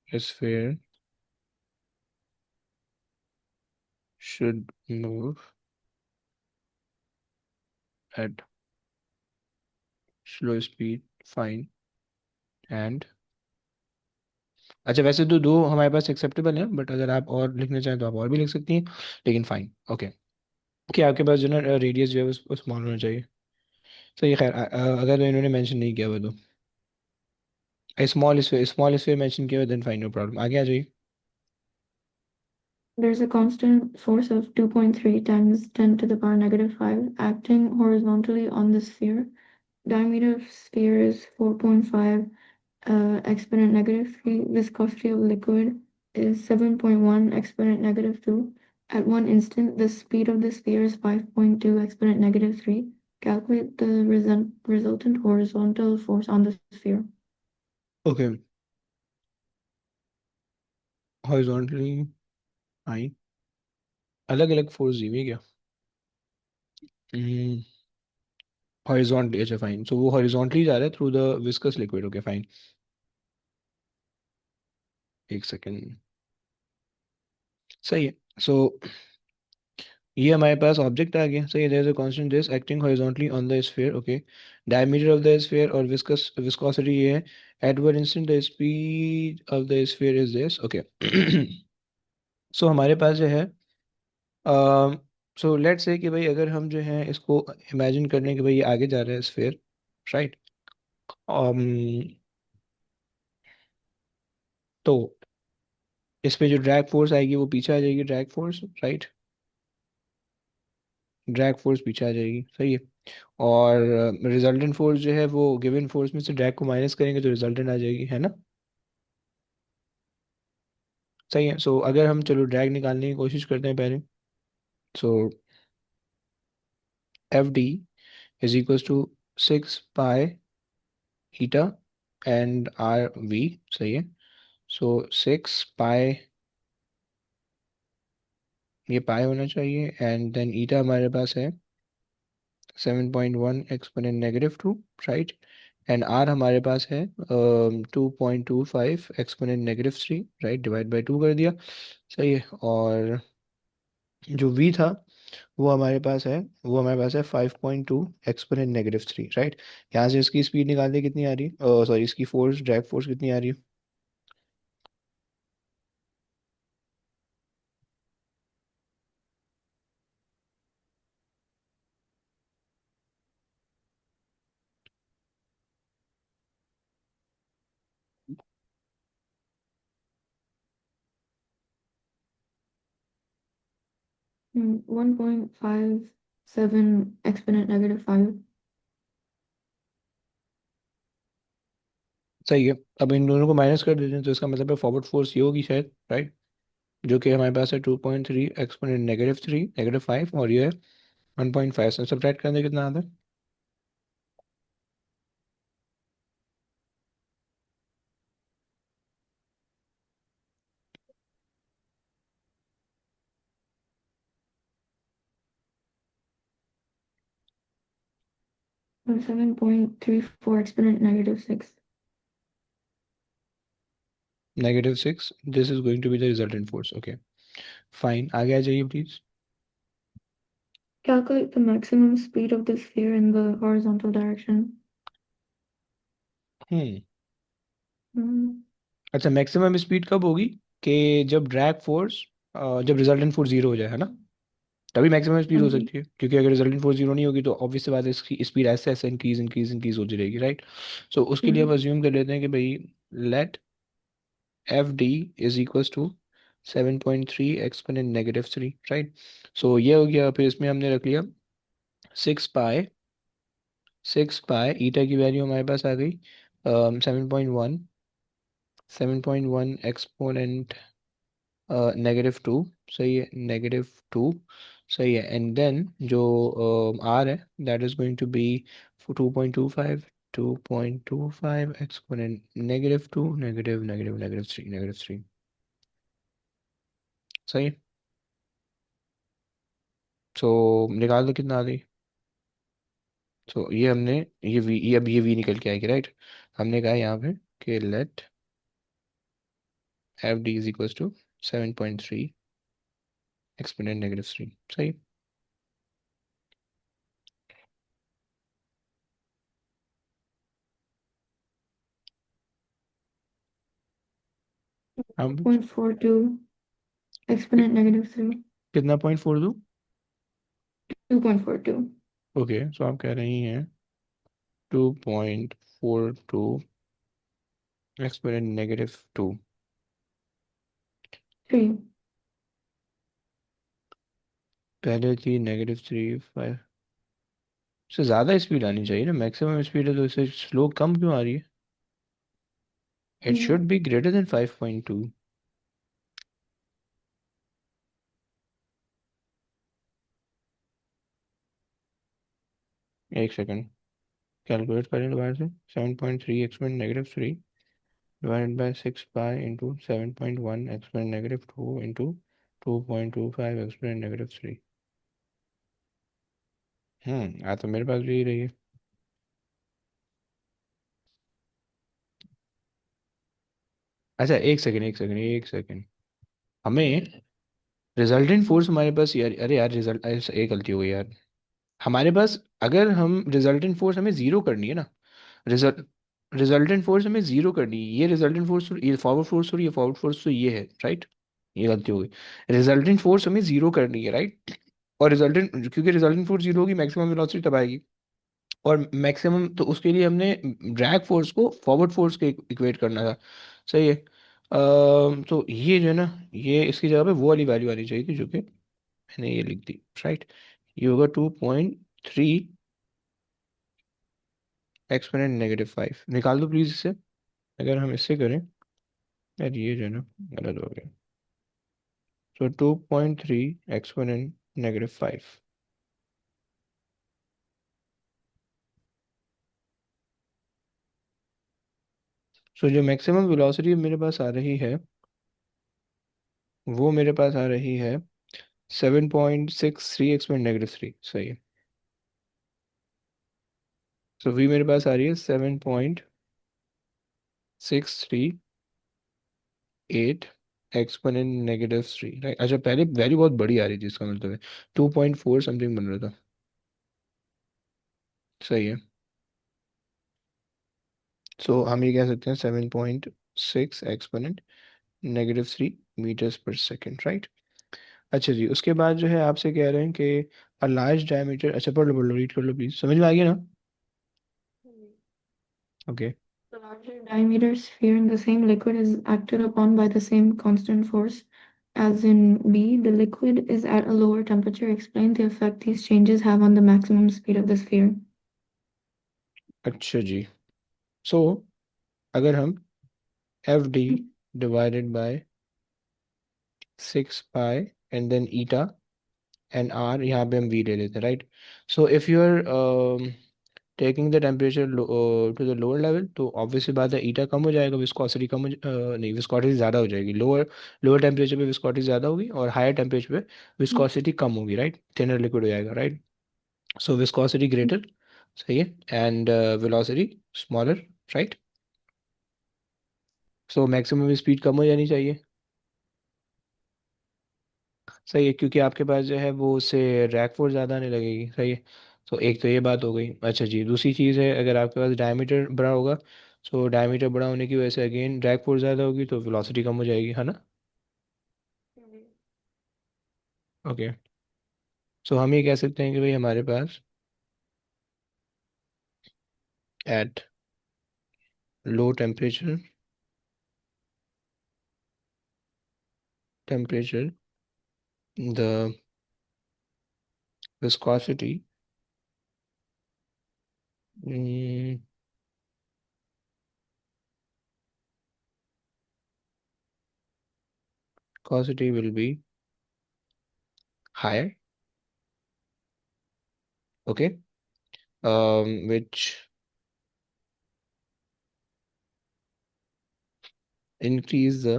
sphere should move at slow speed, fine। and अच्छा, वैसे तो दो हमारे पास एक्सेप्टेबल है, बट अगर आप और लिखना चाहें तो आप और भी लिख सकती हैं, लेकिन फाइन। ओके, क्या आपके पास जो ना रेडियस जो है वो स्मॉल होना चाहिए। सही है, खैर अगर इन्होंने मेंशन नहीं किया हुआ तो स्मॉल स्फीयर मेंशन किया हुआ, देन फाइन, नो प्रॉब्लम। आगे आ जाइए। There's a constant force of 2.3 times 10 to the power -5 acting horizontally on the sphere. Diameter of sphere is 4.5 exponent -3. Viscosity of liquid is 7.1 exponent -2. At one instant, the speed of the sphere is 5.2 exponent -3. Calculate the resultant horizontal force on the sphere. Okay, horizontally, fine. अलग अलग force दी हुई है क्या? Horizontally, अच्छा fine. सो वो horizontally जा रहा है through the viscous liquid. Okay fine, एक सेकेंड। सही है। सो ये हमारे पास ऑब्जेक्ट आ गया। सही है, there is a constant this acting horizontally on the sphere. Okay, diameter of the sphere और विस्कोसिटी ये है। At one instant the speed of the sphere is this. Okay, so हमारे पास जो है, सो लेट्स से कि भाई अगर हम जो है इसको इमेजिन कर लें कि भाई ये आगे जा रहा है स्फीयर, राइट। तो इस पे जो ड्रैग फोर्स आएगी वो पीछे आ जाएगी, drag force, right. Drag force पीछे आ जाएगी, सही है। और रिजल्टेंट फोर्स जो है वो गिवन फोर्स में से ड्रैग को माइनस करेंगे तो रिजल्टेंट आ जाएगी, है ना। सही है। सो अगर हम चलो ड्रैग निकालने की कोशिश करते हैं पहले। So F D is equal to 6 pi eta and R V. सही है। सो 6 पाई, ये पाई होना चाहिए, एंड देन ईटा हमारे पास है 7.1 एक्सपोनेंट -2, राइट। एंड आर हमारे पास है 2.25 एक्सपोनेंट -3, राइट। डिवाइड बाई 2 कर दिया, सही है। और जो वी था वो हमारे पास है 5.2 एक्सपोनेंट -3, राइट। यहाँ से इसकी स्पीड निकालते कितनी आ रही है, सॉरी इसकी फोर्स, ड्रैग फोर्स कितनी आ रही है। 1.57 exponent -5. सही है। अब इन दोनों को माइनस कर देते हैं तो इसका मतलब है फॉरवर्ड फोर्स ये होगी शायद, राइट। जो कि हमारे पास है 2.3 एक्सपोनेंट -3 -5, और ये है 1.5 से सब्ट्रैक्ट करने कितना आता है। 7.34 exponent -6. -6, this is going to be the resultant force. Okay fine, आगे आ जाइए please. Calculate the maximum speed of the sphere in the horizontal direction. Hmm Hmm. अच्छा, मैक्सिमम स्पीड कब होगी? कि जब ड्रैग फोर्स, जब रिजल्टेंट फोर्स जीरो हो जाए, है ना। तभी मैक्सिमम स्पीड हो Okay. सकती है, क्योंकि अगर रिजल्टेंट फोर्स जीरो नहीं होगी तो ऑब्वियस सी बात है इसकी स्पीड ऐसे ऐसे इंक्रीज इंक्रीज इंक्रीज होती रहेगी, राइट। सो उसके लिए हम Hmm. अज्यूम कर लेते हैं कि भाई let F D is equals to 7.3 exponent -3, right. So ये हो गया। फिर इसमें हमने रख लिया 6 पाई, 6 पाई ईटा की वैल्यू हमारे पास आ गई 7.1, 7.1 एक्सपोनेंट -2, सही है, -2, सही है। एंड देन जो आर है that is going to be 2.25 2.25 exponent -2 -3 सही। सो निकाल दो कितना आ गई। सो ये हमने ये v ये अब ये v निकल के आएगी राइट। हमने कहा यहाँ पे कि let F D is equal to 7.3 exponent -3 सही। हम 2.42 exponent -3. कितना पॉइंट फोर दूँ। 2.42. ओके सो आप कह रही हैं 2.42 एक्सपोनेंट -2। 3. पहले थी -3 5 से ज़्यादा स्पीड आनी चाहिए ना। मैक्सिमम स्पीड है तो इससे स्लो कम क्यों आ रही है। It should be greater then 5.2। एक सेकंड कैलकुलेट करें दोबारा से। 7.3 exponent -3 divided by 6 pi into 7.1 exponent -2 into 2.25 exponent -3। आ तो मेरे पास भी ही रही है। अच्छा एक सेकंड हमें रिजल्टेंट फोर्स हमारे पास यार, अरे यार रिजल्ट एक गलती हो गई यार। हमारे पास अगर हम रिजल्टेंट फोर्स हमें जीरो करनी है ना। रिजल्ट रिजल्टेंट फोर्स हमें जीरो करनी है। ये रिजल्टेंट फोर्स ये फॉरवर्ड फोर्स और ये फॉरवर्ड फोर्स तो ये है राइट। ये गलती हो गई। रिजल्टेंट फोर्स हमें जीरो करनी है राइट। और रिजल्टेंट क्योंकि रिजल्टेंट फोर्स जीरो होगी मैक्सिमम वेलोसिटी तब आएगी। और मैक्सिमम तो उसके लिए हमने ड्रैग फोर्स को फॉरवर्ड फोर्स के इक्वेट करना था। सही है। तो ये जो है ना ये इसकी जगह पे वो वाली वैल्यू आनी चाहिए थी जो कि मैंने ये लिख दी राइट। ये होगा 2.3 एक्सपोनेंट -5। निकाल दो प्लीज इसे। अगर हम इससे करें यार ये जो है ना गलत हो गया। सो 2.3 एक्सपोनेंट -5। सो जो मैक्सिमम वेलोसिटी मेरे पास आ रही है वो मेरे पास आ रही है 7.63 एक्सपोनेंट -3 सही है। सो वी मेरे पास आ रही है 7.638 एक्सपोनेंट -3 राइट। अच्छा पहले वैल्यू बहुत बड़ी आ रही थी इसका मतलब है 2.4 समथिंग बन रहा था। सही है। सो हम ये कह सकते हैं 7.6 एक्सपोनेंट -3 मीटर्स पर सेकेंड राइट। अच्छा जी उसके बाद जो है आपसे कह रहे हैं कि अ लार्ज डायमीटर। अच्छा पढ़ लो रीड कर लो प्लीज समझ में आ गया ना। Okay. The larger diameter sphere in the same liquid is acted upon by the same constant force as in B. The liquid is at a lower temperature. Explain the effect these changes have on the maximum speed of the sphere. अच्छा जी so अगर हम F D divided by 6 pi and then eta and R यहाँ पे हम V ले लेते हैं right. So if you are taking the temperature to the lower level तो ऑब्वियसली बात है ईटा कम हो जाएगा विस्कोसिटी कम नहीं विस्कोसिटी ज़्यादा हो जाएगी। लोअर लोअर टेम्परेचर पे विस्कोसिटी ज़्यादा होगी और हायर टेम्परेचर पे विस्कोसिटी कम होगी राइट। थिनर लिक्विड हो जाएगा राइट। सो विस्कोसिटी ग्रेटर सही है and velocity smaller right. So maximum speed कम हो जानी चाहिए। सही है क्योंकि आपके पास जो है वो उससे ड्रैग फोर्स ज़्यादा आने लगेगी। सही है। तो एक तो ये बात हो गई। अच्छा जी दूसरी चीज़ है अगर आपके पास डायमीटर बड़ा होगा सो डायमीटर बड़ा होने की वजह से अगेन ड्रैग फोर्स ज़्यादा होगी तो वेलोसिटी कम हो जाएगी है ना। ओके। सो हम ये कह सकते हैं कि भाई हमारे पास at low temperature the viscosity viscosity will be higher okay which increase the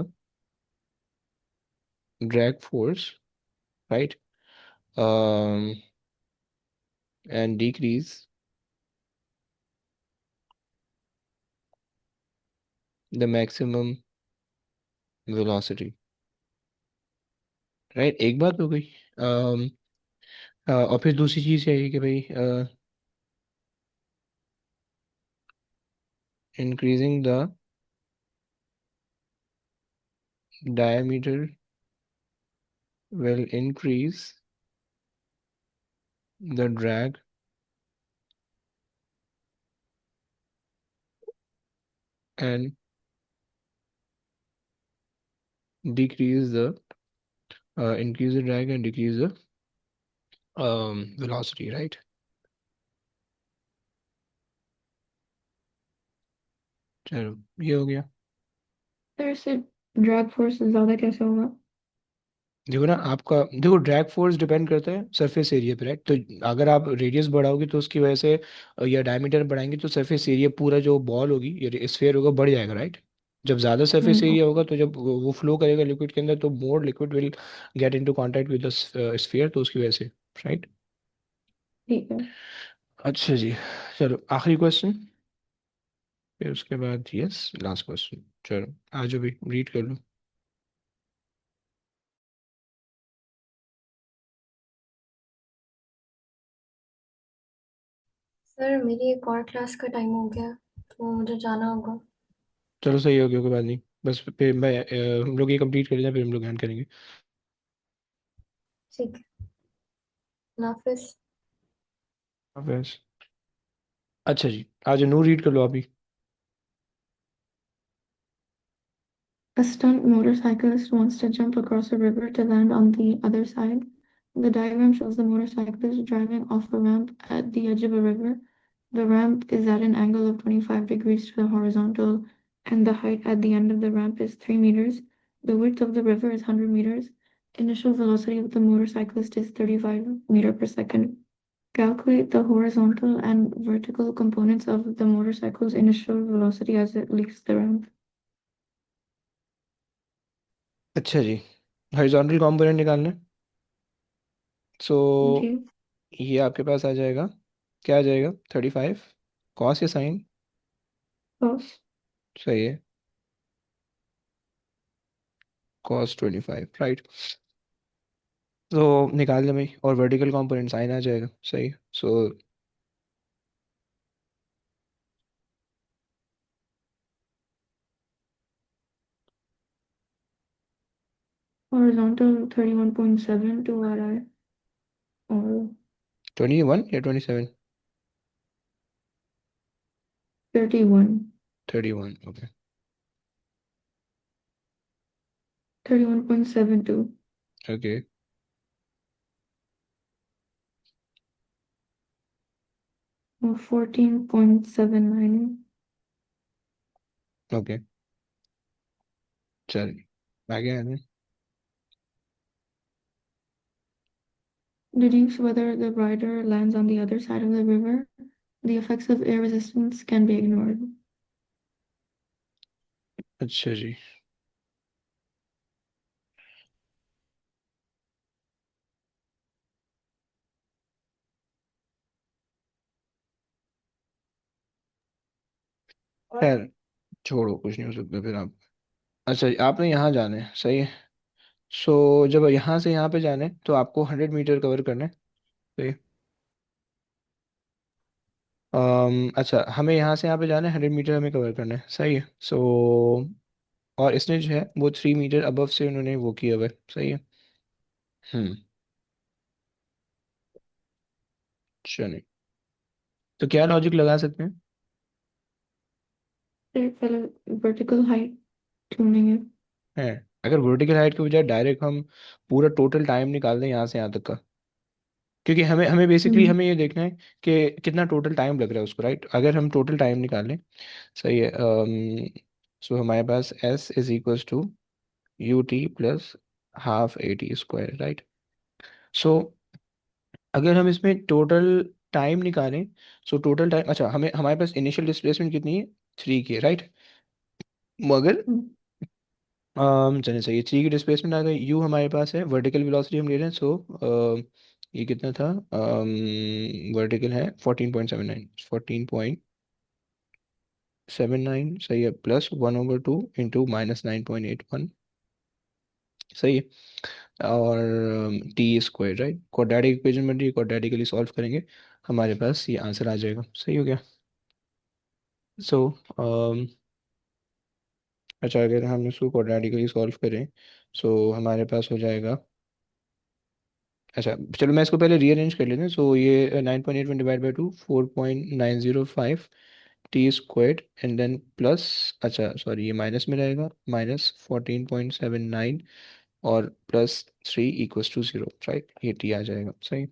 drag force, right? And decrease the maximum velocity, right? एक बात हो गई। और फिर दूसरी चीज़ है कि भाई increasing the diameter will increase the drag and decrease the increase the drag and decrease the velocity, right? चलो ये हो गया। सर इससे ड्रैग फोर्स ज्यादा कैसे होगा? देखो ना, आपका देखो ड्रैग फोर्स डिपेंड करता है सरफेस एरिया पे, राइट? तो अगर आप रेडियस बढ़ाओगे तो उसकी वजह से या डायमीटर बढ़ाएंगे तो सरफेस एरिया पूरा जो बॉल होगी या स्फीयर होगा बढ़ जाएगा, राइट? जब ज़्यादा सरफेस एरिया होगा तो जब वो फ्लो करेगा लिक्विड के अंदर तो more liquid will get into contact with the sphere, तो उसकी वजह से, राइट? ठीक है। अच्छा जी, चलो आखिरी क्वेश्चन, फिर उसके बाद यस लास्ट क्वेश्चन। चलो आज अभी रीड कर लो। सर मेरी एक और क्लास का टाइम हो गया तो मुझे जाना होगा। चलो सही हो गया, कोई बात नहीं। बस फिर मैं हम लोग ये कंप्लीट कर लेते हैं फिर हम लोग एंड करेंगे। ठीक है, अल्लाह हाफिज। बस अच्छा जी, आज नू रीड कर लो अभी। A stunt motorcyclist wants to jump across a river to land on the other side. The diagram shows the motorcyclist driving off a ramp at the edge of a river. The ramp is at an angle of 25 degrees to the horizontal, and the height at the end of the ramp is 3 meters. The width of the river is 100 meters. Initial velocity of the motorcyclist is 35 meter per second. Calculate the horizontal and vertical components of the motorcycle's initial velocity as it leaves the ramp. अच्छा जी, horizontal component निकालना है। सो जी। ये आपके पास आ जाएगा, क्या आ जाएगा? 35 cos या sign? Close. सही है, कॉस 25, राइट? तो निकाल लें भाई, और वर्टिकल कंपोनेंट साइन आ जाएगा, सही। सो Horizontal 31.72 आ रहा है और 21 या 27? 31 31, ओके। 31.72 ओके और 14.79। ओके, चलिए आगे आने। Deduce whether the rider lands on the other side of the river. The effects of air resistance can be ignored. अच्छा जी, खैर छोड़ो, कुछ नहीं हो सकता फिर आप। अच्छा जी, आपने यहाँ जाना है, सही है। सो जब यहाँ से यहाँ पे जाना है तो आपको 100 मीटर कवर करना है, सही है। अच्छा, हमें यहाँ से यहाँ पे जाना है, 100 मीटर हमें कवर करना है, सही है। सो और इसने जो है वो 3 मीटर अबव से उन्होंने वो किया हुआ है, सही है। हम्म, चलिए, तो क्या लॉजिक लगा सकते हैं? फिर पहले vertical height ढूंढेंगे। है, अगर वर्टिकल हाइट के बजाय डायरेक्ट हम पूरा टोटल टाइम निकाल दें यहाँ से यहाँ तक का, क्योंकि हमें हमें बेसिकली हम्म हमें ये देखना है कि कितना टोटल टाइम लग रहा है उसको, राइट? अगर हम टोटल टाइम निकाल लें, सही है। सो हमारे पास S is equals to U T plus half A T square, right? So अगर हम इसमें टोटल टाइम निकालें, सो टोटल टाइम, अच्छा हमें हमारे पास इनिशियल डिस्प्लेसमेंट कितनी है? 3 की, राइट? मगर हम्म चलिए सही है, सी की डिस्प्लेसमेंट आ गई, यू हमारे पास है, वर्टिकल वेलोसिटी हम ले रहे हैं, सो ये कितना था, वर्टिकल है 14.79, 14.79 सही है, प्लस 1/2 इंटू -9.81 सही है, और T square right, quadratic equation बन रही है, क्वाड्रेटिकली सॉल्व करेंगे हमारे पास ये आंसर आ जाएगा, सही हो गया। सो अच्छा, अगर हम इसको क्वाड्रेटिकली सॉल्व करें, सो हमारे पास हो जाएगा, अच्छा चलो मैं इसको पहले रीअरेंज कर लेते हैं, सो ये 9.81 divide by 2, 4.905 T squared, and then plus, अच्छा सॉरी ये माइनस में रहेगा, -14.79 और +3 इक्वल्स टू 0 राइट, ये टी आ जाएगा सही।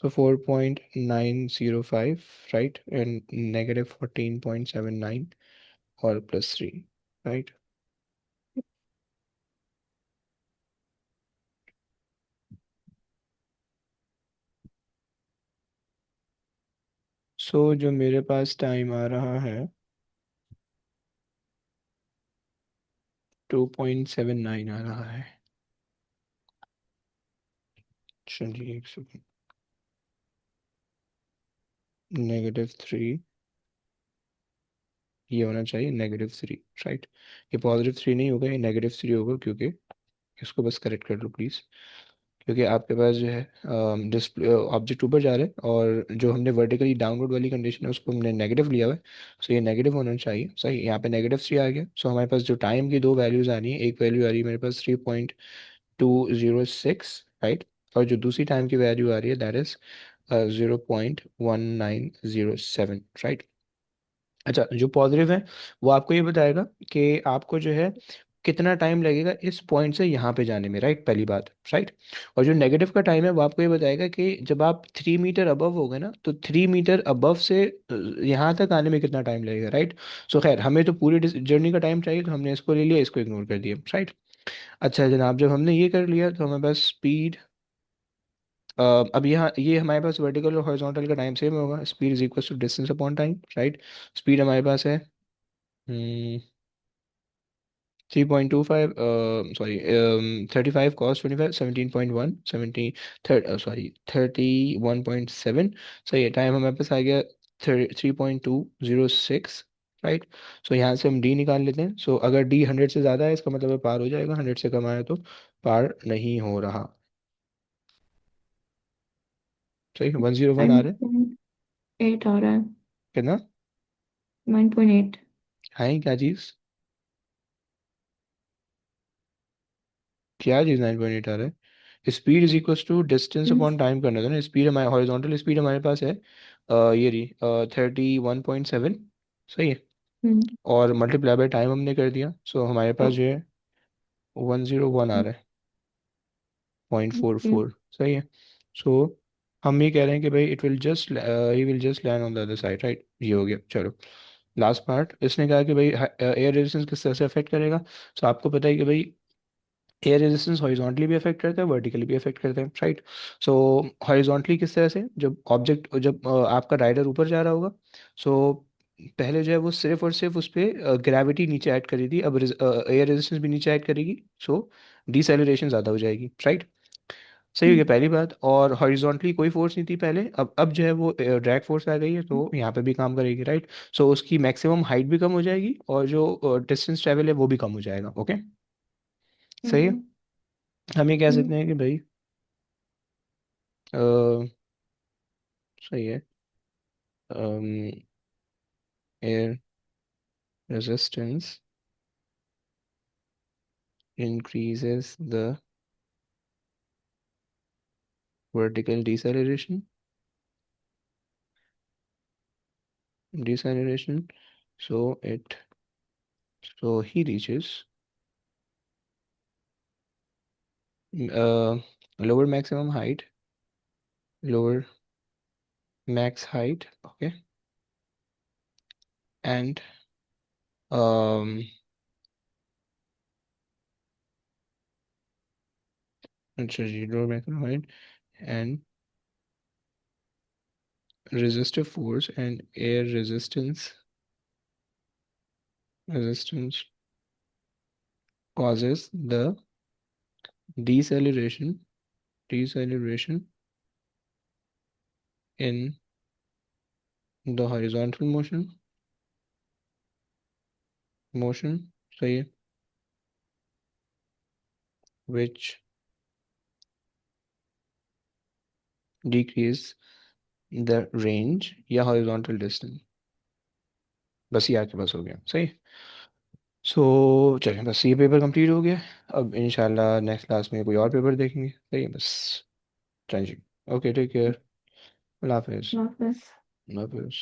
सो 4.905 राइट, एंड -14.79 और +3 राइट। सो जो मेरे पास टाइम आ रहा है 2.79 आ रहा है, चलिए एक सेकेंड, -3, ये होना चाहिए -3 राइट, ये +3 नहीं होगा, ये -3 होगा, क्योंकि इसको बस करेक्ट कर लो प्लीज़, क्योंकि आपके पास जो है डिस्प्ले ऑब्जेक्ट ऊपर जा रहा है, और जो हमने वर्टिकली डाउनवर्ड वाली कंडीशन है उसको हमने नेगेटिव लिया हुआ है, सो ये नेगेटिव होना चाहिए सही, यहाँ पे -3 आ गया, सो हमारे पास जो टाइम की दो वैल्यूज़ आ रही है, एक वैल्यू आ रही है मेरे पास 3.206 राइट, और जो दूसरी टाइम की वैल्यू आ रही है दैट इज़ 0.1907 राइट। अच्छा जो पॉजिटिव है वो आपको ये बताएगा कि आपको जो है कितना टाइम लगेगा इस पॉइंट से यहाँ पे जाने में, राइट, पहली बात, राइट। और जो नेगेटिव का टाइम है वो आपको ये बताएगा कि जब आप 3 मीटर अबव हो गए ना, तो 3 मीटर अबव से यहाँ तक आने में कितना टाइम लगेगा, राइट। सो खैर हमें तो पूरी जर्नी का टाइम चाहिए, तो हमने इसको ले लिया, इसको इग्नोर कर दिया, राइट। अच्छा जनाब, जब हमने ये कर लिया तो हमें बस स्पीड, अब यहाँ ये हमारे पास वर्टिकल और हॉरिजॉन्टल का टाइम सेम होगा, speed is equal to distance upon time right. Speed हमारे पास है 3.25, सॉरी 35 cos 25, 17.1, 70 थर्ड सॉरी 31.7 सही है, टाइम हमारे पास आ गया 3.206 राइट। सो यहाँ से हम डी निकाल लेते हैं, सो अगर डी 100 से ज़्यादा है इसका मतलब है पार हो जाएगा, 100 से कम आया तो पार नहीं हो रहा, सही है, 101 आ रहा है 9.8 आ रहा है। कितना, 9.8। है क्या चीज़, क्या चीज़ 9.8 आ रहा है, speed is equal to distance upon time करना था ना, स्पीड हमारे हॉरिजॉन्टल स्पीड हमारे पास है ये रही 31.7 सही है, और मल्टीप्लाई बाय टाइम हमने कर दिया, सो हमारे पास जो है 101 आ रहा है, 0.44 सही है। सो हम ये कह रहे हैं कि भाई it will just he will just land on the other side right, ये हो गया। चलो लास्ट पार्ट, इसने कहा कि भाई एयर रेजिस्टेंस किस तरह से अफेक्ट करेगा, सो आपको पता है कि भाई एयर रेजिस्टेंस हॉरिजॉन्टली भी अफेक्ट करता है, वर्टिकली भी अफेक्ट करता है राइट। सो हॉरिजॉन्टली किस तरह से, जब ऑब्जेक्ट जब आपका राइडर ऊपर जा रहा होगा, सो पहले जो है वो सिर्फ और सिर्फ उस पर ग्रेविटी नीचे ऐड करी थी, अब एयर रेजिस्टेंस भी नीचे ऐड करेगी, सो डिसेलरेशन ज़्यादा हो जाएगी राइट, सही हो गया पहली बात। और हॉरिजॉन्टली कोई फोर्स नहीं थी पहले, अब जो है वो ड्रैग फोर्स आ गई है, तो यहाँ पे भी काम करेगी राइट। सो उसकी मैक्सिमम हाइट भी कम हो जाएगी, और जो डिस्टेंस ट्रेवल है वो भी कम हो जाएगा, ओके सही है। हम ये कह सकते हैं कि भाई सही है, air resistance increases the vertical deceleration, so he reaches uh, lower maximum height, lower max height, okay, and um sorry, lower maximum height and resistive force and air resistance causes the deceleration in the horizontal motion, सही है, which decrease the range या horizontal distance. बस ये आपके पास हो गया, सही। सो चलें, बस ये पेपर कंप्लीट हो गया। अब इंशाल्लाह नेक्स्ट क्लास में कोई और पेपर देखेंगे, सही है, बस। चलें जी, ओके, टेक केयर, अल्लाह हाफिज़। Office. अल्लाह हाफिज़।